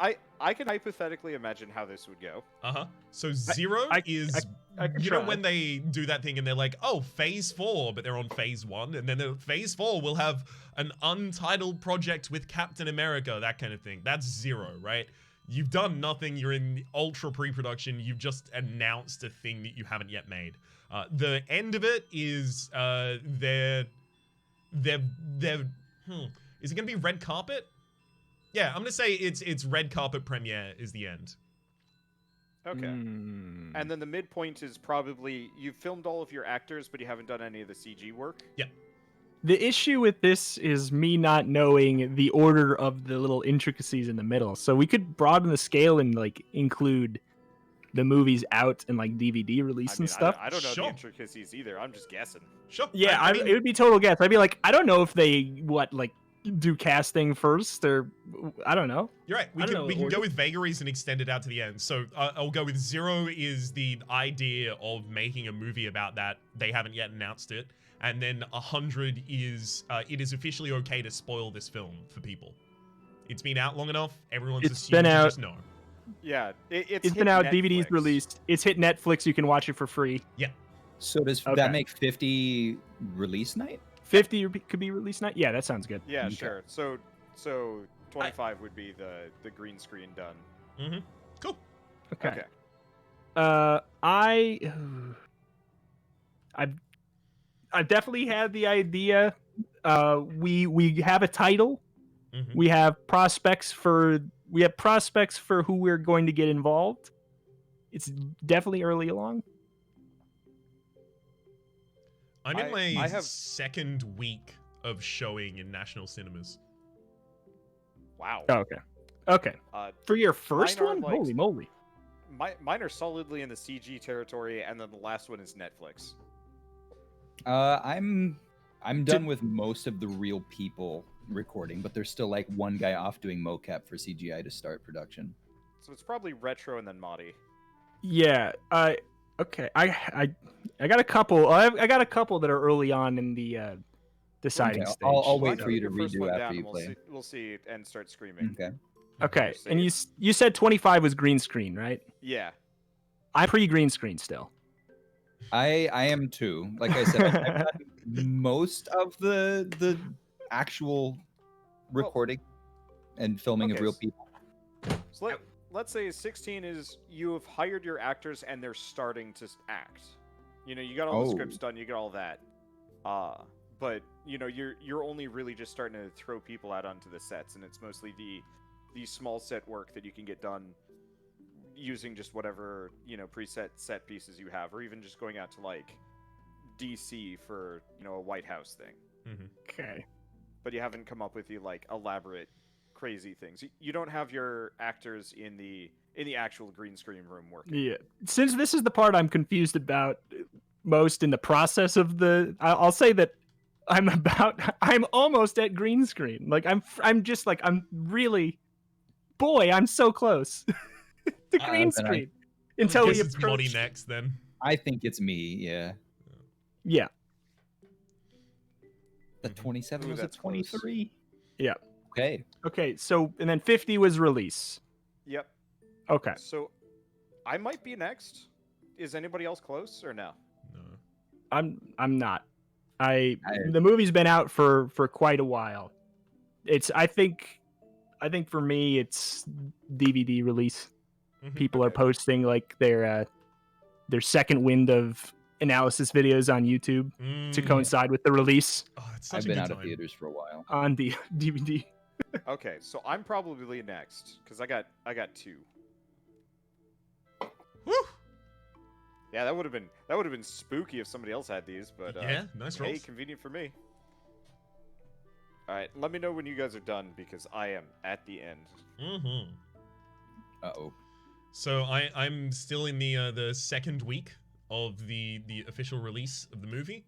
hypothetically imagine how this would go. So Zero is I can you know try. when they do that thing and they're like, oh, phase 4, but they're on phase 1, and then phase 4 will have an untitled project with Captain America, that kind of thing. That's Zero, right? You've done nothing. You're in ultra pre-production. You've just announced a thing that you haven't yet made. The end of it is is it gonna be red carpet? Yeah, I'm gonna say it's red carpet premiere is the end. Okay. Hmm. And then the midpoint is probably you've filmed all of your actors, but you haven't done any of the CG work. The issue with this is me not knowing the order of the little intricacies in the middle. So we could broaden the scale and like include the movie's out and like DVD release and stuff. I don't know Sure. the intricacies either. I'm just guessing. Sure. Yeah, I mean, it would be total guess. I'd be like, I don't know if they do casting first or I don't know. you're right. We I don't can know we the can go order. with vagaries and extend it out to the end. So I'll go with 0 is the idea of making a movie about that. They haven't yet announced it. And then 100 is it is officially okay to spoil this film for people. It's been out long enough. Everyone's It's assumed been to out. just know. Yeah, it's It's hit been out. Netflix. DVD's released. It's hit Netflix. You can watch it for free. So does Okay. that make 50 release night? 50 could be release night. Yeah, that sounds good. Yeah, Okay. sure. So 25 would be the green screen done. Mm-hmm. Cool. Okay. Okay. I've definitely had the idea. We have a title. Mhm. We have prospects for who we're going to get involved. It's definitely early along. I'm in my I have- second week of showing in national cinemas. Wow. Oh, okay. For your first mine are, one, like, holy moly! Mine are solidly in the CG territory, and then the last one is Netflix. I'm done with most of the real people recording, but there's still like one guy off doing mocap for CGI to start production. So it's probably Retro and then Madi. Yeah. Okay. I got a couple. I got a couple that are early on in the deciding Okay, stage. I'll Why wait don't for you to get your first redo one after down you and we'll play. see, we'll see and start screaming. Okay. Okay, Say and it. you said 25 was green screen, right? Yeah. I'm pretty green screen still. I am too. Like I said, I've done most of the actual recording and filming of okay, real s- people. So let's say 16 is you have hired your actors and they're starting to act. You know, you got all the Oh. scripts done, you got all that. But you know, you're only really just starting to throw people out onto the sets, and it's mostly the small set work that you can get done using just whatever, you know, preset set pieces you have, or even just going out to like DC for, you know, a White House thing. Mm-hmm. Okay. But you haven't come up with the like elaborate crazy things. You don't have your actors in the actual green screen room working. Yeah. Since this is the part I'm confused about most in the process of I'll say that I'm almost at green screen. Like I'm just like I'm so close to green then screen until we Guess it's Modi approach. next then. I think it's me. Yeah. Yeah. The 27 Ooh, was a that's close. 23. Yeah. Okay. Okay. So and then 50 was release. Yep. Okay. So I might be next. Is anybody else close or no? No. I'm not. The movie's been out for quite a while. I think for me it's DVD release. Mhm. People are Okay. posting like their second wind of analysis videos on YouTube to Mm. coincide with the release Oh, it's such I've a been good out of time. theaters for a while. on the DVD. Okay, so I'm probably next because I got 2. Woo! Yeah, that would have been spooky if somebody else had these, but Yeah, nice hey, rolls. convenient for me. All right, let me know when you guys are done because I am at the end. Mm-hmm. Uh-oh. So I'm still in the second week of the official release of the movie.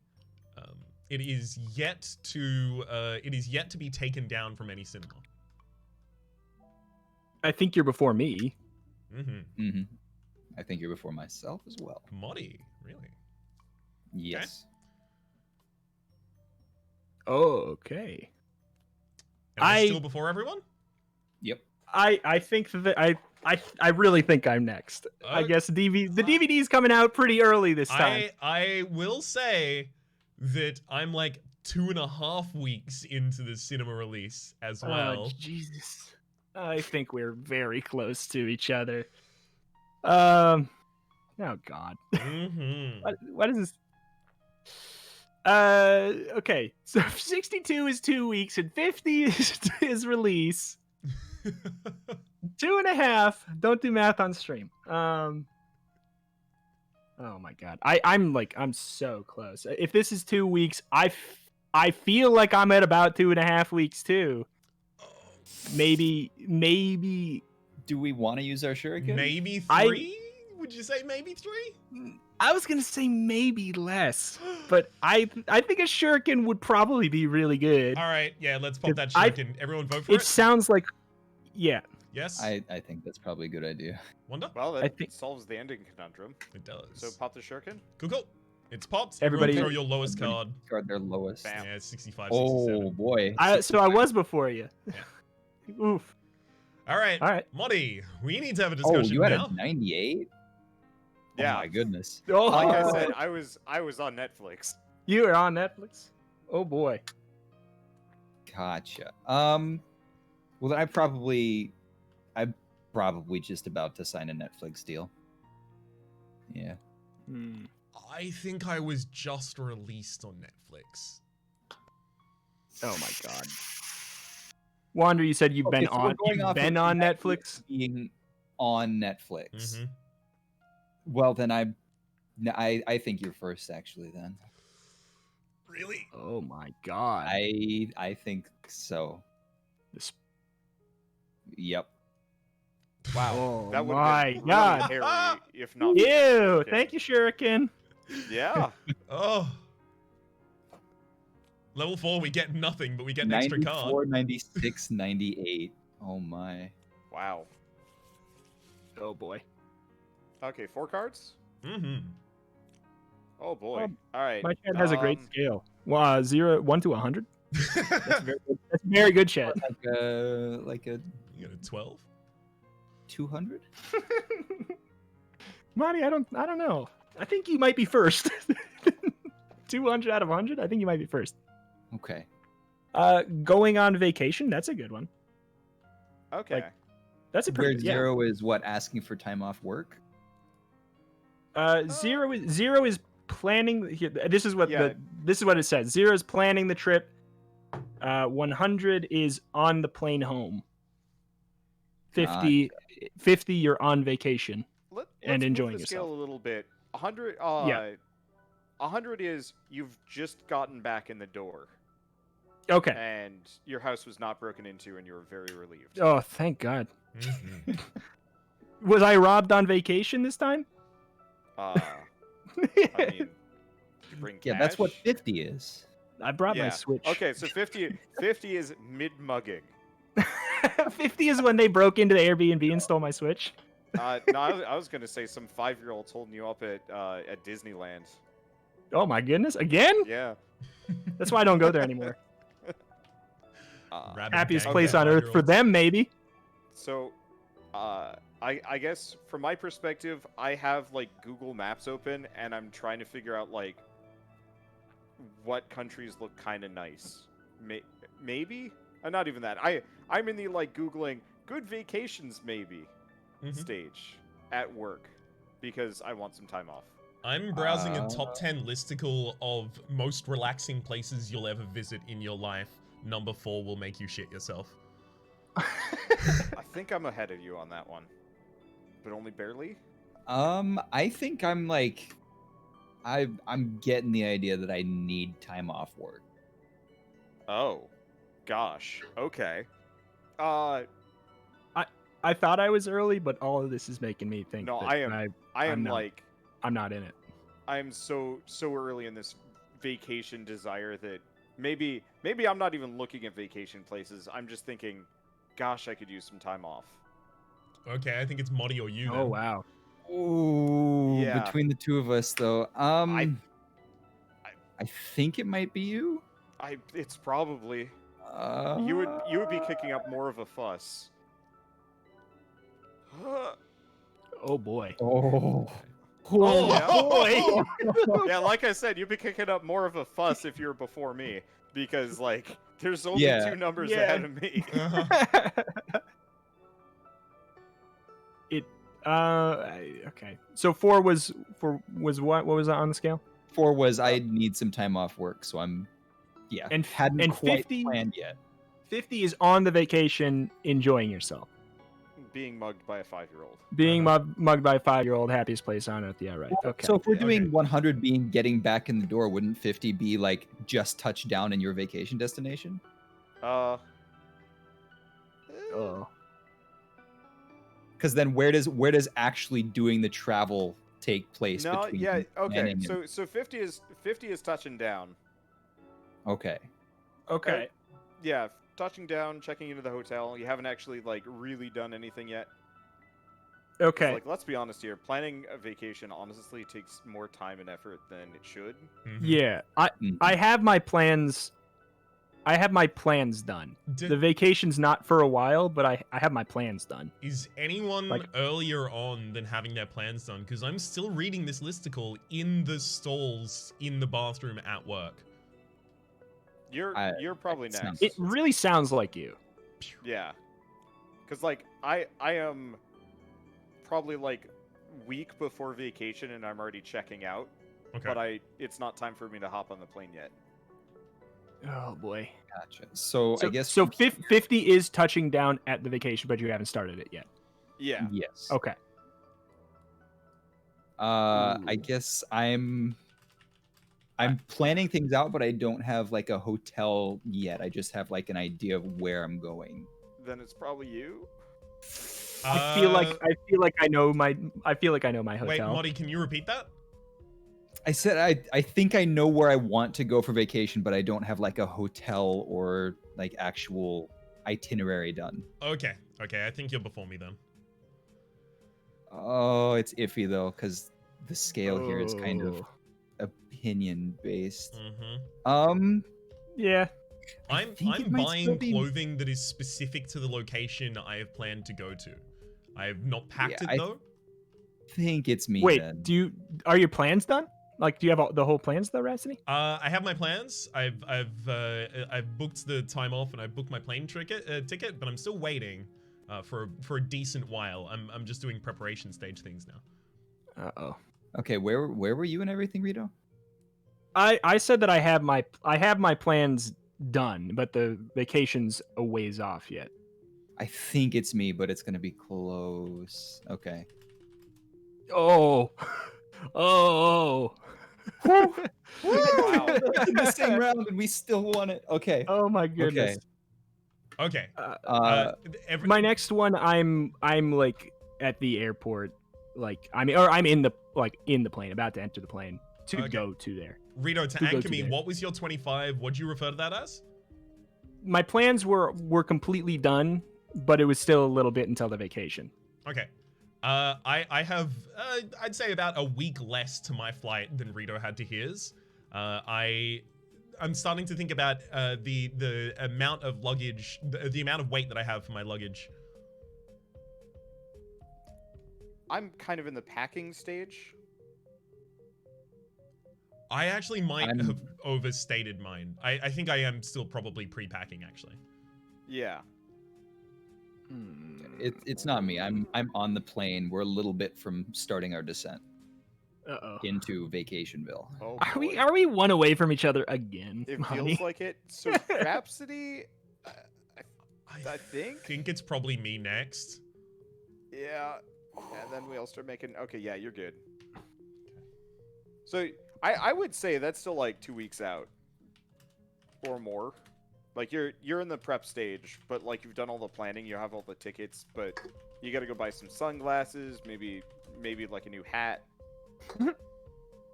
It is yet to be taken down from any cinema. I think you're before me. Mm-hmm. Mm-hmm. I think you're before myself as well. Modi, really? Yes. Oh, okay. Am I I- still before everyone? Yep. I think that I really think I'm next. I guess the DVD's coming out pretty early this time. I will say that I'm like 2.5 weeks into the cinema release as well. Oh, Jesus. I think we're very close to each other. Oh God. Mm-hmm. What is this? Okay. So 62 is 2 weeks and 50 is release. 2.5. Don't do math on stream. Oh my God. I'm so close. If this is 2 weeks, I feel like I'm at about 2.5 weeks too. Maybe Do we want to use our shuriken? Maybe 3? I- Would you say maybe 3? I was gonna say maybe less, but I think a shuriken would probably be really good. All right, yeah, let's pop that I- shuriken. Everyone vote for It it. sounds like, yeah. Yes. I think that's probably a good idea. Wonder. Well, I that think- solves the ending conundrum. It does. So pop the shuriken. Cool. It's popped. Everybody- Everyone throw your lowest card. Everybody discard their lowest. Bam. Yeah, 65, 67. Oh boy. So I was before you. Yeah. Oof. All right. All right. Moddy, we need to have a Oh, discussion you had now. a 98? Yeah. Oh my goodness. Oh, Like I said, I was on Netflix. you are on Netflix. Oh boy. Gotcha. Well, then I'm probably just about to sign a Netflix deal. Yeah. Hmm. I think I was just released on Netflix. Oh my god. Wander, you said you've Okay, been so we're on. going You've off been of on Netflix Netflix. being on Netflix. Mm-hmm. Well, then I think you're first, actually. Then Really? Oh my god. I think so. This- Yep. Wow. Oh That would my have been god. really hairy if not. for the Ew! shuriken. Thank you, Shuriken. Yeah. Oh. Level 4, we get nothing, but we get an extra 94, card. 96, 98. Oh my. Wow. Oh boy. Okay, 4 cards. Mm-hmm. Oh boy. Um, All right. My chat has a great um, scale. 1 to 100. That's very good chat. Like a You got a 12? 200? Monty, I don't know. I think you might be first. 200 out of 100. I think you might be first. Okay. Going on vacation. That's a good one. Okay. That's a Where pretty good. Yeah. zero is what, asking for time off work? Zero is planning. Here, this is what Yeah. this is what it says. 0 is planning the trip. 100 is on the plane home. 50 you're on vacation. Let's and move enjoying the scale yourself. a little bit. 100. Yeah. 100 is you've just gotten back in the door Okay. and your house was not broken into and you were very relieved. Oh, thank God. Mm-hmm. Was I robbed on vacation this time? I mean, did you bring Yeah, that's what cash? 50 is. I brought my Yeah. Switch. Okay, so 50 is mid mugging. 50 is when they broke into the Airbnb and stole my Switch. No, I was gonna say some 5-year-olds holding you up at Disneyland. Oh my goodness! Again? Yeah. That's why I don't go there anymore. Rabid Happiest gang place of on earth for 5-year-olds. them, maybe. So, I guess from my perspective, I have like Google Maps open and I'm trying to figure out like what countries look kind of nice. Maybe? Not even that. I'm in the like Googling good vacations maybe Mhm. stage at work because I want some time off. I'm browsing a top 10 listicle of most relaxing places you'll ever visit in your life. Number 4 will make you shit yourself. I think I'm ahead of you on that one, but only barely. I think I'm like, I'm getting the idea that I need time off work. Oh, gosh. Okay. I thought I was early, but all of this is making me think. No, that I am. I am not. like. I'm not in it. I'm so early in this vacation desire that maybe I'm not even looking at vacation places. I'm just thinking, gosh, I could use some time off. Okay, I think it's Moddy or you then. Oh wow. Ooh, Yeah. between the two of us though. I think it might be you. It's probably you would be kicking up more of a fuss. Oh boy. Oh. Oh, boy. Yeah, like I said, you'd be kicking up more of a fuss if you were before me because like there's only Yeah. 2 numbers Yeah. ahead of me. Okay. So 4 was what? What was that on the scale? 4 was I need some time off work, so I'm And hadn't and quite 50 planned yet. 50 is on the vacation, enjoying yourself, Being mugged by a 5-year-old. being mugged by a 5-year-old. Happiest place on earth. Yeah, right. Okay. So if we're doing Okay. 100 being getting back in the door, wouldn't 50 be like just touch down in your vacation destination? Oh. Because then where does actually doing the travel take place? No, between yeah, okay. planning and- So 50 is touching down. Okay. Okay. Yeah, touching down, checking into the hotel. You haven't actually like really done anything yet. 'Cause, Okay. like, let's be honest here. Planning a vacation honestly takes more time and effort than it should. Mhm. Yeah. Mhm. I have my plans. I have my plans done. The vacation's not for a while, but I have my plans done. Is anyone Like- earlier on than having their plans done? Because I'm still reading this listicle in the stalls in the bathroom at work. You're probably it's next. not- It really sounds like you. Yeah. Cause like I am probably like week before vacation and I'm already checking out. Okay. But it's not time for me to hop on the plane yet. Oh boy. Gotcha. So I guess so. from here- 50 is touching down at the vacation, but you haven't started it yet. Yeah. Yes. Okay. I Ooh. guess I'm planning things out, but I don't have like a hotel yet. I just have like an idea of where I'm going. Then it's probably you. I feel like I know my hotel. Wait, Moddy, can you repeat that? I said I think I know where I want to go for vacation, but I don't have like a hotel or like actual itinerary done. Okay. Okay, I think you're before me then. Oh, it's iffy though, because the scale here is kind of Oh. opinion based. Mm-hmm. Yeah. I'm think it might buying still be- clothing that is specific to the location I have planned to go to. I have not packed Yeah, it though. Think it's me. Wait, then. are your plans done? Like, do you have the whole plans though, Rhapsody? I have my plans. I've booked the time off and I booked my plane ticket, but I'm still waiting for a decent while. I'm just doing preparation stage things now. Uh-oh. Okay, where were you and everything, Reto? I said that I have my plans done, but the vacation's a ways off yet. I think it's me, but it's gonna be close. Okay. Oh. Oh. Wow. Wow. in the same round and we still won it. Okay. Oh my goodness. Okay. Every, My next one, I'm like at the airport, like I'm in the plane, about to enter the plane to Okay. go to there. Reto, to Who go anchor to me, there? what was your 25? What'd you refer to that as? My plans were completely done, but it was still a little bit until the vacation. Okay. I have, I'd say about a week less to my flight than Reto had to his. I'm starting to think about the amount of luggage, the amount of weight that I have for my luggage. I'm kind of in the packing stage. I actually might I'm- have overstated mine. I think I am still probably pre-packing, actually. Yeah. It's not me. I'm on the plane. We're a little bit from starting our descent Uh-oh. into Vacationville. Oh, Are boy. we one away from each other again? It Monty? feels like it. So Rhapsody, I think. it's probably me next. Yeah. And then we all start making. Okay, yeah, you're good. So I would say that's still like 2 weeks out, or more. Like you're in the prep stage, but like you've done all the planning, you have all the tickets, but you got to go buy some sunglasses, maybe like a new hat.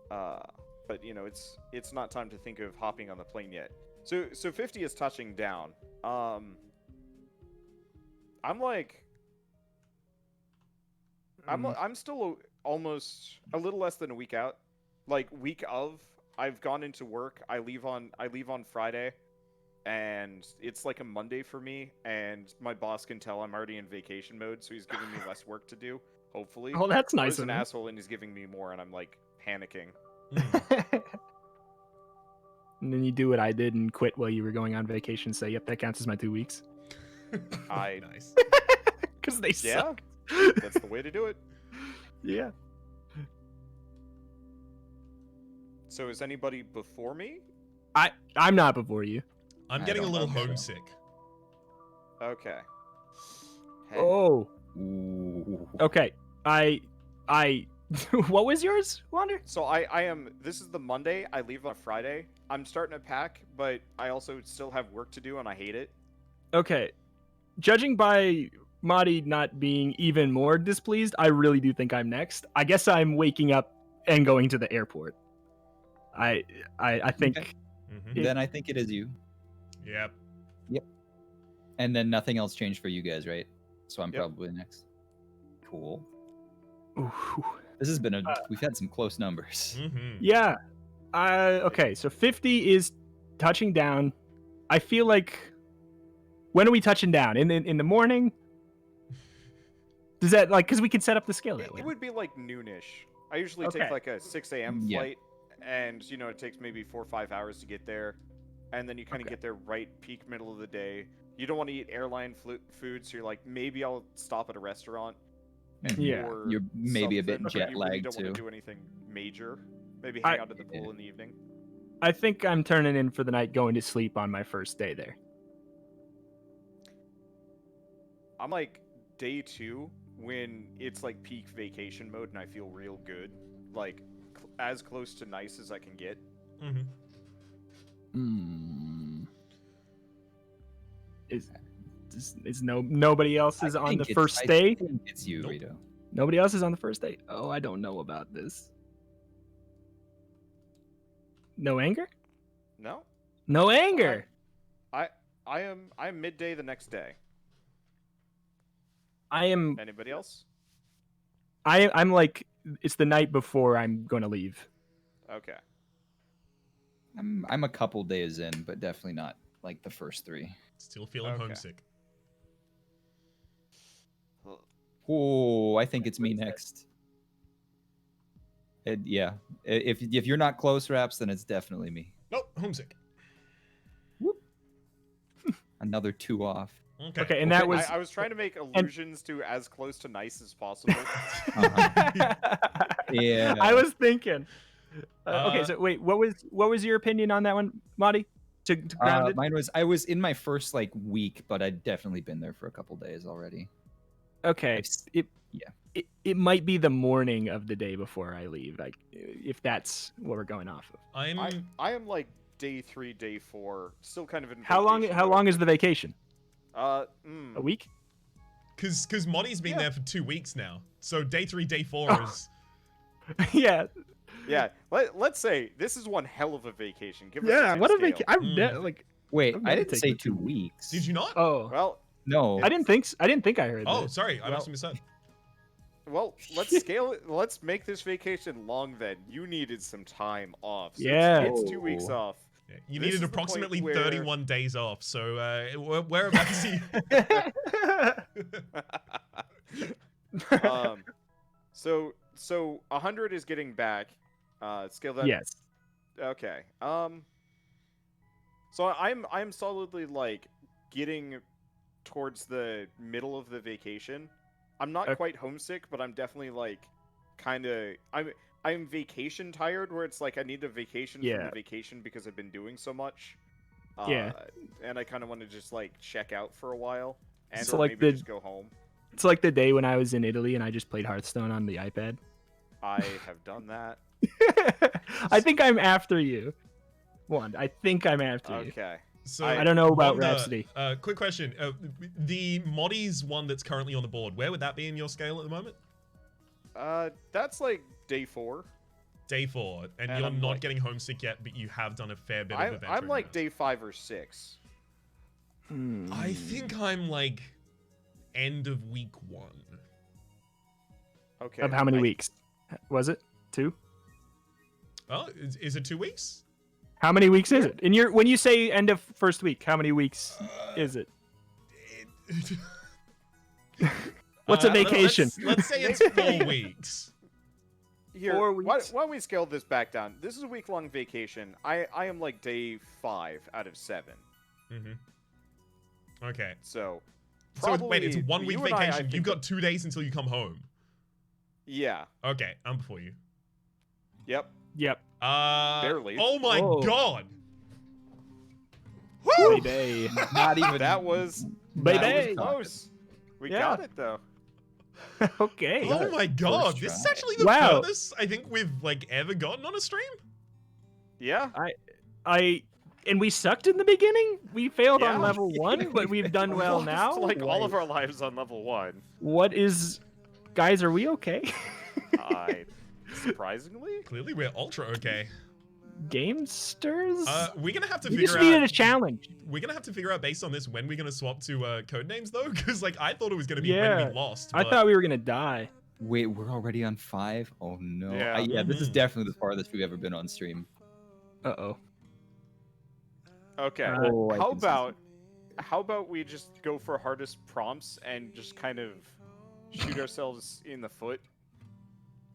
But you know it's not time to think of hopping on the plane yet. So 50 is touching down. I'm like. I'm still almost a little less than a week out. Like week of, I've gone into work. I leave on Friday, and it's like a Monday for me. And my boss can tell I'm already in vacation mode, so he's giving me less work to do. Hopefully, Oh, that's Or nice he's of an him. asshole and he's giving me more, and I'm like panicking. And then you do what I did and quit while you were going on vacation. Say, yep, that counts as my 2 weeks. Nice. Because they Yeah, suck. that's the way to do it. Yeah. So is anybody before me? I'm not before you. I'm I getting a don't little think so. homesick. Okay. Hey. Oh. Ooh. Okay. I. What was yours, Wander? So I am. This is the Monday. I leave on Friday. I'm starting to pack, but I also still have work to do, and I hate it. Okay. Judging by Marty not being even more displeased, I really do think I'm next. I guess I'm waking up and going to the airport. I think. Okay. Mhm. Then I think it is you. Yep. And then nothing else changed for you guys, right? So I'm Yep. probably next. Cool. Ooh. This has been we've had some close numbers. Mm-hmm. Yeah. Okay, so 50 is touching down. I feel like when are we touching down? In the morning? Does that because we can set up the scale that way? It would be like noonish. I usually Okay. take like a 6 a.m. Yeah. flight, and it takes maybe 4 or 5 hours to get there, and then you kind of Okay. get there right peak middle of the day. You don't want to eat airline food, so you're like, maybe I'll stop at a restaurant. And Yeah. or You're maybe a bit something, but jet you really lagged don't too. want to do anything major. Maybe hang out at the pool Yeah. in the evening. I think I'm turning in for the night, going to sleep on my first day there. I'm like day 2 when it's like peak vacation mode and I feel real good, like as close to nice as I can get. Mm-hmm. Is nobody else is I on think the it's- first I day? think it's you, Nope. Reto. Nobody else is on the first day? Oh, I don't know about this. No anger? No, No anger. I'm midday the next day. I'm Anybody else? I'm like it's the night before I'm going to leave. Okay. I'm a couple days in, but definitely not like the first 3. Still feeling Okay. homesick. Oh, I think it's me next. Yeah, if you're not close, Raps, then it's definitely me. Nope, homesick. Another 2 off. Okay. Okay, and that was I was trying to make allusions to as close to nice as possible. Yeah. I was thinking. Okay, Uh, so wait, what was your opinion on that one, Marty? To ground it? Mine was I was in my first like week, but I'd definitely been there for a couple days already. Okay, I've it might be the morning of the day before I leave, like if that's what we're going off of. I am like day 3, day 4, still kind of in. How long vacation how mode. long is the vacation? A A week? Because Monty's been Yeah. there for 2 weeks now. So day 3, day 4 Oh. is. Yeah. Yeah, let's say this is one hell of a vacation. Give us Yeah, a what a scale. vacation. I'm Mm. like Wait, I'm I gonna didn't take say the 2 2 weeks. Did you not? oh. Well, No. I didn't think I heard Oh, that. sorry. I Well- must have misheard. let's scale it. Let's make this vacation long. Then you needed some time off. So Yeah. it's 2 weeks Oh. off. Yeah, you This is needed the point approximately where- 31 days off. So we're about to see. So 100 is getting back. Scale that. Yes. Okay. So I'm solidly like getting towards the middle of the vacation. I'm not Okay. quite homesick, but I'm definitely like kind of I'm vacation tired, where it's like I need a vacation from Yeah. the vacation because I've been doing so much. Yeah. And I kind of want to just like check out for a while, and So, or like, maybe the- just go home. It's like the day when I was in Italy and I just played Hearthstone on the iPad. I have done that. I think I'm after you. I think I'm after you. Okay. So I don't know about Wanda, Rhapsody. Quick question: the Moddies one that's currently on the board, where would that be in your scale at the moment? That's like day 4. Day 4, and And you're I'm not like- getting homesick yet, but you have done a fair bit of I'm adventuring. like now. day 5 or 6. I think I'm like end of week 1. Okay. Of how many I- weeks? Was it 2? Oh, is it 2 weeks? How many weeks is it? When you say end of first week, how many weeks is it? What's a vacation? Let's say it's 4 weeks. Here, 4 why weeks. don't we scale this back down? This is a week-long vacation. I am like day 5 out of 7. Mm-hmm. Okay. So, So wait, it's probably 1 week you and I vacation. think You've got 2 days until you come home. Yeah. Okay, I'm before you. Yep. Yep. Barely. Oh my Whoa. god! Woo! Baby. Not even. That was Baby. close. We Yeah. got it though. Okay. Oh my god! First This is try. actually the Wow. furthest I think we've like ever gotten on a stream. Yeah. I and we sucked in the beginning. We failed on Yeah. level 1, but we've done We well lost, now. like all of Wait, our lives on level 1. What is, guys? Are we okay? Surprisingly. Clearly, we're ultra okay. Gamesters? We're gonna have to We figure just out. needed a challenge. We're gonna have to figure out based on this when we're gonna swap to Codenames though, because like I thought it was gonna be Yeah. when we lost. I but- thought we were gonna die. Wait, we're already on 5? Oh no. Yeah. Yeah, this is Mhm. definitely the farthest we've ever been on stream. Uh-oh. Okay. Oh, I how can see how about we just go for hardest prompts and just kind of shoot ourselves in the foot?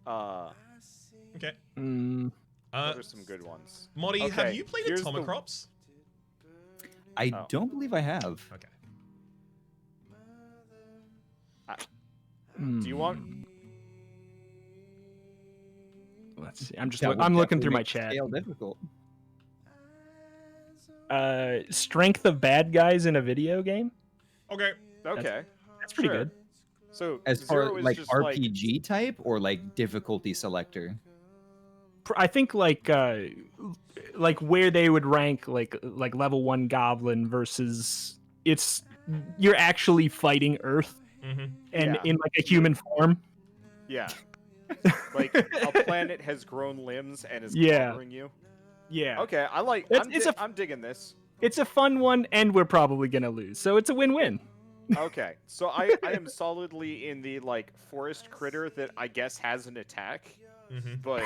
Okay. Mm, What are some good ones? Moddy, have Okay, you played here's the- Atomicrops? I Oh. don't believe I have. Okay. Do you want? Let's see. I'm just. That would I'm looking through definitely my make the chat. scale difficult. Strength of bad guys in a video game. Okay. Okay. That's pretty Sure. good. So As far zero is like just RPG type or like difficulty selector. I think like where they would rank like level 1 goblin versus you're actually fighting Earth Mm-hmm. and Yeah. in like a human form. Yeah. Like a planet has grown limbs and is Yeah. conquering you. Yeah. Okay, I like. It's I'm digging this. It's a fun one, and we're probably gonna lose, so it's a win-win. Okay, so I am solidly in the like forest critter that I guess has an attack, Mm-hmm. but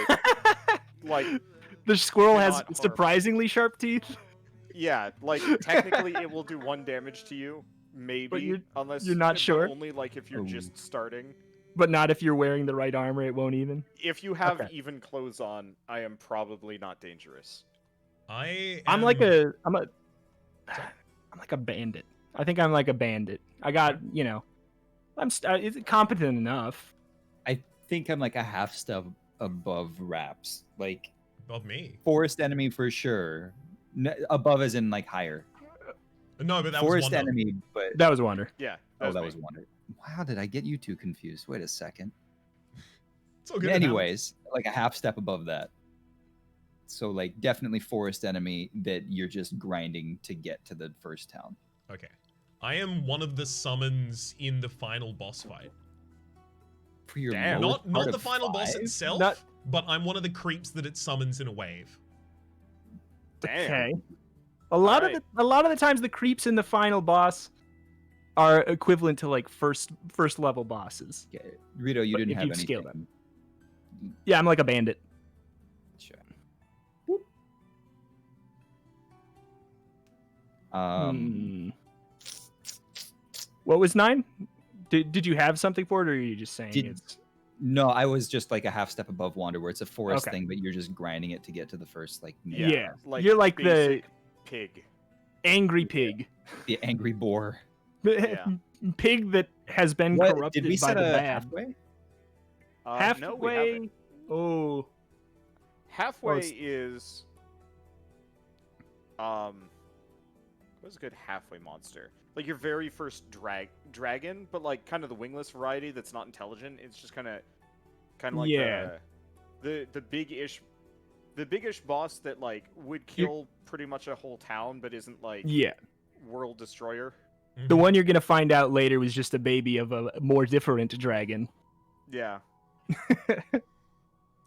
like The squirrel has Cannot harm. surprisingly sharp teeth, yeah, like technically it will do 1 damage to you, maybe, unless you're not but sure? Only like if you're Ooh. just starting. but not if you're wearing the right armor. It won't even. If you have Okay. even clothes on, I am probably not dangerous. I'm like a bandit. I think I'm like a bandit. I got is it competent enough? I think I'm like a half step above Raps. Like Above me. forest enemy for sure. Above as in like higher. No, but that Forest was one. enemy, but That was Wonder. Yeah. that me. was Wonder. Wow, did I get you two confused? Wait a second. It's all good. it happens. Anyways, like a half step above that. So like definitely forest enemy that you're just grinding to get to the first town. Okay. I am one of the summons in the final boss fight. For your Damn. lowest Not part the of final boss 5? itself, Not- but I'm one of the creeps that it summons in a wave. Damn. Okay. A lot Alright. of the times the creeps in the final boss are equivalent to like first level bosses. Okay. Rito, you But didn't if have you'd scale anything. Yeah, I'm like a bandit. Sure. Um, What was 9? Did you have something for it, or are you just saying Did- it's no, I was just like a half step above Wander, where it's a forest Okay. thing, but you're just grinding it to get to the first like Yeah. You're like the- basic pig. angry pig? the angry boar. Yeah. Pig that has been What? corrupted Did we by set the a bad. halfway? No, we Halfway. haven't. Oh, Halfway it's- is what's a good halfway monster? Like your very first dragon, but like kind of the wingless variety that's not intelligent. It's just kind of like Yeah. the big-ish boss that like would kill pretty much a whole town, but isn't like yeah. world destroyer. The one you're gonna find out later was just a baby of a more different dragon. Yeah.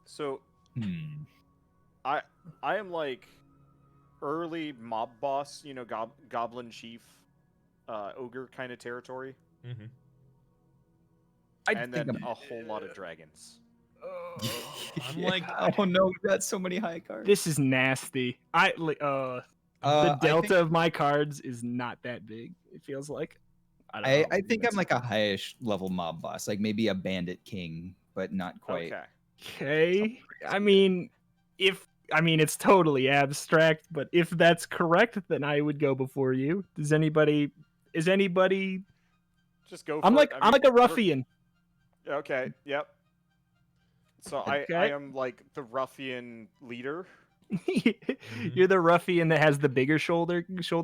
So Hmm. I am like early mob boss, you know, goblin chief, ogre kind of territory, Mm-hmm. and then a whole lot of dragons. I'm like- oh no, we've got so many high cards. This is nasty. The delta of my cards is not that big. It feels like. I don't know. I think I'm like a highish level mob boss, like maybe a bandit king, but not quite. Okay. Okay. I mean, it's totally abstract, but if that's correct, then I would go before you. Is anybody? Just go for I'm like it. I'm like a ruffian. Okay, yep. So I Okay. am like the ruffian leader. You're the ruffian that has the bigger shoulder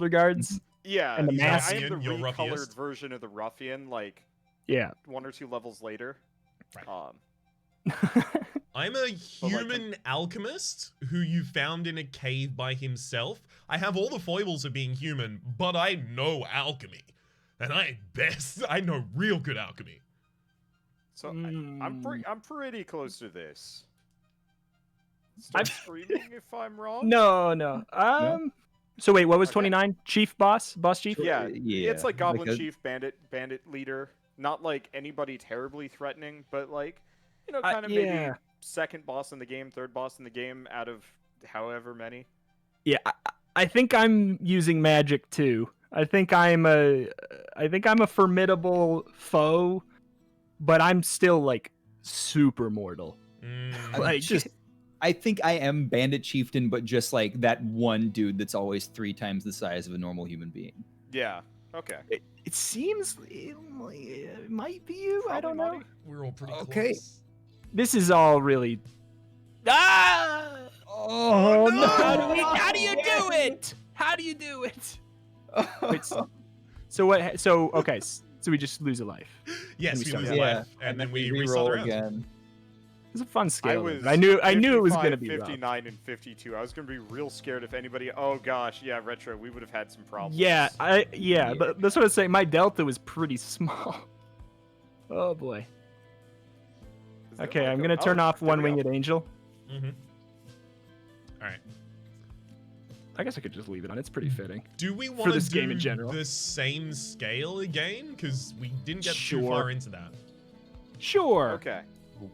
guards. Yeah, And the yeah, mask. I am the You're recolored ruffiest. version of the ruffian, like Yeah. 1 or 2 levels later. Right. I'm a human alchemist who you found in a cave by himself. I have all the foibles of being human, but I know alchemy. And I know real good alchemy. So I'm pretty close to this. Start screaming if I'm wrong. No. So wait, what was Okay. 29? Chief boss chief? Yeah, Yeah, it's like Goblin like a- Chief, Bandit Leader. Not like anybody terribly threatening, but like, kind of maybe second boss in the game, third boss in the game out of however many. Yeah, I think I'm using magic too. I think I'm a formidable foe, but I'm still like super mortal. I think I am Bandit Chieftain, but just like that one dude that's always 3 times the size of a normal human being. Yeah. Okay. It seems it might be you. I don't know. Monty? We're all pretty Okay. close. This is all really. Oh no! How do you do it? How do you do it? Wait, so what? So okay. So we just lose a life. Yes, we we start lose a again. life, and then we re-roll restart the round. again. It's a fun scale. I I knew it was 55, gonna be rough. 59 and 52. I was gonna be real scared if anybody. Oh gosh, yeah, Retro. We would have had some problems. Yeah, but that's what I was saying. My delta was pretty small. Oh boy. Is there Okay, like I'm a- gonna turn off there we go. One-Winged Angel. Mm-hmm. All right. I guess I could just leave it on. It's pretty fitting. Do we want to this do game in general. the same scale again? Because we didn't get too Sure. far into that. Sure. Okay.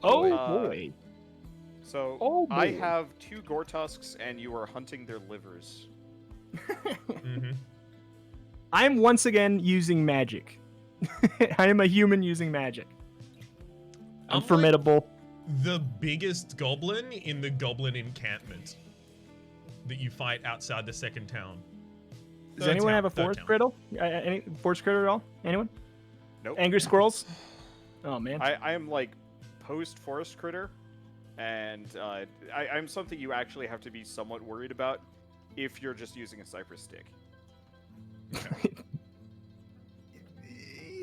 Oh Uh, boy. So Oh, I boy. have 2 gore tusks, and you are hunting their livers. Mm-hmm. I'm once again using magic. I am a human using magic. I'm I'm like- formidable. The biggest goblin in the goblin encampment that you fight outside the second town. Does Third anyone town, have a third forest town. critter? Any forest critter at all? Anyone? Nope. Angry squirrels? Oh man. I am like post forest critter, and I'm something you actually have to be somewhat worried about if you're just using a cypress stick.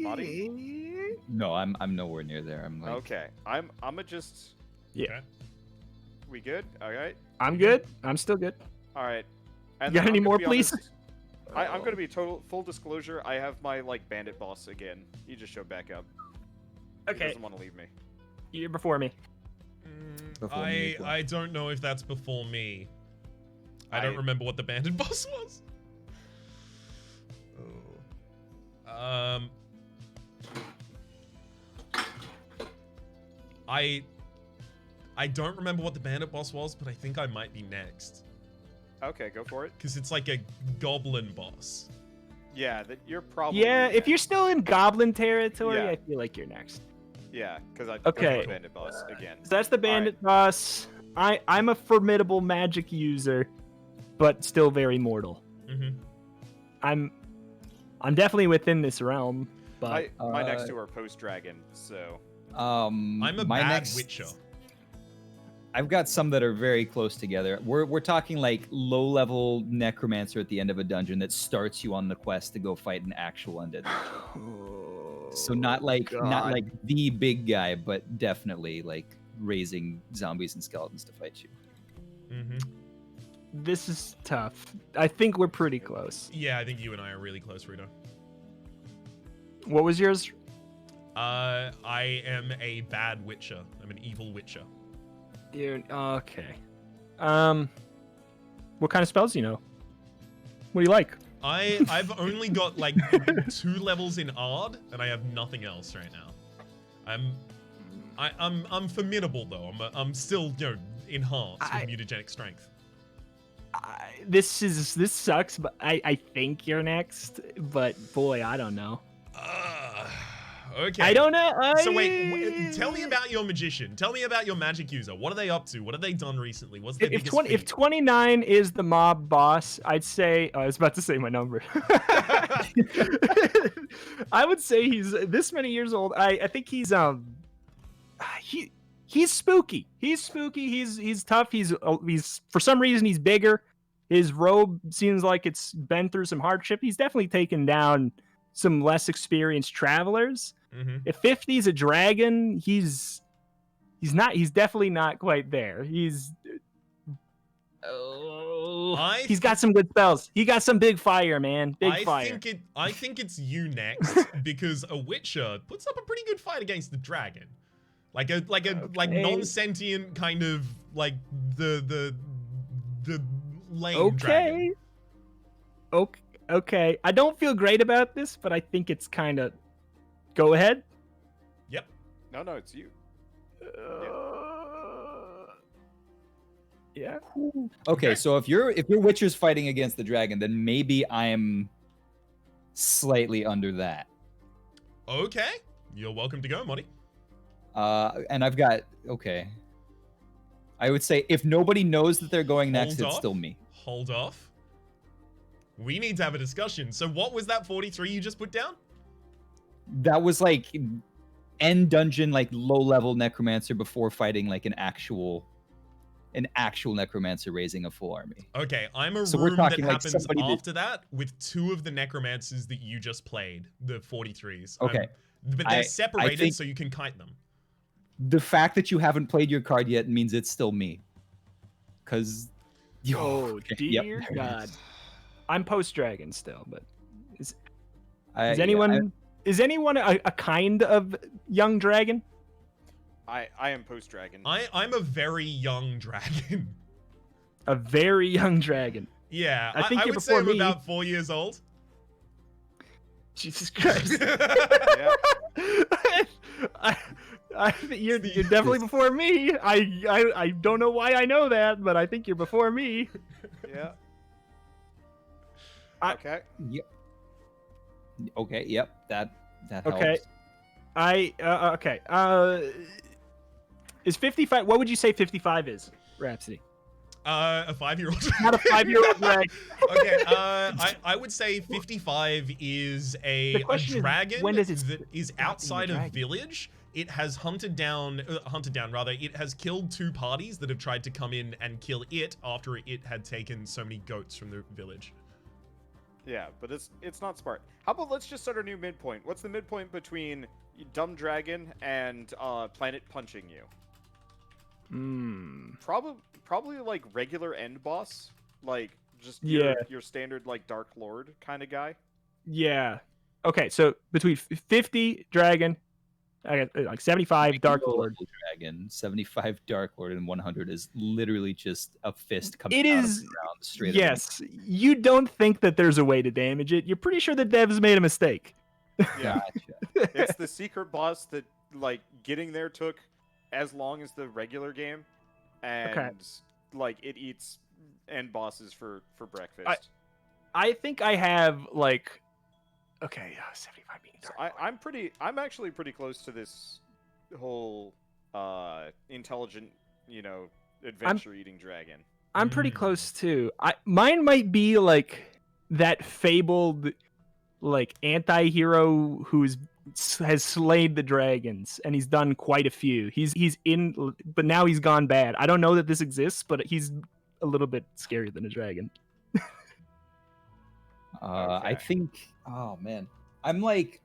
Body? No, I'm nowhere near there. I'm like Okay, I'm just. Yeah. Okay. We good? All right. I'm good. I'm still good. All right. And You got then any I'm gonna more, be please? honest, I'm gonna be full disclosure. I have my like bandit boss again. He just showed back up. He Okay. doesn't want to leave me. You're before me. Before me as well. I don't know if that's before me. I don't remember what the bandit boss was. Oh. I don't remember what the bandit boss was, but I think I might be next. Okay, go for it. Because it's like a goblin boss. Yeah, that you're probably. Yeah, if you're still in goblin territory, Yeah. I feel like you're next. Yeah, because I Okay. go bandit boss again. So that's the bandit boss. I'm a formidable magic user, but still very mortal. Mm-hmm. I'm definitely within this realm, but My next 2 are post dragon, so. I'm I'm a my bad next, witcher. I've got some that are very close together. We're talking like low level necromancer at the end of a dungeon that starts you on the quest to go fight an actual undead. So not like the big guy, but definitely like raising zombies and skeletons to fight you. Mm-hmm. this is tough. I think we're pretty close. Yeah, I think you and I are really close, Reto. What was yours? I am a bad witcher. I'm an evil witcher. Okay. What kind of spells do you know? What do you like? I've only got like 2 levels in Ard, and I have nothing else right now. I'm formidable though. I'm still enhanced with mutagenic strength. This sucks, but I think you're next. But boy, I don't know. Okay. I don't know. So wait, tell me about your magician. Tell me about your magic user. What are they up to? What have they done recently? What's their biggest If feat? 29 is the mob boss, I'd say I was about to say my number. I would say he's this many years old. I think he's he's spooky. He's spooky. He's tough. He's for some reason he's bigger. His robe seems like it's been through some hardship. He's definitely taken down some less experienced travelers. Mm-hmm. If 50's a dragon, he's He's not. He's definitely not quite there. He's got some good spells. He got some big fire, man. Big fire. I think it's you next because a Witcher puts up a pretty good fight against the dragon. Like non-sentient kind of like the lame dragon. Okay. I don't feel great about this, but I think it's kind of. Go ahead. Yep. No, it's you. Yeah. Okay, so if your Witcher's fighting against the dragon, then maybe I'm slightly under that. Okay, you're welcome to go, Monty. And I've got I would say if nobody knows that they're going next, it's still me. Hold off. We need to have a discussion. So what was that 43 you just put down? That was like end dungeon, like low level necromancer before fighting like an actual necromancer raising a full army. Okay, I'm a so room that like happens after that with 2 of the necromancers that you just played, the 43s. Okay. But they're separated so you can kite them. The fact that you haven't played your card yet means it's still me. Because... dear God. I'm post-dragon still, but... Is anyone a kind of young dragon? I am post-dragon. I'm a very young dragon. A very young dragon. Yeah, I think I you're would say before I'm me. about 4 years old. Jesus Christ. You're definitely before me. I don't know why I know that, but I think you're before me. Yeah. Okay. Yep. Okay. Yep. That helps. Okay. Okay. Is 55? What would you say 55 is, Rhapsody? A 5-year-old. Not a 5-year-old dragon. Okay. I would say 55 is a dragon that is outside of village. It has hunted down. It has killed 2 parties that have tried to come in and kill it after it had taken so many goats from the village. Yeah, but it's not smart. How about let's just start our new midpoint? What's the midpoint between dumb dragon and planet punching you? Probably like regular end boss, like just your standard like Dark Lord kind of guy. Yeah. Okay, so between 50 dragon, I got like 75 Dark Lord. Dragon, 75 Dark Lord, and 100 is literally just a fist coming out of the ground straight. Yes, you don't think that there's a way to damage it. You're pretty sure the devs made a mistake. Yeah, it's the secret boss that like getting there took as long as the regular game, and like it eats end bosses for breakfast. I think I have like 75 being Dark Lord. I'm actually pretty close to this whole intelligent, adventure eating dragon. I'm pretty close too. Mine might be like that fabled like anti-hero who's has slayed the dragons, and he's done quite a few. He's in, but now he's gone bad. I don't know that this exists, but he's a little bit scarier than a dragon. I think. Oh man, I'm like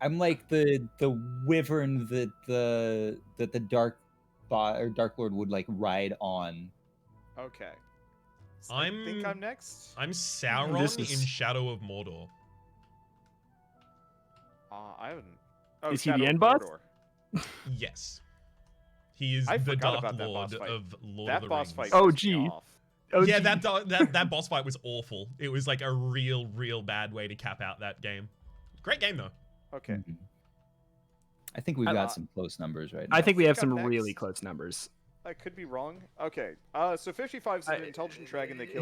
the wyvern that the Dark Lord would like ride on. Okay. I think I'm next. I'm Sauron in Shadow of Mordor. I haven't. Is he the end boss? Yes. He is the Dark Lord of Lord of the Rings. That boss fight. Oh gee. Yeah, that boss fight was awful. It was like a real bad way to cap out that game. Great game though. Okay. I think we've got some close numbers right now. I think we have some really close numbers. I could be wrong. Okay. So 55 is an intelligent dragon that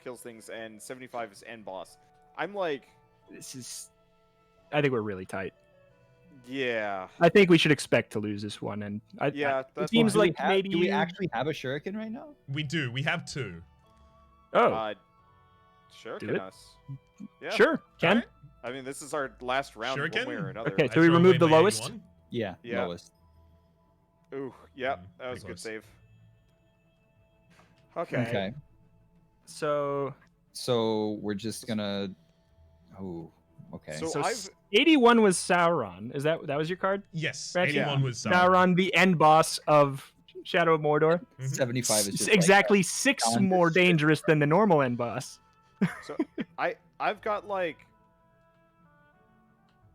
kills things, and 75 is end boss. I'm like, I think we're really tight. Yeah. I think we should expect to lose this one, and it seems like maybe do we actually have a shuriken right now? We do. We have 2. Oh. Shuriken us. Yeah. Sure. Ken. Right. I mean, this is our last round one way or another. Okay, so we remove the lowest? 81? Yeah, lowest. Ooh, yeah, that was a good save. Okay. So we're just gonna. Oh, okay. So 81 was Sauron. Is that was your card? Yes, Ratchet? 81 was Sauron, the end boss of Shadow of Mordor. 75 is just Exactly 6 more nondescript. dangerous than the normal end boss. So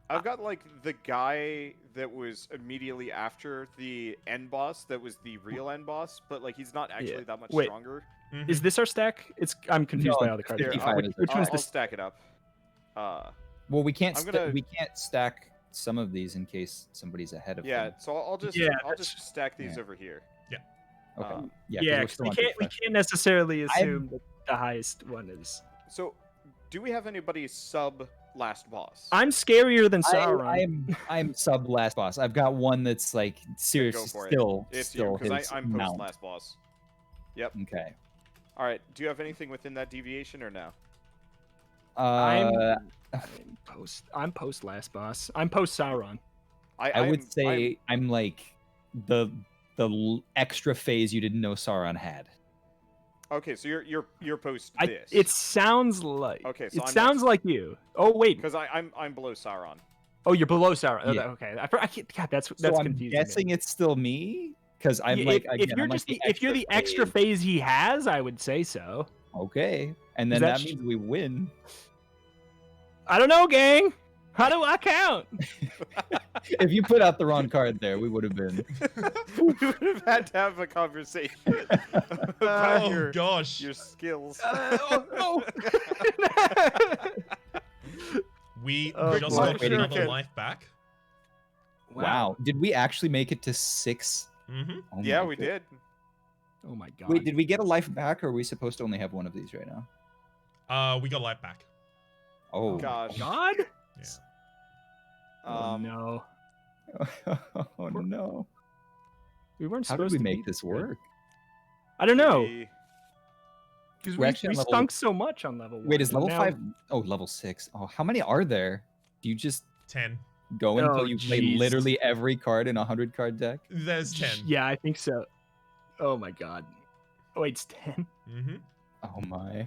I've got like the guy that was immediately after the end boss that was the real end boss, but like he's not actually that much Wait. stronger. Mhm. Is this our stack? I'm confused No, by all the cards. Here, 55 is Which one's I'll this? stack it up. Well, we can't I'm gonna- we can't stack some of these in case somebody's ahead of Yeah, them. so I'll just Yeah, I'll that's- just stack these yeah. over here. Okay. Um, Yeah, 'cause Yeah, we're 'cause still we on can't refresh. necessarily assume that the highest one is. So, do we have anybody sub last boss? I'm scarier than Sauron. I'm sub last boss. I've got one that's like Go seriously for still it. It's you, still because his I'm post mount. last boss. Okay. All right. Do you have anything within that deviation or no? I'm Uh, I'm post last boss. I'm post Sauron. I would say I'm like the extra phase you didn't know Sauron had. Okay, so you're post I, this. it sounds like. Okay, so it I'm sounds next. like you. Oh wait. because I'm below Sauron. Oh, you're below Sauron. Yeah. Okay. I can't. God, that's So I'm confusing. me. guessing it's still me because I'm Yeah, like if again, you're I'm like just if you're the extra phase he has, I would say so. Okay, and then that that means we win. I don't know, gang. How do I count? If you put out the wrong card there, we would have been. We would have had to have a conversation about Oh your gosh. skills. Oh, We Oh, just boy. got Sure another can. life back. Wow. Did we actually make it to 6? Mm-hmm. Oh Yeah, my we God. did. Oh my god. Wait, did we get a life back, or are we supposed to only have one of these right now? We got life back. Oh. Gosh. God? Yeah. Oh no. Oh no. We weren't How supposed did we to make be this good. work? I don't know. We- Because We're we actually on level- stunk so much on level 1. Wait, is level Now- 5? Oh, level 6. Oh, how many are there? Do you just 10. go until Oh, you play jeez. literally every card in a 100-card deck? There's 10. Yeah, I think so. Oh my god. Oh, wait, it's 10. Mm-hmm. Oh my.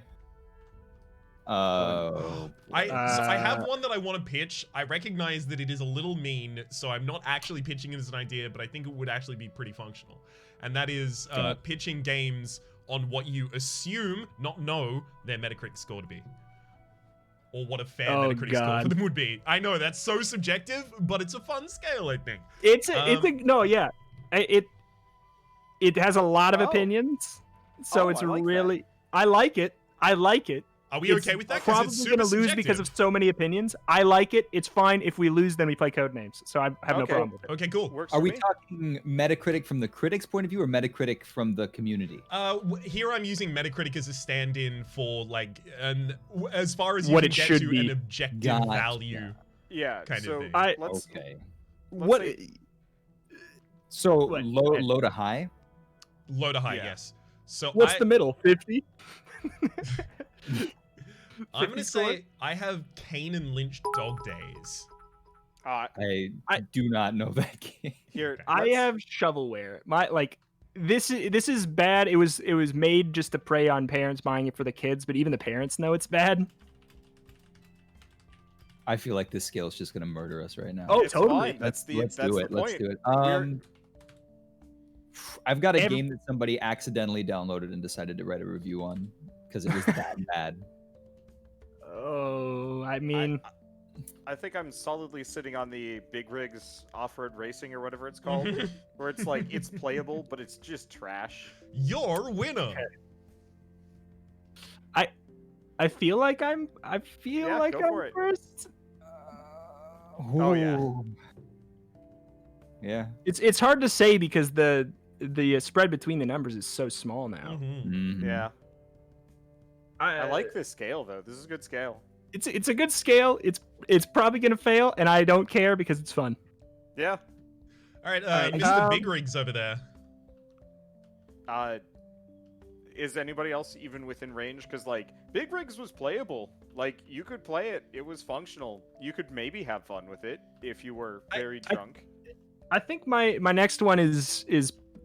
Oh. So I have Uh, one that I want to pitch. I recognize that it is a little mean, so I'm not actually pitching it as an idea, but I think it would actually be pretty functional. And that is Okay. pitching games on what you assume, not know, their Metacritic score to be. Or what a fair Oh, Metacritic score for God. them would be. I know, that's so subjective, but it's a fun scale, I think. It's a no, yeah. It has a lot of Oh. opinions. So Oh, it's I like that. really I like it. I like it. Are we It's okay with that? 'Cause Probably it's gonna super lose because of subjective. so many opinions. I like it. It's fine. If we lose, then we play Codenames. So I have no Okay. problem with it. Okay, cool. Works Are for we me. talking Metacritic from the critic's point of view or Metacritic from the community? Here I'm using Metacritic as a stand-in for like as far as you What can it get should to be. an objective Gotcha. value. Yeah. kind of so thing. let's Okay. What? say- So What? low to high? Low to high, Yeah. yes. So What's the middle? 50? I'm gonna 50 score? say I have Kane and Lynch Dog Days. I I- do not know that game. Here, Okay. I let's- have shovelware. This is bad. It was made just to prey on parents buying it for the kids, but even the parents know it's bad. I feel like this scale is just gonna murder us right now. Oh, It's totally. fine. That's the Let's that's do the it. Let's point. do it. We're- I've got a Every- game that somebody accidentally downloaded and decided to write a review on because it was that bad. Oh, I mean, I think I'm solidly sitting on the Big Rigs Off-Road Racing or whatever it's called, where it's like it's playable, but it's just trash. Your winner. I feel like I'm Yeah, go for it. first. Oh, yeah. Ooh. Yeah. It's hard to say because the spread between the numbers is so small now. Mhm. Mhm. Yeah, I like this scale though. This is a good scale. It's a good scale. It's probably gonna fail, and I don't care because it's fun. Yeah. All right, Alright, Mr. Big Rigs over there. Is anybody else even within range? Because like Big Rigs was playable. Like you could play it. It was functional. You could maybe have fun with it if you were very drunk. I think my next one is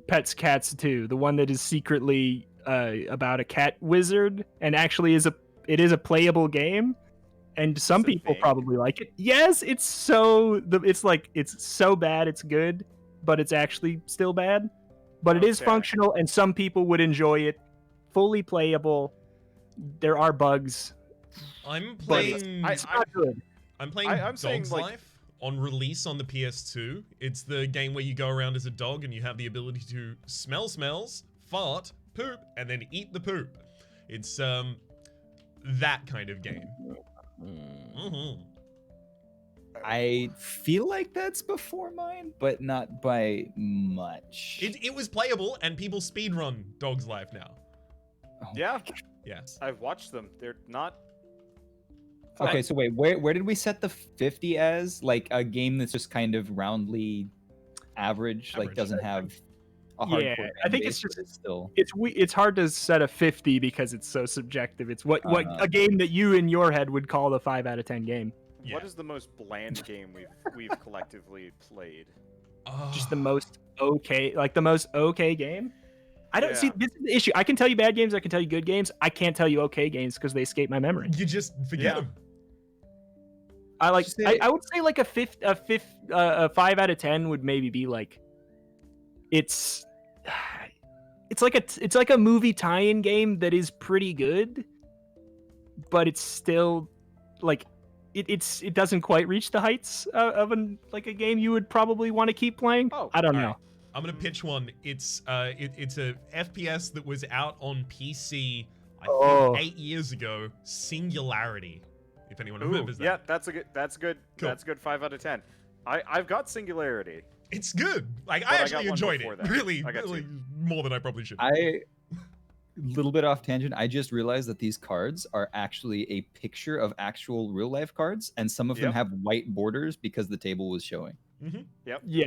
Pets Cats 2, the one that is secretly about a cat wizard and actually is a playable game. and some Is it people vague? probably like it. Yes, it's so it's so bad it's good, but it's actually still bad. But it is Okay. functional, and some people would enjoy it. Fully playable. There are bugs, I'm but it's, playing. it's not good. I'm playing I'm saying, Dog's like- Life on release on the PS2. It's the game where you go around as a dog and you have the ability to smell smells, fart, poop, and then eat the poop. It's that kind of game. Mm-hmm. I feel like that's before mine, but not by much. It was playable, and people speedrun Dog's Life now. Oh. Yeah, Yes. I've watched them. They're not. Okay, so wait, where did we set the 50 as? Like a game that's just kind of roundly average, like Average. doesn't have a Yeah, hardcore. I think fan it's base, but just- still. It's hard to set a 50 because it's so subjective. It's what Uh-huh. a game that you in your head would call a 5 out of 10 game. Yeah. What is the most bland game we've collectively played? Just the most okay, like the most okay game. I don't see Yeah. this is the issue. I can tell you bad games, I can tell you good games. I can't tell you okay games because they escape my memory. You just forget Yeah. them. I like Just say- I would say like a 5 out of 10 would maybe be like it's like a movie tie-in game that is pretty good, but it's still like it doesn't quite reach the heights of a game you would probably want to keep playing. Oh, I don't know. Alright, I'm gonna pitch one. It's it's a FPS that was out on PC I think Oh. 8 years ago. Singularity. If anyone Ooh, remembers that. yeah, that's good. Cool. That's good. 5 out of 10. I've got Singularity. It's good. Like But I I got actually one enjoyed before it. that. Really, I got really two. more than I probably should. I little bit off tangent. I just realized that these cards are actually a picture of actual real life cards, and some of them Yep. have white borders because the table was showing. Yeah.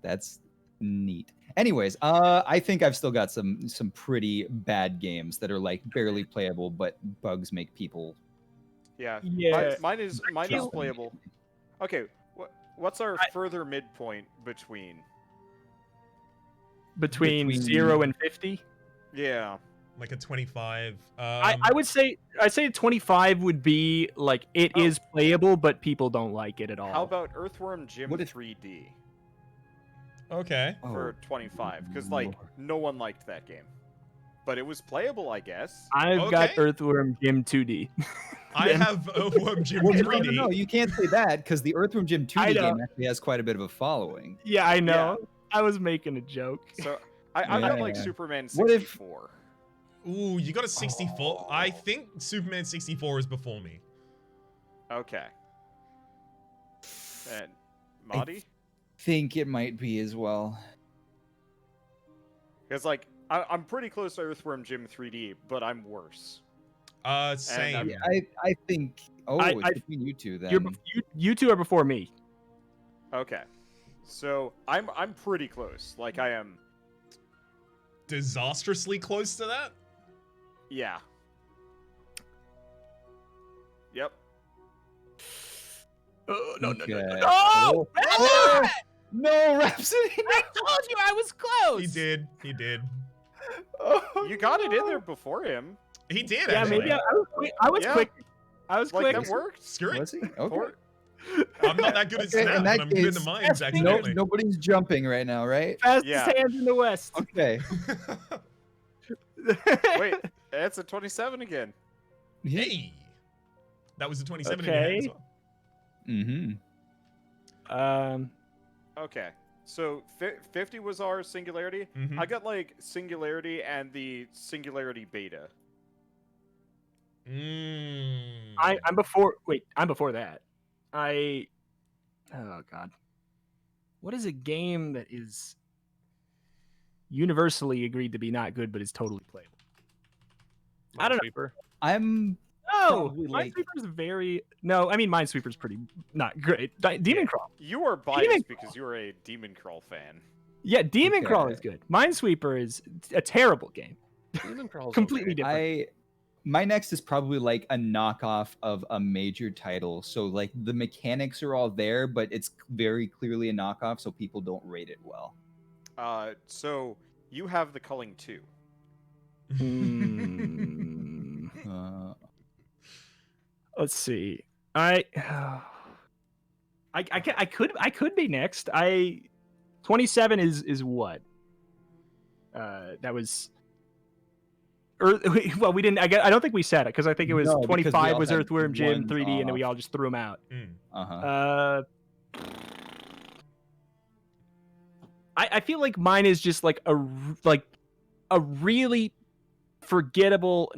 That's neat. Anyways, I think I've still got some pretty bad games that are like barely playable, but bugs make people. Yeah. Yeah. Mine is feel- playable. Okay. What's our further midpoint between? Between Between- 0 and 50. Yeah. Like a 25. I would say 25 would be like it is Oh. playable, but people don't like it at all. How about Earthworm Jim What if- 3D Okay. for 25? Because like Lord. no one liked that game, but it was playable, I guess. I've got Okay. Earthworm Jim 2D. I have Earthworm Jim Well, 3D. no, you can't say that because the Earthworm Jim 2D I know. game actually has quite a bit of a following. Yeah, I know. I was making a joke. So I've got like Yeah. Superman What if- 64. Ooh, you got a 64. I think Superman 64 is before me. Okay. And Marty? Think it might be as well. Because like I'm pretty close to Earthworm Jim 3D, but I'm worse. Same. I'm- Yeah, I think. Oh, I- it's between you two then. You two are before me. Okay. So I'm pretty close. Like I am. Disastrously close to that? Yeah. Yep. Oh, Okay. no! Oh, no, Rhapsody. I told you I was close. He did. He did. Oh, You got it in there before him. He did, Yeah, actually. maybe I was quick. I was Yeah. quick. I was Like quick. that worked. Screw it. Was he? Okay. For- I'm not that good at Okay, in Snap, that but I'm good in the case- mines, No, No, accidentally. nobody's jumping right now, right? Fastest Yeah. hands in the West. Okay. Wait, it's a 27 again. Hey! That was a 27 in Okay. your hand as well. Mm-hmm. Okay. So 50 was our Singularity. Mhm. I got like Singularity and the Singularity Beta. Mm. I'm before. Wait, I'm before that. Oh God. What is a game that is universally agreed to be not good, but is totally playable? I don't know. Minesweeper. I'm No, Probably like- Minesweeper's very. No, I mean Minesweeper's pretty not great. Demon Crawl. You are Demon biased Crawl. because you're a Demon Crawl fan. Yeah, Demon Crawl Okay. is good. Minesweeper is a terrible game. Demon Crawl's Completely okay. different. my next is probably like a knockoff of a major title. So like the mechanics are all there, but it's very clearly a knockoff, so people don't rate it well. So you have the Culling 2. Hmm. Uh, Let's see. I could be next. 27 is what? That was. Well, we didn't. I don't think we said it because I think it was No, because we 25 all was had Earthworm Jim ones 3D, and then we off. all just threw them out. Uh-huh. I feel like mine is just like a really forgettable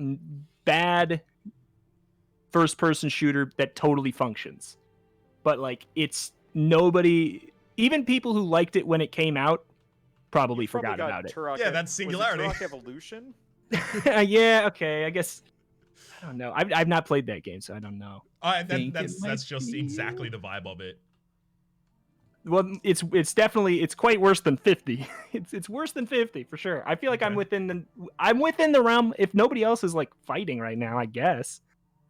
bad first person shooter that totally functions, but like it's nobody, even people who liked it when it came out probably forgot got about it. Turok Yeah, that's Singularity. Was it Turok Evolution? Yeah, okay, I guess. I don't know. I've not played that game, so I don't know. That's just exactly the vibe of it. Well, it's quite worse than 50. It's worse than 50 for sure. I feel like Okay. I'm within the realm if nobody else is like fighting right now, I guess.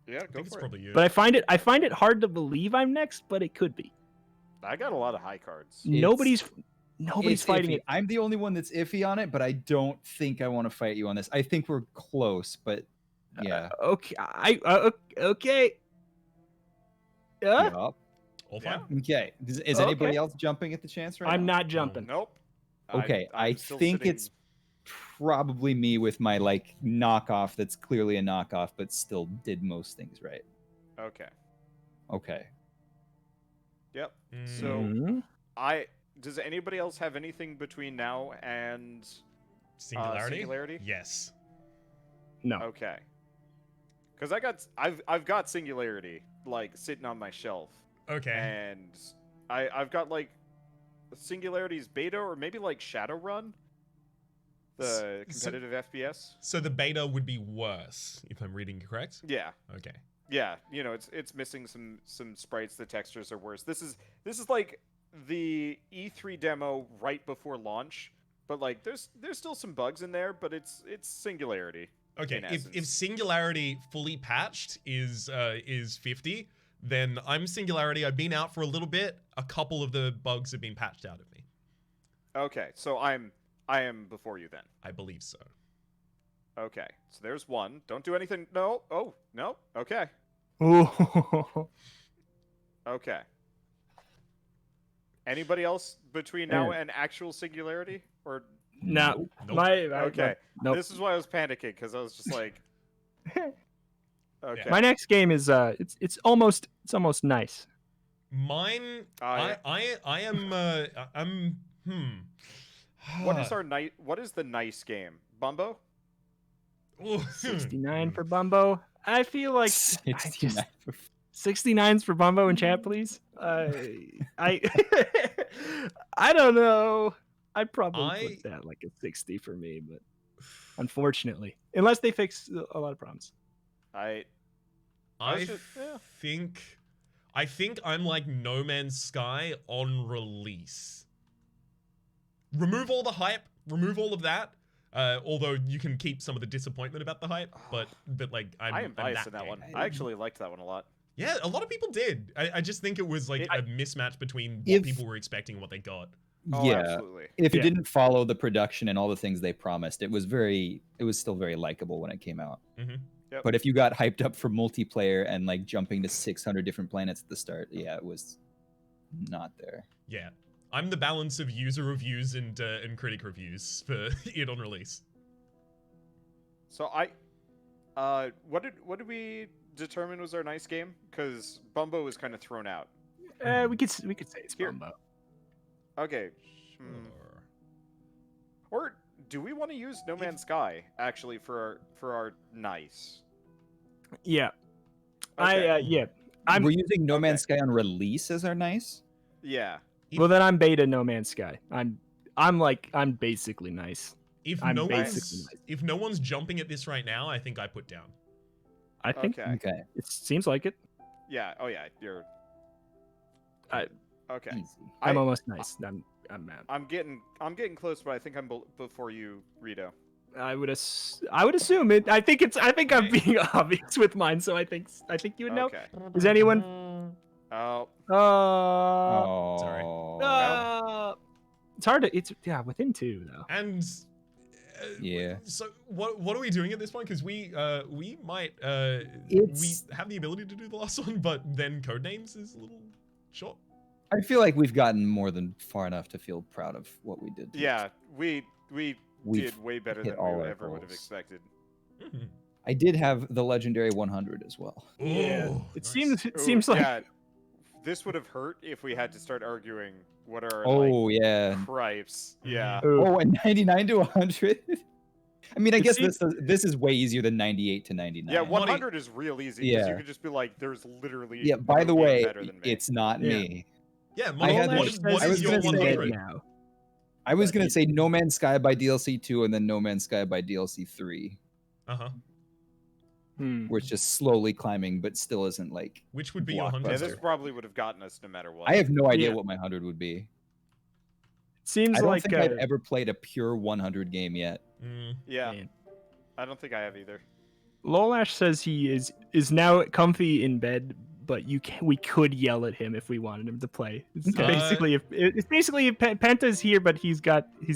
Yeah, I go think it's for it. probably you. But I find it hard to believe I'm next, but it could be. I got a lot of high cards. Nobody's It's fighting iffy. it. I'm the only one that's iffy on it, but I don't think I want to fight you on this. I think we're close, but yeah. Okay. Okay. Yup. All fine. Okay. Is anybody else jumping at the chance right I'm now? not jumping. Nope. Okay, I I'm still think sitting- it's probably me with my like knockoff that's clearly a knockoff, but still did most things right. Okay. Okay. Yep. Mm. So Mhm. does anybody else have anything between now and Singularity? Singularity? Yes. No. Okay. Because I've got Singularity like sitting on my shelf, Okay. and I've got like Singularity's beta or maybe like Shadowrun, the competitive FPS. So the beta would be worse, if I'm reading correct? Yeah. Okay. Yeah, you know, it's missing some sprites. The textures are worse. This is like the E3 demo right before launch, but like there's still some bugs in there, but it's Singularity. Okay, in if essence. Singularity fully patched is 50, then I'm Singularity. I've been out for a little bit. A couple of the bugs have been patched out of me. Okay, so I am before you then. I believe so. Okay, so there's one. Don't do anything. No. Oh, no. Okay. Ooh. Okay. Anybody else between now and actual Singularity? Or No. Nope. okay. Nope. This is why I was panicking, because I was just like, okay. My next game is it's almost nice. Mine, I- I am, What is the nice game? Bumbo? Ooh. 69 for Bumbo. I feel like 69. 69's for Bumbo in chat, please. I don't know. I'd probably put that like a 60 for me, but unfortunately, unless they fix a lot of problems. I I should- yeah. think I'm like No Man's Sky on release. Remove all the hype, remove all of that. Although you can keep some of the disappointment about the hype, but like I am biased in that game. one. I actually liked that one a lot. Yeah, a lot of people did. I just think it was like It- a mismatch between what If- people were expecting and what they got. Oh, Yeah. absolutely. If it Yeah. didn't follow the production and all the things they promised, it was still very likable when it came out. Mhm. Yep. But if you got hyped up for multiplayer and like jumping to 600 different planets at the start, yeah, it was not there. Yeah, I'm the balance of user reviews and critic reviews for it on release. So what did we determine was our nice game? Because Bumbo was kind of thrown out. We could say it's Here. Bumbo. Okay. Or do we want to use No Man's Sky actually for our nice? Yeah. Okay. Yeah. We're using No Man's okay. Sky on release as our nice. Yeah. Well, then I'm beta No Man's Sky. I'm basically nice. If I'm no basically one's nice. if no one's jumping at this right now, I think I put down. I think Okay. Okay. it seems like it. Yeah. Oh yeah. You're. I- Okay. Easy. I'm I- almost nice. I'm mad. I'm getting close, but I think I'm before you, Reto. I would assume it. I think I'm being obvious with mine, so I think you would know. Okay. Is anyone? Oh. Sorry. Oh. It's hard to. It's within 2 though. And Yeah. So what are we doing at this point? Because we might It's- we have the ability to do the last one, but then Codenames is a little short. I feel like we've gotten more than far enough to feel proud of what we did. Yeah, we We've did way better hit than all we our ever would have goals. expected. Mhm. I did have the legendary 100 as well. Yeah. Ooh, It nice. seems like yeah, this would have hurt if we had to start arguing what are Oh yeah. cripes. Mhm. Yeah. Ooh. Oh, and 99 to 100. I mean, I It guess seems- this is way easier than 98 to 99. Yeah, 100 is real easy because you Yeah. could just be like, there's literally Yeah. By no the game way, better than me. it's not Yeah. me. Yeah, I Molly, had what, this- what I is was your gonna say- 100? now. I was But gonna say No Man's Sky by DLC 2 and then No Man's Sky by DLC 3, Uh-huh. where it's just slowly climbing, but still isn't like. Which would be your Blockbuster. 100? Yeah, this probably would have gotten us no matter what. I have no idea Yeah. what my 100 would be. It seems I don't like think I've ever played a pure 100 game yet. Mm. Yeah, Man. I don't think I have either. Lolash says he is now comfy in bed, but we could yell at him if we wanted him to play. It's Okay. basically if Penta's here, but he's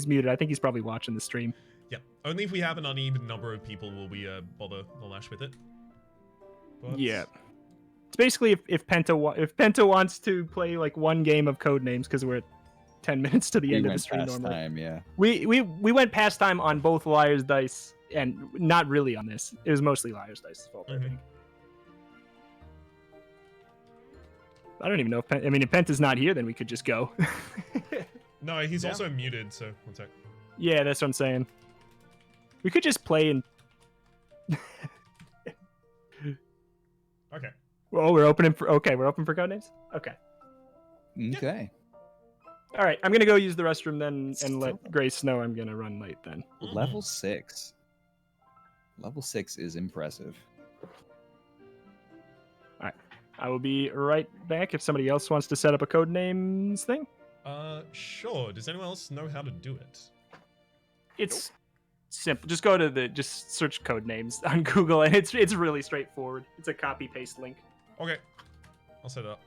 muted. I think he's probably watching the stream. Yeah, only if we have an uneven number of people will we bother the lash with it. But... Yeah. It's basically if Penta wants to play like one game of Codenames because we're at 10 minutes to the We end of the went stream past normally. time, yeah. We went past time on both Liar's Dice and not really on this. It was mostly Liar's Dice's fault, I think. I don't even know if if Penta's not here, then we could just go. No, he's Yeah. also muted, so one sec. Yeah, that's what I'm saying. We could just play and Okay. oh, we're open for Codenames? Okay. Okay. All right, I'm gonna go use the restroom then and let Grace know I'm gonna run late then. Level 6. Level 6 is impressive. I will be right back if somebody else wants to set up a Codenames thing. Sure. Does anyone else know how to do it? It's simple. Just go to just search Codenames on Google, and it's really straightforward. It's a copy paste link. Okay. I'll set it up.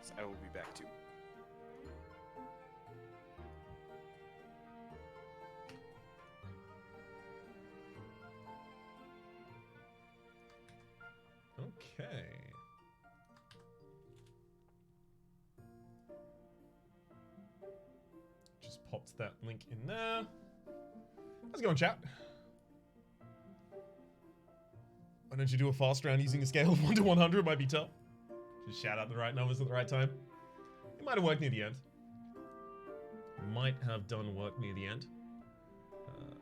So I will be back too. Okay. Just popped that link in there. How's it going, chat? Why don't you do a fast round using a scale of 1 to 100? Might be tough. Just shout out the right numbers at the right time. It might have worked near the end. Might have done work near the end.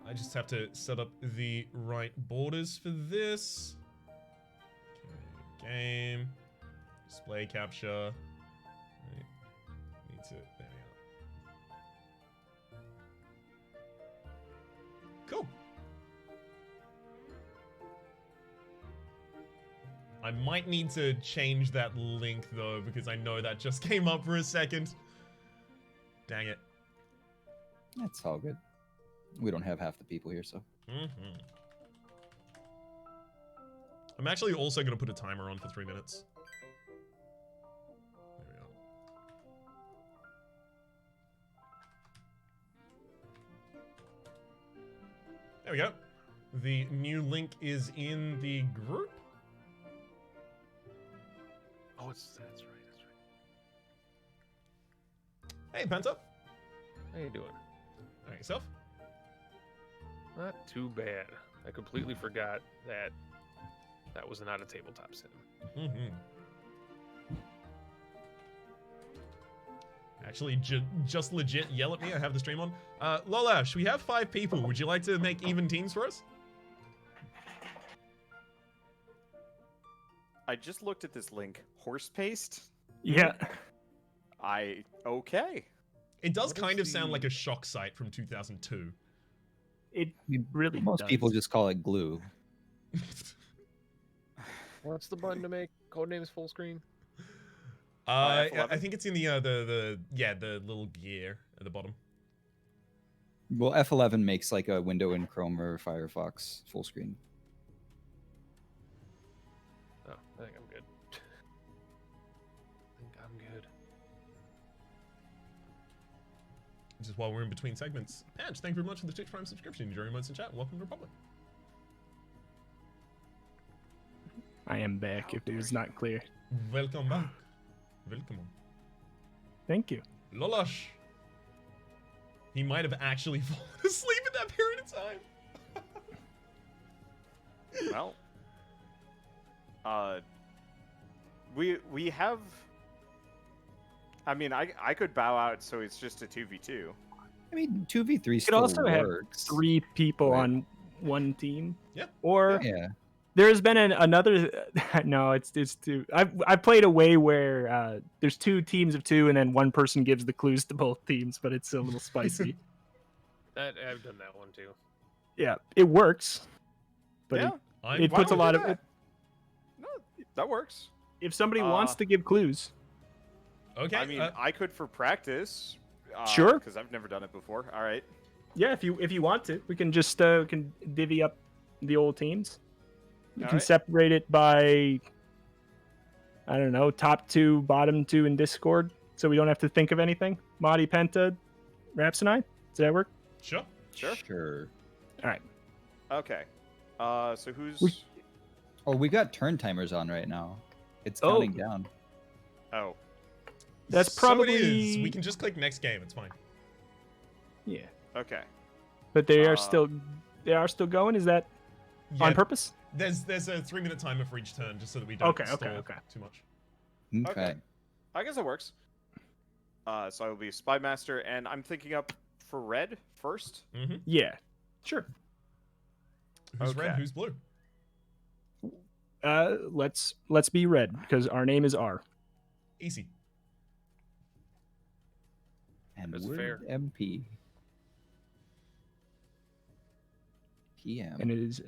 I just have to set up the right borders for this. Okay, game. Display capture. Right. Need to. There we are. Cool. I might need to change that link though, because I know that just came up for a second. Dang it. That's all good. We don't have half the people here, so. Mm-hmm. I'm actually also going to put a timer on for 3 minutes. There we go. The new link is in the group. Oh, that's right. Hey, Penta. How you doing? All right, yourself? Not too bad. I completely forgot that was not a tabletop sim. Mm-hmm. Actually, just legit yell at me. I have the stream on. Lolash, we have 5 people. Would you like to make even teams for us? I just looked at this link. Horse paste? Yeah. Okay. It does What kind is of sound the- like a shock site from 2002. It really Most does. people just call it glue. What's the button to make Codenames full screen? I F11? think it's in the little gear at the bottom. Well, F11 makes like a window in Chrome or Firefox full screen. Oh, I think I'm good. I think I'm good. Just while we're in between segments. And thank you very much for the Twitch Prime subscription. Enjoy your moments in chat. And welcome to Republic. I am back. If it was not clear. Welcome back. Welcome. Thank you. Lolash. He might have actually fallen asleep in that period of time. Well, we have. I mean, I could bow out, so it's just a 2v2. I mean, 2v3 You still could also have works. 3 people Right. on one team. Yeah. Or Yeah. there's been another. No, it's 2. I've played a way where there's 2 teams of 2, and then one person gives the clues to both teams, but it's a little spicy. I've done that one too. Yeah, it works, but Yeah, it why puts a don't we lot do of. that? No, that works. If somebody wants to give clues, Okay. I mean, I could for practice. Sure. Because I've never done it before. All right. yeah, if you want to, we can just can divvy up the old teams. We can Alright. separate it by, I don't know, top 2, bottom 2 in Discord, so we don't have to think of anything. Madi, Penta, Rhapsody. Does that work? Sure. Sure. All right. Okay. So who's? Oh, we got turn timers on right now. It's Oh. counting down. Oh. That's So it is. probably We can just click next game. It's fine. yeah, Okay. but they are Uh, still going. Is that Yeah, on purpose? There's a 3-minute timer for each turn, just so that we don't Okay, stall okay. too much. Okay. I guess it works. So I will be Spy Master, and I'm thinking up for red first. Mm-hmm. Yeah, sure. Who's red? Okay. Who's blue? Let's be red because our name is R. Easy. And That's we're fair. MP. PM. And it is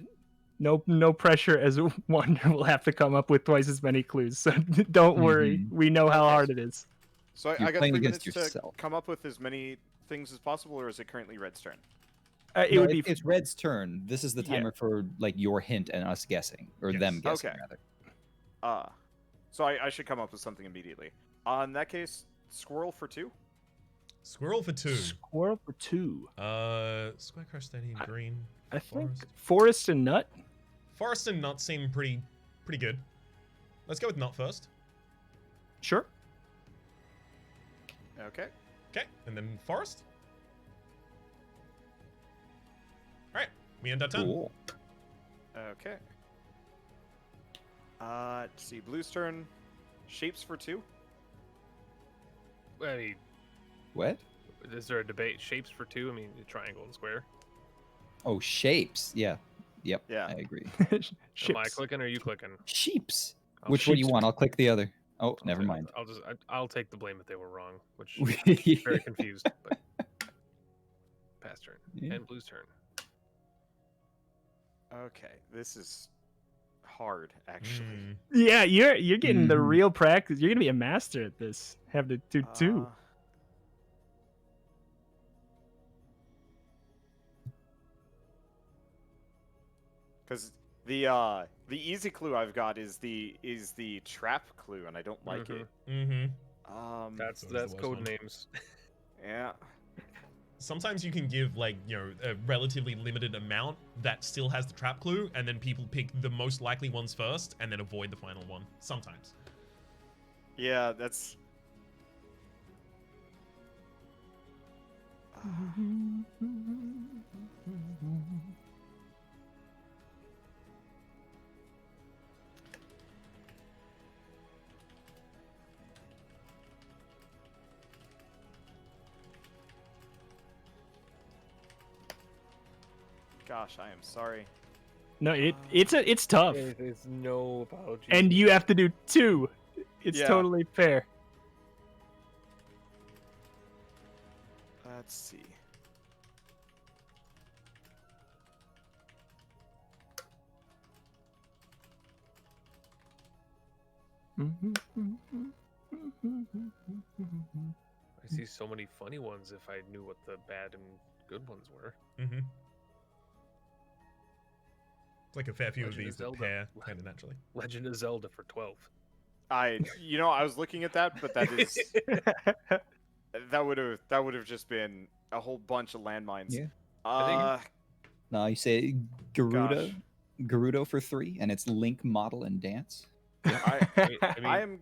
no pressure as Wander will have to come up with twice as many clues. So don't worry. Mhm. We know how Okay. hard it is. So You're I got playing 3 against minutes to yourself. come up with as many things as possible, or is it currently red's turn? It No, would be it's Red's turn. This is the Yeah. timer for like your hint and us guessing, or Yes. them guessing Okay. rather. So I should come up with something immediately. In that case, squirrel for 2. Squirrel for 2. squirrel for 2. Square Crush Stadium, I- green. I think Forest. forest and nut. Forest and Nut seem pretty good. Let's go with Nut first. Sure. Okay. Okay, and then Forest. Alright, we end our turn. Cool. Okay. Let's see. Blue's turn. Shapes for 2. I mean, What? is there a debate? Shapes for 2? I mean, triangle and square. Oh, shapes. Yeah. Yep. Yeah. I agree. Am I Ships. clicking or are you clicking? Sheeps. I'll Which one do you sheeps. want? I'll click the other. Oh, I'll never take- mind. I'll take the blame if they were wrong, which I'm very confused. But pass turn Yeah. and blue's turn. Okay. This is hard, actually. Mm. Yeah, you're getting the Mhm. real practice. You're gonna be a master at this. Have to do 2. Because the easy clue I've got is the trap clue, and I don't like it. Mm-hmm. That's That was the code worst one. names. Yeah. Sometimes you can give, like, you know, a relatively limited amount that still has the trap clue, and then people pick the most likely ones first, and then avoid the final one. Sometimes. Yeah, that's. Gosh, I am sorry. No, it's tough, There's no apology. and you have to do 2. It's Yeah. totally fair. Let's see. I see so many funny ones if I knew what the bad and good ones were. Mm-hmm. It's like a fair few Legend of of these that Zelda. pair kind of naturally. Legend of Zelda for 12. I was looking at that, but that is that would have just been a whole bunch of landmines. Yeah. No, you say Gerudo for 3, and it's Link, Model, and Dance. I I I am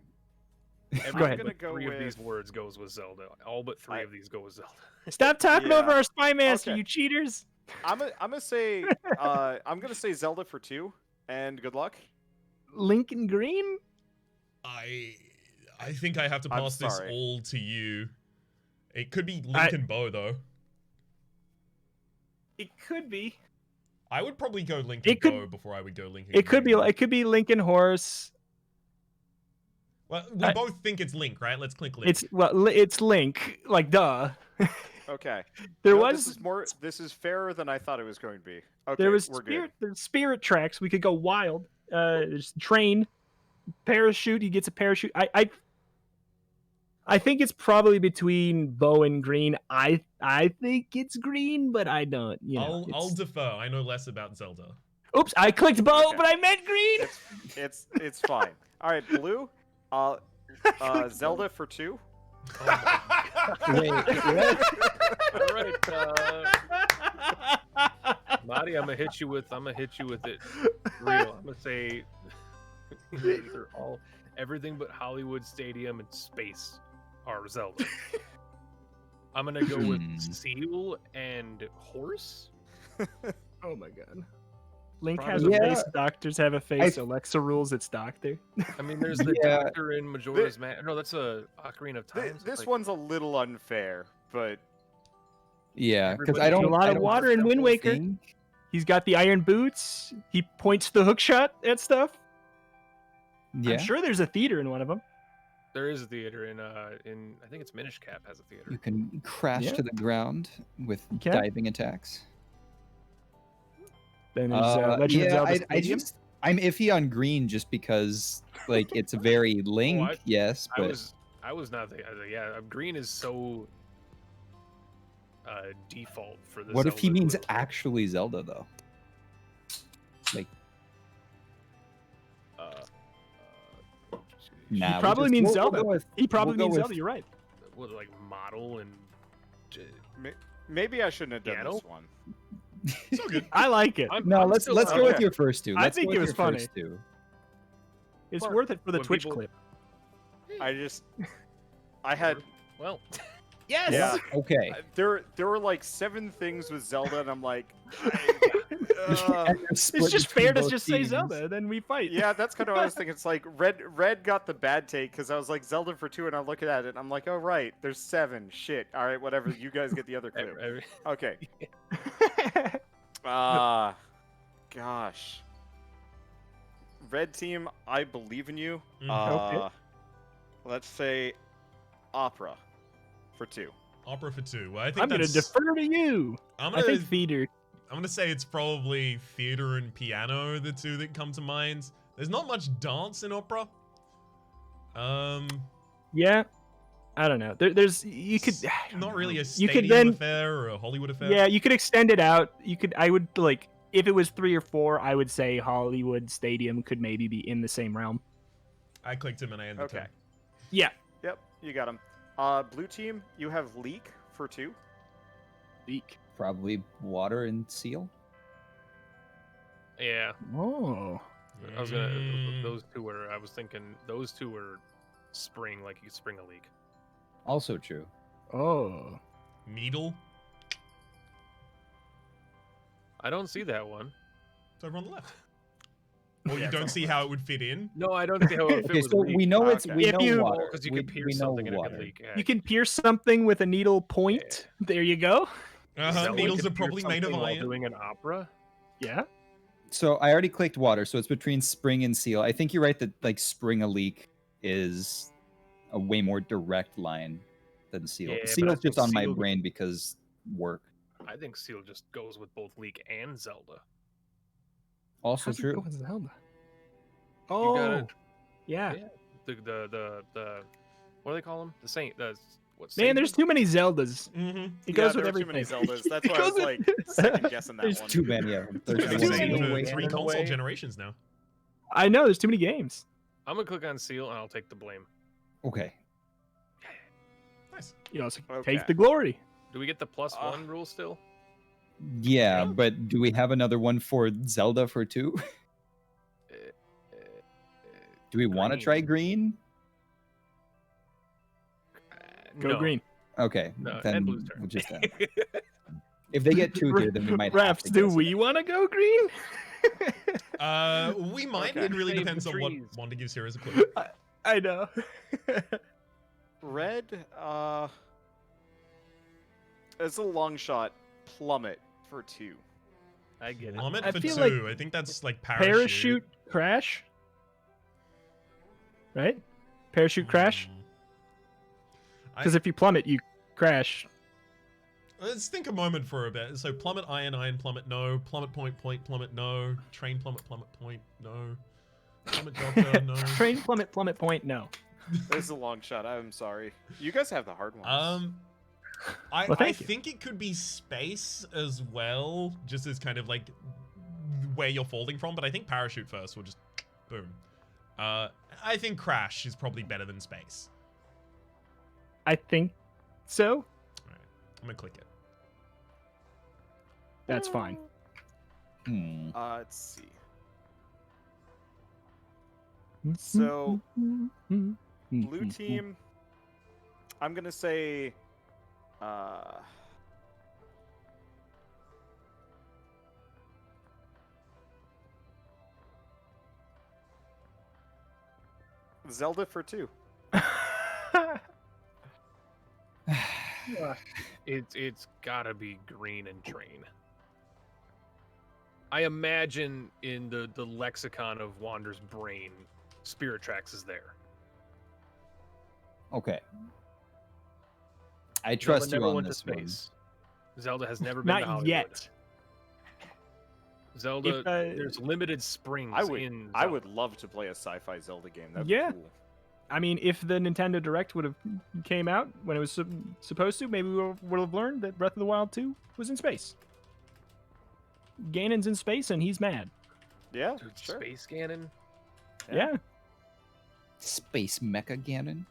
every ahead. gonna go three with of these words goes with Zelda. All but three of these go with Zelda. Stop talking Yeah. over our spy master, Okay. you cheaters. I'm gonna say I'm gonna say Zelda for 2, and good luck. Lincoln Green? I think I have to I'm pass this sorry. all to you. It could be Link and Bo though. It could be. I would probably go Link It and could- Bo before I would go Link and It could be. Green. It could be Lincoln Horse. Well, we both think it's Link, right? Let's click Link. It's Link. Like duh. Okay. There No, was This is fairer than I thought it was going to be. Okay, there was we're spirit. good. There's spirit tracks. We could go wild. There's train, parachute. He gets a parachute. I think it's probably between Bo and Green. I think it's Green, but I don't. You know, I'll defer. I know less about Zelda. Oops, I clicked Bo, Okay. but I meant Green. It's fine. All right, Blue. Zelda for 2. Wait, what? All right, Marty, I'm gonna hit you with it real. I'm gonna say they're all everything but Hollywood Stadium and space are Zelda. I'm gonna go with Seal and Horse. Oh my god. Link Probably has a Yeah. face. Doctors have a face. Alexa rules its doctor. I mean, there's the Yeah. doctor in Majora's Mask. No, that's a Ocarina of Time. This Like, one's a little unfair, but Yeah, because Everybody- I don't. a lot I of don't water in Wind Waker. think- He's got the iron boots. He points the hook shot at stuff. Yeah, I'm sure there's a theater in one of them. there is a theater in I think it's Minish Cap has a theater. you can crash Yeah. to the ground with You can. diving attacks. Then there's Legend of Zelda Stadium. I'm iffy on Green just because like it's a very Link, I- yes, I but was not yeah. Green is so default for this. what if he Zelda means group. actually Zelda though? Like, nah, probably means we'll Zelda. go with- He probably we'll go means with- Zelda. You're right. What, like model and maybe I shouldn't have done Piano? this one. It's all good. I like it. No, I'm let's still go not- with your first two. I Let's think go it with was your funny. first two. It's Mark, worth it for the when Twitch people- clip. I had Well, Yes. Yeah. Okay. there were like 7 things with Zelda, and I'm like, It's just fair to just say Zelda, then we fight. yeah, that's kind of what I was thinking. It's like red got the bad take because I was like Zelda for 2, and I'm looking at it, and I'm like, oh right, there's 7. Shit. All right, whatever. You guys get the other clue. Okay. Gosh. Red team, I believe in you. Okay. Let's say opera for 2. Opera for 2. Well, I think I'm gonna that's. defer to you. I'm I gonna. think theater. I'm gonna say it's probably theater and piano, the two that come to mind. There's not much dance in opera. Yeah. I don't know. There's you could Not really a You stadium could then- affair or a Hollywood affair. Yeah, you could extend it out. I would like if it was 3 or 4, I would say Hollywood Stadium could maybe be in the same realm. I clicked him and I ended Okay. him. Yeah. Yep, you got him. Blue team, you have leak for 2. Leak. Probably water and seal. yeah. Oh. I was gonna. Mm. Those two were. I was thinking those two were spring, like you could spring a leak. Also true. Oh. Needle. I don't see that one. It's over on the left. Or you don't see how it would fit in. No, I don't see how it Okay, fit with so leak. we know it's Okay. we If know you- water. Because you we, could pierce we know something and it water. could leak. Yeah. You can pierce something with a needle point. There you go. Zelda Needles could are probably pierce made of something while iron. Doing an opera. Yeah. So I already clicked water, so it's between spring and seal. I think you're right that like spring a leak is a way more direct line than seal. Yeah, but I Seal's think just on my Seal- brain because work. I think Seal just goes with both leak and Zelda. Also How's it go true. with Zelda? got Oh. it. Yeah. Yeah. The what do they call them? The saint. The what? Man, there's too many Zeldas. Mm-hmm. It goes with there are too everything. many Zeldas. That's It why I was goes like with- second guessing that There's one. too many of them. There's There's too too many. many. for Ganon 3 console away. generations now. I know there's too many games. I'm gonna click on Seal and I'll take the blame. Okay. Nice. You also Okay. take the glory. Do we get the +1 rule still? Yeah, but do we have another one for Zelda for 2? Do we want to try green? Go No. green. Okay, No, then and blue's turn. we'll just end. If they get 2 here, then we might have Raps, to do guess we it. want to go green? We might. Okay. It really Save the depends on what trees. Wanda gives here as a clue. I know. Red, it's a long shot. Plummet for 2. I get it. Plummet I for feel 2. like I think that's like parachute. Parachute crash. Right? Parachute crash. Because if you plummet, you crash. Let's think a moment for a bit. So plummet, iron, plummet, no. Plummet, point, plummet, no. Train, plummet, point, no. Plummet, doctor, no. Train, plummet, point, no. This is a long shot. I'm sorry. You guys have the hard ones. I Well, thank you. think it could be space as well, just as kind of like where you're falling from. But I think parachute first. We'll just boom. I think crash is probably better than space. I think so. All right, I'm gonna click it. That's fine. Let's see. So, blue team, I'm gonna say, Zelda for 2. It's gotta be green and train. I imagine in the lexicon of Wander's brain, Spirit Tracks is there. Okay. I trust Zelda you never on went this to one. space. Zelda has never been to Not Hollywood. yet. Zelda, If, there's limited springs in I Zelda. would love to play a sci-fi Zelda game. That'd Yeah. be cool. I mean, if the Nintendo Direct would have came out when it was supposed to, maybe we would have learned that Breath of the Wild 2 was in space. Ganon's in space and he's mad. Yeah, Dude, sure. Space Ganon. Yeah. Space Mecha Ganon?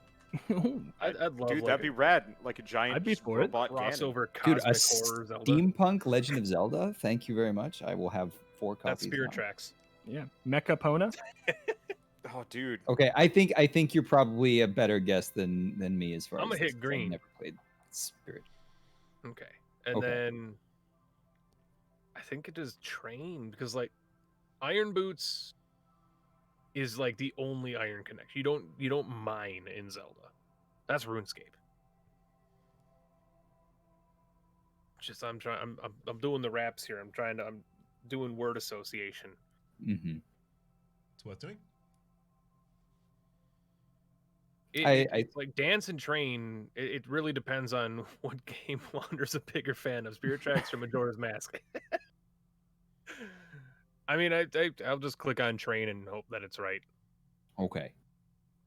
I'd love Dude, like that'd be rad. Like a giant I'd be for it. robot Ganon. crossover Dude, cosmic a horror Zelda. steampunk Legend of Zelda? Thank you very much. I will have 4 copies. That's Spirit now. Tracks. Yeah. Mecha Pona. Oh, dude. Okay, I think you're probably a better guess than me as far I'm as gonna this, hit 'cause I've green. never played Spirit. Okay. And Okay. then I think it is train because like Iron Boots is like the only iron connection. You don't mine in Zelda. That's RuneScape. Just I'm doing the raps here. I'm doing word association. Mm-hmm. It's worth doing. It's like Dance and Train. It really depends on what game Wander's a bigger fan of, Spirit Tracks or Majora's Mask. I mean, I'll just click on Train and hope that it's right. Okay,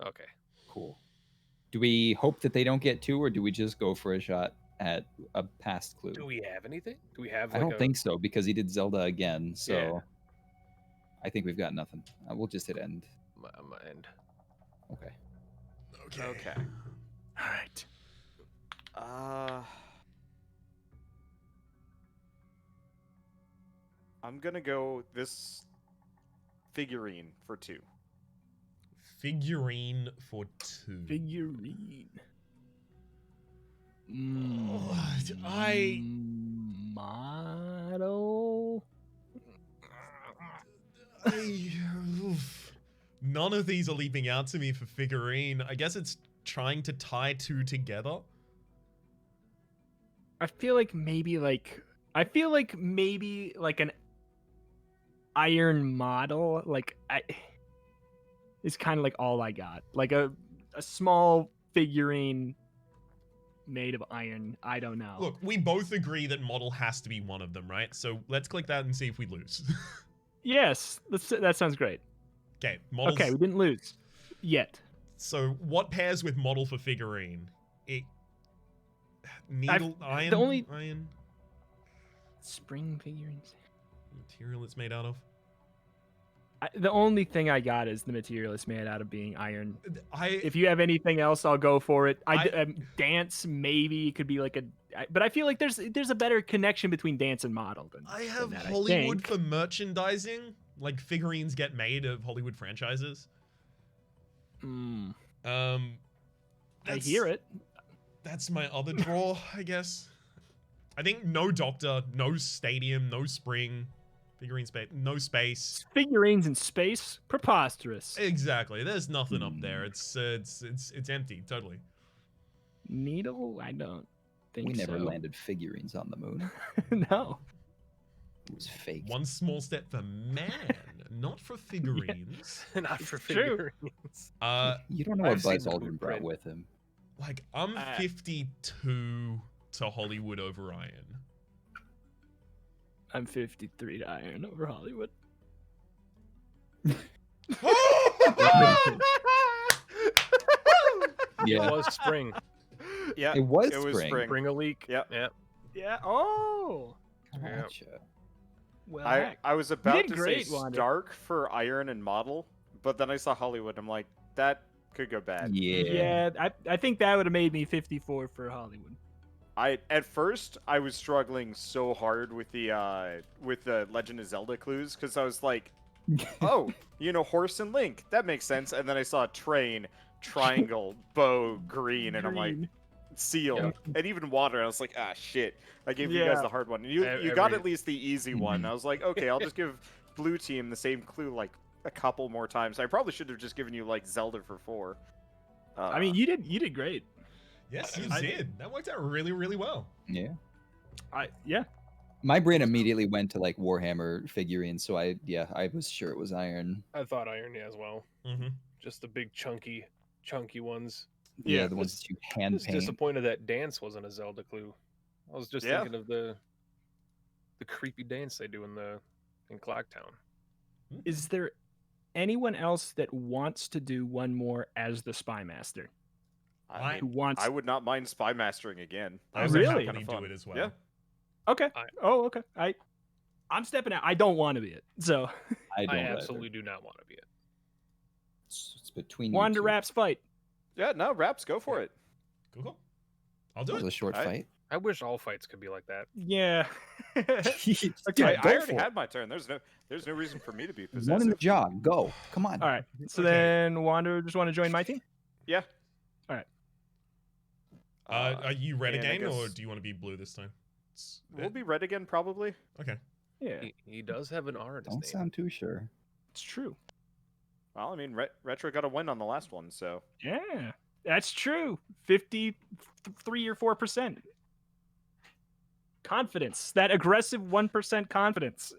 Okay. cool. Do we hope that they don't get 2, or do we just go for a shot at a past clue? Do we have anything? Do we have? I don't think so, because he did Zelda again, so Yeah. I think we've got nothing. We'll just hit end. My end. Okay. Okay. All right. I'm gonna go this figurine for 2. Figurine for 2. Figurine. Model. None of these are leaping out to me for figurine. I guess it's trying to tie 2 together. I feel like maybe an iron model, is kind of like all I got. Like a small figurine made of iron. I don't know. Look, we both agree that model has to be one of them, right? So let's click that and see if we lose. Yes, that sounds great. Okay, models. Okay, we didn't lose yet. So what pairs with model for figurine? Needle, iron, iron spring figurines. material it's made out of. The only thing I got is the material is made out of being iron. I If you have anything else, I'll go for it. I- Dance, maybe it could be like but I feel like there's a better connection between dance and model than I have that, Hollywood think. for merchandising. Like figurines get made of Hollywood franchises. Mm, I hear it. That's my other draw, I guess. I think no Doctor, no Stadium, no Spring, figurine space, no space. Figurines in space, preposterous. Exactly. There's nothing up there. It's empty, totally. Needle? I don't think We never so. landed figurines on the moon. No. It was fake. One small step for man, not for figurines. Not for true. figurines. You don't know I've what Buzz seen the Aldrin brought blueprint. with him. Like I'm 52 to Hollywood over Iron. I'm 53 to iron over Hollywood. Yeah, It was spring. Yeah, it was it was spring. spring. Bring a leak. Yep. Yeah. Yeah. Oh. Gotcha. Well, I was about did to great, say Wander. Stark for Iron and Model, but then I saw Hollywood. I'm like, that could go bad. Yeah. I think that would have made me 54 for Hollywood. At first I was struggling so hard with the Legend of Zelda clues because I was like, oh, horse and Link, that makes sense. And then I saw train, triangle, bow, green, and I'm like, Green. seal, Yeah. and even water. I was like, ah, shit. I gave you Yeah. guys the hard one. And you Every- got at least the easy one. Mhm. I was like, okay, I'll just give blue team the same clue like a couple more times. I probably should have just given you like Zelda for 4. I mean, you did great. Yes, you I- did. That worked out really, really well. Yeah. Yeah. My brain immediately went to like Warhammer figurines, so I was sure it was iron. I thought iron, as well. Mm-hmm. Just the big chunky ones. Yeah, Yeah, the ones that you I hand was paint. disappointed that dance wasn't a Zelda clue. I was just Yeah. thinking of the creepy dance they do in Clocktown. Is there anyone else that wants to do one more as the Spy Master? I Who mean, wants? I would not mind spy mastering again. I was Really? happily Kinda do fun. it as well. Yeah. Okay. I- Okay. I'm stepping out. I don't want to be it. So I don't I either. absolutely do not want to be it. It's between you Wander two. Raps fight. Yeah, no, Raps, go for it. Cool. I'll do It was it. a short Alright. fight. I wish all fights could be like that. Yeah. Dude, Okay, I go already for it. had my turn. There's no reason for me to be One in possessive. the jog. Go. Come on. All right. So Okay. then Wander just want to join my team? Yeah. All right. Are you red and I again, or guess- do you want to be blue this time? We'll be red again, probably. Okay. Yeah. He does have an R in his Don't name. sound too sure. It's true. Well, I mean, Retro got a win on the last one, so Yeah. That's true. 53 or 4%. Confidence. That aggressive 1% confidence.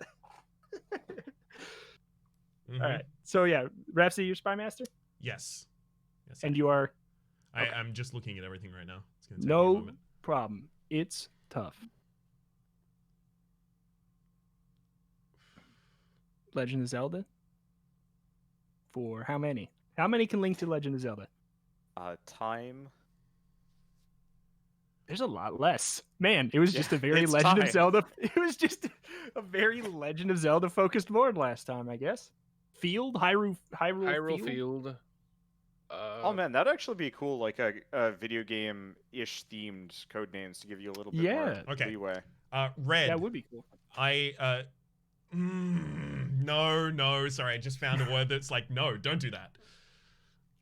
Mhm. All right. So yeah, Rhapsody, you're Spy Master, Yes. Yes. and you are I'm just looking at everything right now. It's gonna take me a no moment. problem. It's tough. Legend of Zelda. For how many? How many can link to Legend of Zelda? time. There's a lot less. Man, it was just a very it's Legend time. of Zelda. It was just a very Legend of Zelda focused board last time, I guess. Hyrule Hyrule Field. Field. Oh man, that'd actually be cool, like a video game-ish themed Codenames to give you a little bit Yeah. more Okay. leeway. Red. That would be cool. No, sorry, I just found a word that's like, no, don't do that.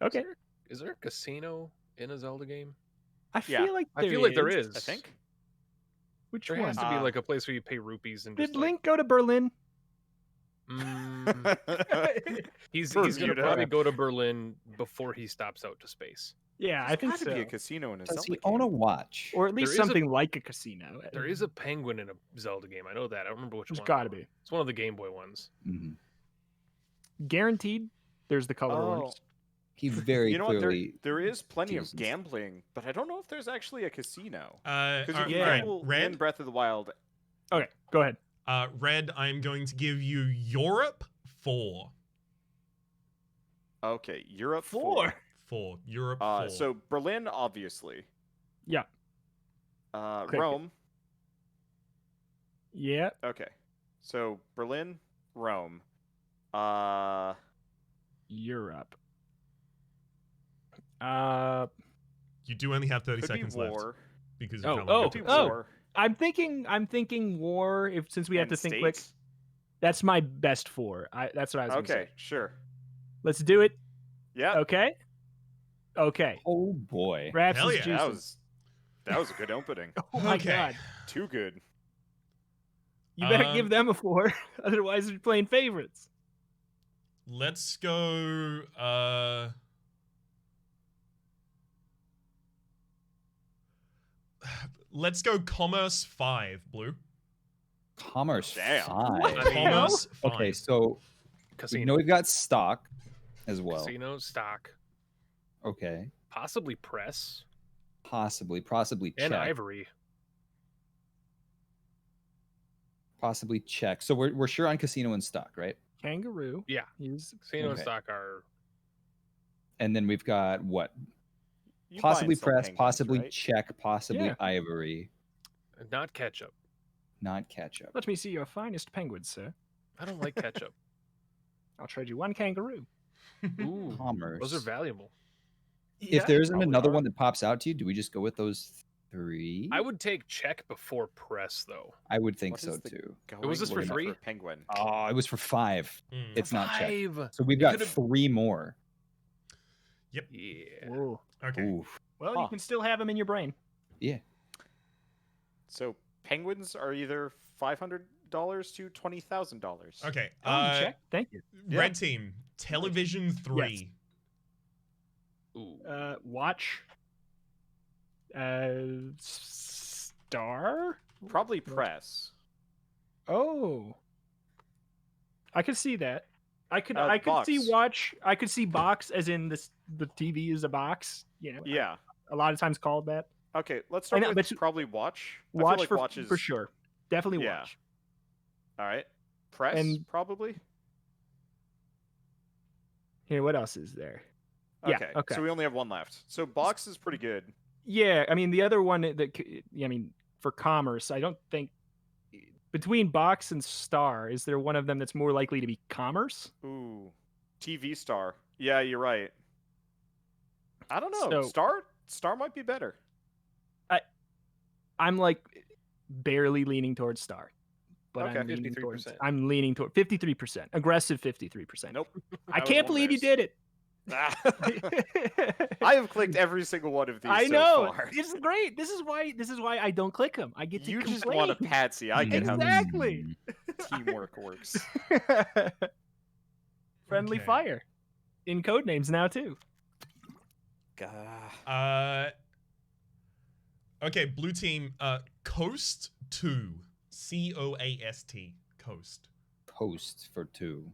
Okay. Is there a casino in a Zelda game? I Yeah, feel like I feel like there is. is. I think. Which There one? has to be like a place where you pay rupees and Did just like, Link go to Berlin? he's Bermuda. gonna probably go to Berlin before he stops out to space. Yeah, I There's think gotta so. be a casino in a Does Zelda he own a game. watch? Or at least There is a- something like a casino. There is a penguin in a Zelda game. I know that. I don't remember which There's one. got to be. It's one of the Game Boy ones. Mhm. Guaranteed. There's the color Oh. orange. He very You know what? clearly. There is plenty uses. of gambling, but I don't know if there's actually a casino. All Because you Yeah. right, can gamble in Red. Breath of the Wild. Okay, go ahead. Red. I'm going to give you Europe 4. Okay, Europe 4. 4. Europe 4. So Berlin, obviously. Yeah. Okay. Rome. Yeah. Okay. So Berlin, Rome. You're up. You do only have 30 Could be seconds left war. because you Oh, fell oh, into Could be it. war. I'm thinking war. Since we have And to think state? quick, that's my best 4. That's what I was gonna Okay, say. sure. Let's do it. Yeah. Okay. Okay. Oh boy. Raps Hell is yeah. juicing. That was a good opening. Oh my Okay. god. Too good. You better give Um, them a 4, otherwise you're playing favorites. Let's go. Let's go Commerce 5, Blue. Commerce Damn. 5. Commerce 5. Okay, so we Casino. know we've got stock as well. Casino, stock, Okay. possibly press, Possibly check. and ivory. Possibly check. So we're sure on casino and stock, right? Kangaroo. Yeah. Is Casino and Okay. stock are And then we've got what? You buy Possibly and sell press, penguins, possibly right? check, possibly Yeah. ivory, not ketchup. not ketchup. Let me see your finest penguins, sir. I don't like ketchup. I'll trade you 1 kangaroo. Ooh, Commerce. those are valuable. If there isn't probably another are. one that pops out to you, do we just go with those 3? I would take check before press, though. I would think What so is the too. Was this for going free? penguin. Oh, it was for 5. Mm. It's not check. 5. So we've You got could've- 3 more. Yeah. Whoa. Okay. Oof. Well, Huh. you can still have them in your brain. Yeah. So penguins are either $500 to $20,000. Okay. Oh, check. Thank you. Red team, television 3. Ooh. Watch. Star. Probably press. Oh. I could see that. I could Box. see watch. I could see box as in this. The TV is a box. You know. Yeah. A lot of times called that. Okay, let's I start know, with but probably watch. I Watch feel like for watch is for sure. Definitely Yeah. watch. All right. Press And- probably. Here, what else is there? Yeah, Okay. okay. So we only have one left. So box is pretty good. Yeah, I mean the other one I mean for commerce, I don't think between box and star, is there one of them that's more likely to be commerce? Ooh. TV star. Yeah, you're right. I don't know. So- Star might be better. I'm like barely leaning towards star. But Okay. I'm leaning towards 53%. I'm leaning toward 53%. Aggressive 53%. Nope. I was can't one believe you there. did it. I have clicked every single one of these I so know. far. It's great. This is why I don't click them. I get to You complain. just want a patsy. I get Exactly. how teamwork works. Friendly Okay. fire. In Codenames now too. Okay, blue team, Coast 2. COAST. Coast. Coast for 2.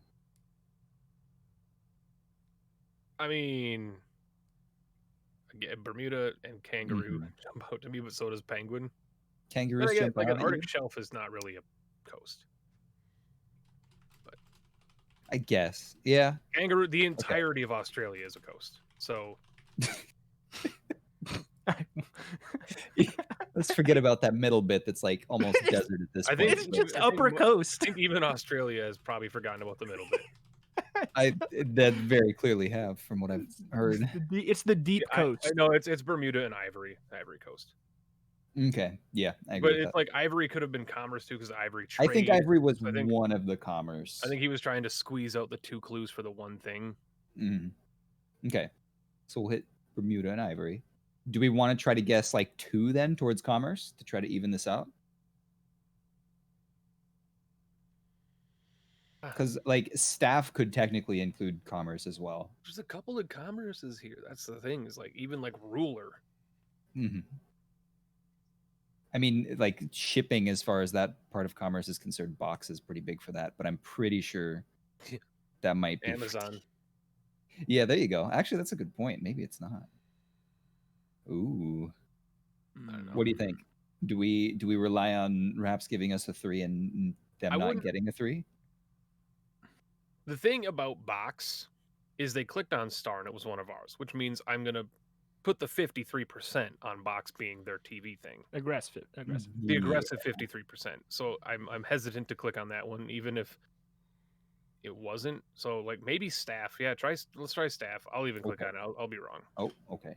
I mean, again, Bermuda and kangaroo jump out to me, but so does penguin. Kangaroos But again, jump like out an at Arctic you? shelf is not really a coast. I guess. Yeah. Kangaroo, the entirety of Australia is a coast. So Let's forget about that middle bit that's like almost desert at this I point. think It's but just I think upper mo- coast. I think even Australia has probably forgotten about the middle bit. that very clearly have from what I've heard. It's the deep I coast. know it's Bermuda and Ivory Coast. Okay. Yeah, I agree But with it's that. like Ivory could have been commerce too, because Ivory I trade. think Ivory was I think- one of the commerce. I think he was trying to squeeze out the 2 clues for the one thing. Mhm. Okay. So we'll hit Bermuda and Ivory. Do we want to try to guess like 2 then towards commerce to try to even this out? Because like staff could technically include commerce as well. There's a couple of commerces here. That's the thing. Is like even like ruler. hmm I mean, like shipping, as far as that part of commerce is concerned, box is pretty big for that. But I'm pretty sure Yeah. that might be Amazon. Yeah, there you go. Actually, that's a good point. Maybe it's not. Ooh, I don't know. what do you think? Do we rely on Raps giving us a 3 and them I not wouldn't- getting a 3? The thing about box is they clicked on star and it was one of ours, which means I'm gonna put the 53% on box being their TV thing. Aggressive. The aggressive 53%. So I'm hesitant to click on that one, even if it wasn't. So like maybe staff. Yeah, let's try staff. I'll even click on it. I'll be wrong. Oh, okay.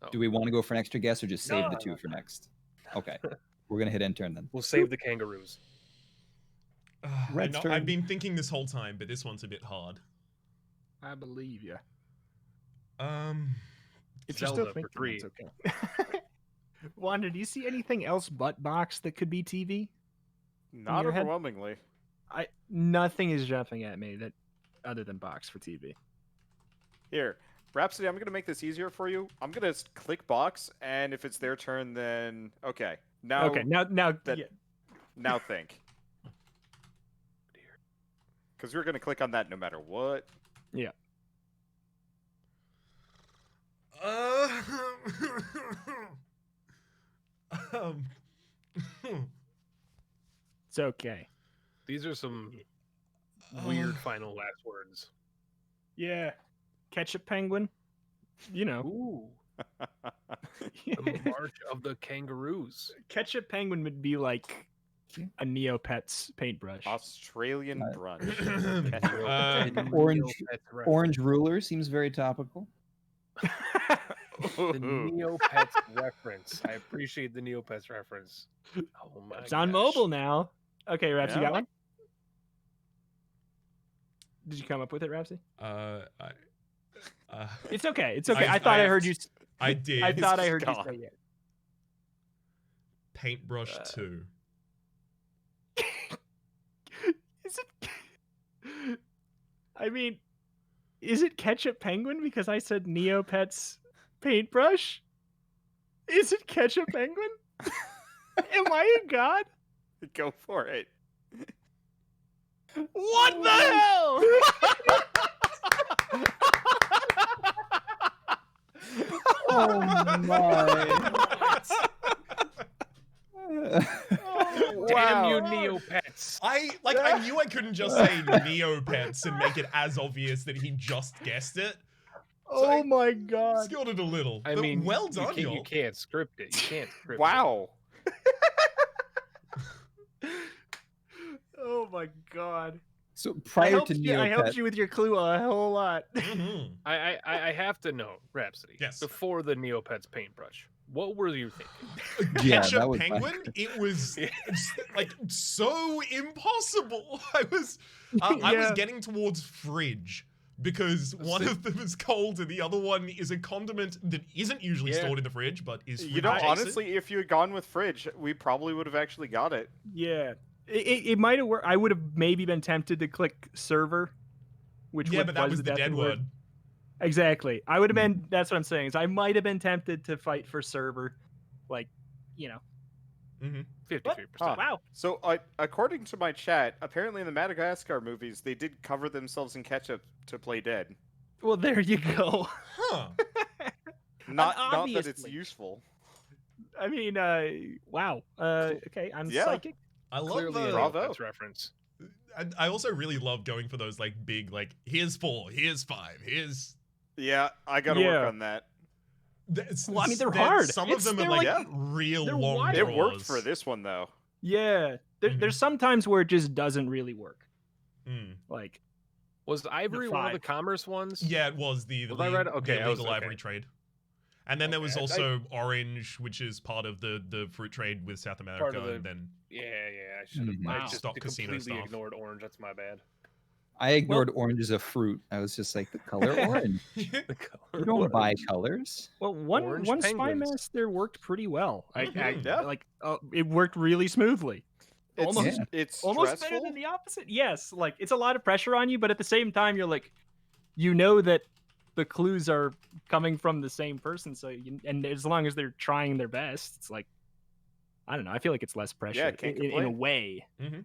Oh. Do we want to go for an extra guess or just save No, the two no, for next? Okay. We're gonna hit enter and then. We'll save the kangaroos. Red's turn. I've been thinking this whole time, but this one's a bit hard. I believe you. If you're still for 3. It's okay. Wanda, do you see anything else but box that could be TV? Not your head? overwhelmingly. Nothing is jumping at me that other than box for TV. Here, Rhapsody, I'm going to make this easier for you. I'm going to click box, and if it's their turn, then... Okay. Now... Okay, now that, now think. Because we're going to click on that no matter what. Yeah. It's okay. These are some weird final last words. Yeah. Ketchup penguin. You know. Ooh. The March of the Kangaroos. Ketchup penguin would be like a Neopets paintbrush. Australian brunch. Orange ruler seems very topical. The Neopets reference. I appreciate the Neopets reference. Oh my It's on gosh. mobile now. Okay, Raps, you Yeah. got one? Did you come up with it, Rapsy? It's okay. It's okay. I thought I heard you. I did. I thought I just heard you gone. say it. Paintbrush 2. Is it? I mean, is it Ketchup Penguin? Because I said Neopets paintbrush. Is it Ketchup Penguin? Am I a god? Go for it. What the hell? Oh my! Damn you, Neopets! I knew I couldn't just say Neopets and make it as obvious that he just guessed it. Oh my god! Skilled it a little. I But mean, well done, you y'all. can't script it. You can't script Wow. Oh my god! So I prior helped, to you, I helped Neopet, you with your clue a whole lot. Mhm. it. I have to know, Rhapsody. Yes. Before the Neopets paintbrush, what were you thinking? Yeah, Ketchup that was my- Penguin? It was like so impossible. I was Yeah. getting towards fridge because one of them is cold and the other one is a condiment that isn't usually Yeah. stored in the fridge but is You know, fridge adjacent. honestly, if you had gone with fridge, we probably would have actually got it. Yeah, it might have worked. I would have maybe been tempted to click server, which Yeah, but that was the the dead word. Exactly. I would have been. That's what I'm saying. Is I might have been tempted to fight for server, like, you know. 53%. Huh. Wow. So, according to my chat, apparently in the Madagascar movies, they did cover themselves in ketchup to play dead. Well, there you go. Huh. Not that it's obviously. useful. I mean, wow. Okay, I'm Yeah. psychic. I love Clearly a the Bravo. Neopets reference. I also really love going for those like big like here's 4, here's 5, here's Yeah, I gotta Yeah. work on that. Well, I mean, they're hard. Some of them are They're like like- real they're long wide. It draws. worked for this one though. Yeah. There's some times where it just doesn't really work. Mm. Like, Was Ivory one of the 5. commerce ones? Yeah, it was the Was I right? Okay, the I was- illegal okay. ivory trade. And then there was Okay, also orange, which is part of the fruit trade with South America, the- and then Yeah. I should have. Wow. I just Stock casino completely stuff. ignored orange. That's my bad. I ignored orange as a fruit. I was just like the color orange. The color You don't orange. buy colors. well, one Orange Spy penguins. Master worked pretty well. Mhm. Yeah. Like, it worked really smoothly. It's Almost- it's Almost stressful. better than the opposite. Yes, like it's a lot of pressure on you, but at the same time, you're like, you know that the clues are coming from the same person, so and as long as they're trying their best, it's like, I don't know. I feel like it's less pressure can't in a complain. way, Mhm.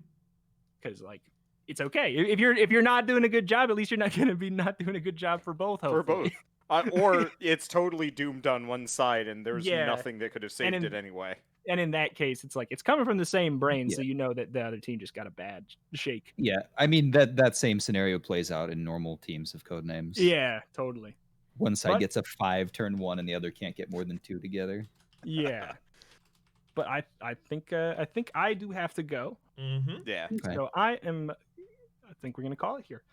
because like it's okay if you're not doing a good job. At least you're not going to be not doing a good job for both. For Hopefully. both. Or it's totally doomed on one side and there's Yeah. nothing that could have saved in- it anyway. And in that case, it's like it's coming from the same brain, Yeah. so you know that the other team just got a bad shake. Yeah, I mean that same scenario plays out in normal teams of Codenames. Yeah, totally. One side But- gets a 5 turn 1, and the other can't get more than 2 together. Yeah. But I think I do have to go. Mhm. Yeah. Okay. So I am think we're gonna call it here.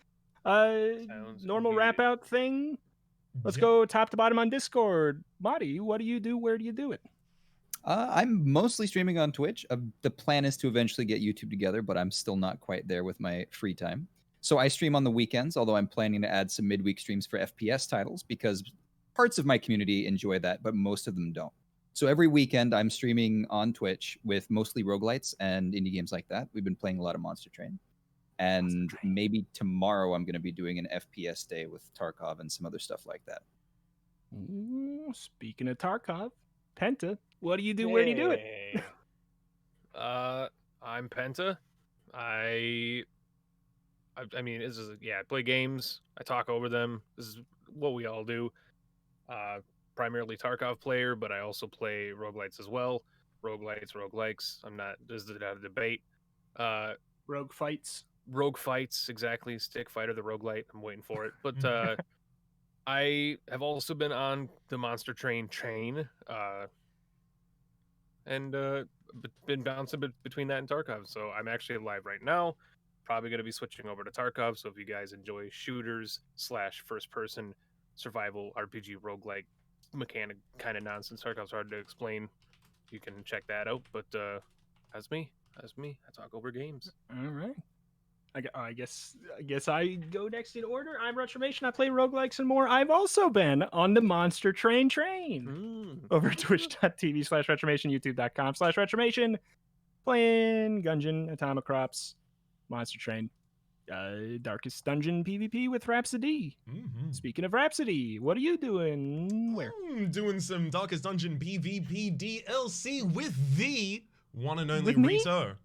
Sounds Normal good. wrap out thing. Let's Yeah. go top to bottom on Discord. Marty, what do you do? Where do you do it? I'm mostly streaming on Twitch. The plan is to eventually get YouTube together, but I'm still not quite there with my free time. So I stream on the weekends, although I'm planning to add some midweek streams for FPS titles because parts of my community enjoy that, but most of them don't. So every weekend I'm streaming on Twitch with mostly roguelites and indie games like that. We've been playing a lot of Monster Train. And maybe tomorrow I'm going to be doing an FPS day with Tarkov and some other stuff like that. Ooh, speaking of Tarkov, Penta, what do you do? Where do you do it? Hey. I'm Penta. I mean, this is I play games. I talk over them. This is what we all do. Primarily Tarkov player, but I also play roguelites as well. Roguelikes. I'm not. This is not a debate. Rogue fights. Rogue fights, exactly. Stick fighter, the roguelite. I'm waiting for it. But I have also been on the Monster Train and been bouncing between that and Tarkov. So I'm actually live right now. Probably going to be switching over to Tarkov. So if you guys enjoy shooters / first-person survival RPG roguelike mechanic kind of nonsense, Tarkov's hard to explain. You can check that out. But that's me. I talk over games. All right. I guess I go next in order. I'm Retromation. I play roguelikes and more. I've also been on the Monster Train over at twitch.tv/Retromation, youtube.com/Retromation, playing Gungeon, Atomic Crops, Monster Train, Darkest Dungeon PvP with Rhapsody. Mm-hmm. Speaking of Rhapsody, what are you doing? Where? I'm doing some Darkest Dungeon PvP DLC with the one and only With me? Reto.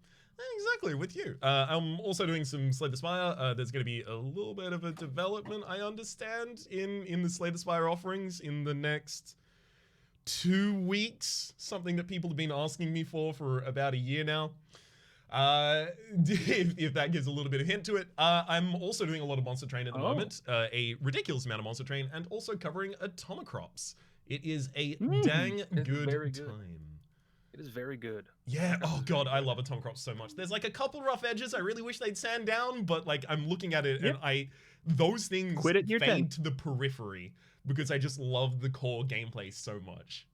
Exactly, with you. I'm also doing some Slay the Spire. There's going to be a little bit of a development, I understand, in the Slay the Spire offerings in the next 2 weeks. Something that people have been asking me for about a year now. If that gives a little bit of hint to it. I'm also doing a lot of Monster Train at the moment. A ridiculous amount of Monster Train, and also covering Atomic Crops. It is a dang good time. It is very good. Yeah, oh god, I love Atomic Crops so much. There's like a couple rough edges I really wish they'd sand down, but like I'm looking at it and those things Quit at year 10. fade to the periphery because I just love the core gameplay so much.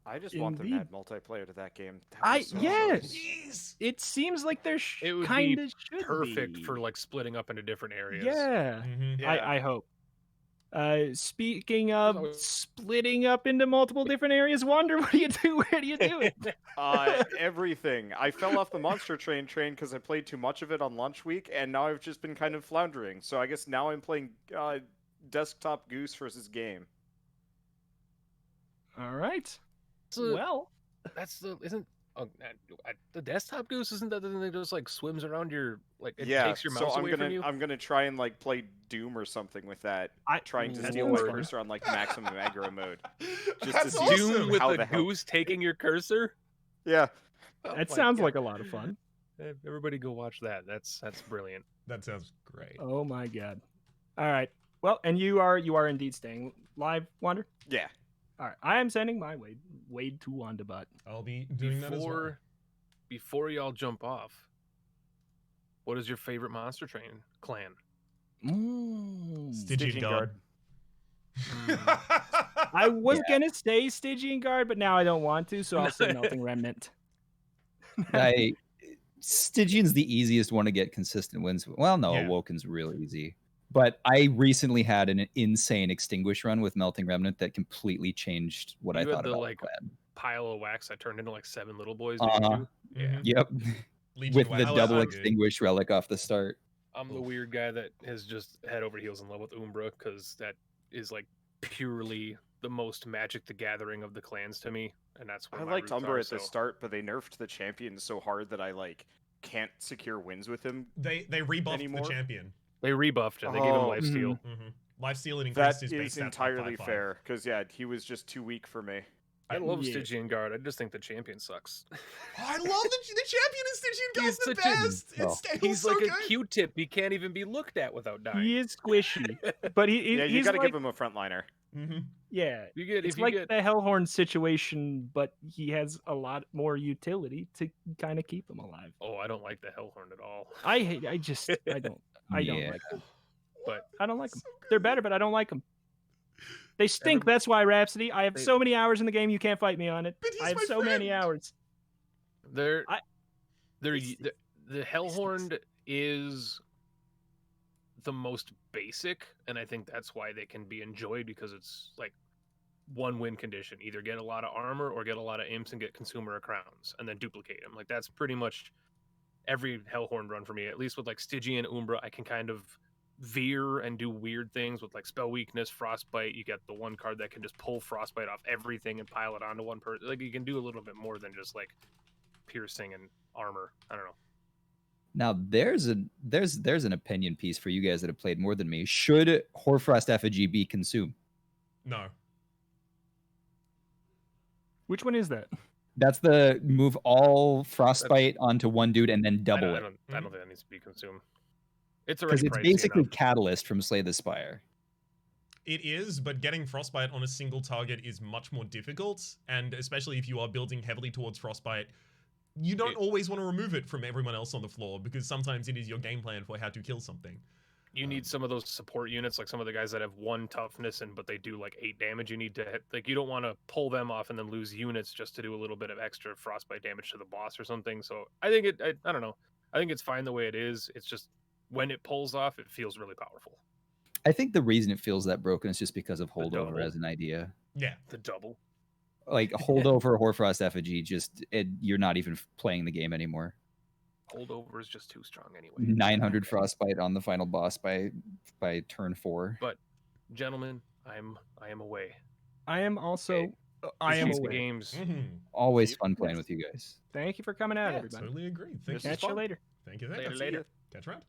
I just want them to Indeed. add multiplayer to that game. That would be so Yes. Jeez. It seems like there It would kind be of should perfect be. for like splitting up into different areas. Yeah. Mhm. I hope. Speaking of splitting up into multiple different areas, Wander, what do you do? Where do you do it? Everything. I fell off the Monster Train because I played too much of it on lunch week, and now I've just been kind of floundering. So I guess now I'm playing Desktop Goose versus Game. All right. So, Well, the desktop goose isn't that the thing that just like swims around your it Yeah, takes your mouse so away from you? I'm gonna try and like play Doom or something with that, trying to That's steal my fun. cursor on like maximum aggro mode. Just That's to see Doom awesome. with how a the hell- goose taking your cursor? Yeah. Oh that my sounds God. like a lot of fun. Everybody go watch that. That's brilliant. That sounds great. Oh my god. All right. Well, and you are indeed staying live, Wander. Yeah. All right. I am sending my Wade to Wandabot. I'll be doing that as well. Before y'all jump off, what is your favorite Monster Train clan? Stygian Guard. I was gonna say Stygian Guard, but now I don't want to, so I'll say Melting Remnant. Stygian's the easiest one to get consistent wins. Well, no, Yeah. Awoken's real easy. But I recently had an insane Extinguish run with Melting Remnant that completely changed what I You had thought the, about like, the clan. Pile of wax that turned into like 7 little boys. Uh-huh. Yeah. Yep. Legion With of the Wax. double I'm- Extinguish relic off the start. I'm the weird guy that has just head over heels in love with Umbra because that is like purely the most Magic the Gathering of the clans to me, and that's what I my liked roots Umbra are, at the so- start, but they nerfed the champion so hard that I like can't secure wins with him. They rebuffed Anymore? the champion. They rebuffed it. They gave him Oh. lifesteal. Mm-hmm. Lifesteal and increased That his base is stats by entirely 5/5. fair, because yeah, he was just too weak for me. I love Yeah. Stygian Guard. I just think the champion sucks. Oh, I love the champion in Stygian Guard's the such a- best. Oh. It's still He's so like good. a Q-tip. He can't even be looked at without dying. He is squishy, but Yeah, you he's gotta like, give him a frontliner. Mm-hmm. Yeah, You get it's if you like get the Hellhorn situation, but he has a lot more utility to kind of keep him alive. oh, I don't like the Hellhorn at all. I don't Yeah. like them. But I don't like them. So They're good. better, but I don't like them. They stink. Everyb- That's why Rhapsody. I have they- so many hours in the game. You can't fight me on it. But he's I have my so many friend. hours. they're I- they're It's- the Hellhorn is the most basic, and I think that's why they can be enjoyed because it's like one win condition: either get a lot of armor or get a lot of imps and get consumer of crowns, and then duplicate them. Like that's pretty much every Hellhorn run for me. At least with like Stygian Umbra, I can kind of veer and do weird things with like spell weakness, frostbite. You get the one card that can just pull frostbite off everything and pile it onto one person. Like you can do a little bit more than just like piercing and armor. I don't know. Now there's an opinion piece for you guys that have played more than me. Should Hoarfrost Effigy be consumed? No. Which one is that? That's the move all frostbite onto one dude and then I double don't, I it. don't, I don't think that needs to be consumed. It's Because already it's pricey basically enough. Catalyst from Slay the Spire. It is, but getting frostbite on a single target is much more difficult, and especially if you are building heavily towards frostbite, you don't always want to remove it from everyone else on the floor, because sometimes it is your game plan for how to kill something. You need some of those support units, like some of the guys that have 1 toughness but they do like 8 damage. You need to hit, like you don't want to pull them off and then lose units just to do a little bit of extra frostbite damage to the boss or something. So I think I don't know. I think it's fine the way it is. It's just when it pulls off, it feels really powerful. I think the reason it feels that broken is just because of double. holdover as an idea. Yeah. The double. Like holdover Hoarfrost Effigy, you're not even playing the game anymore. Holdover is just too strong anyway. 900 frostbite on the final boss by turn 4. But gentlemen, I am away. I am also. Okay. I am These away. games. Mm-hmm. Always fun playing with you guys. Thank you for coming out, Yeah, everybody. totally agree. Thank This you. is Catch you fun. later. Thank you. Later. Catch you around.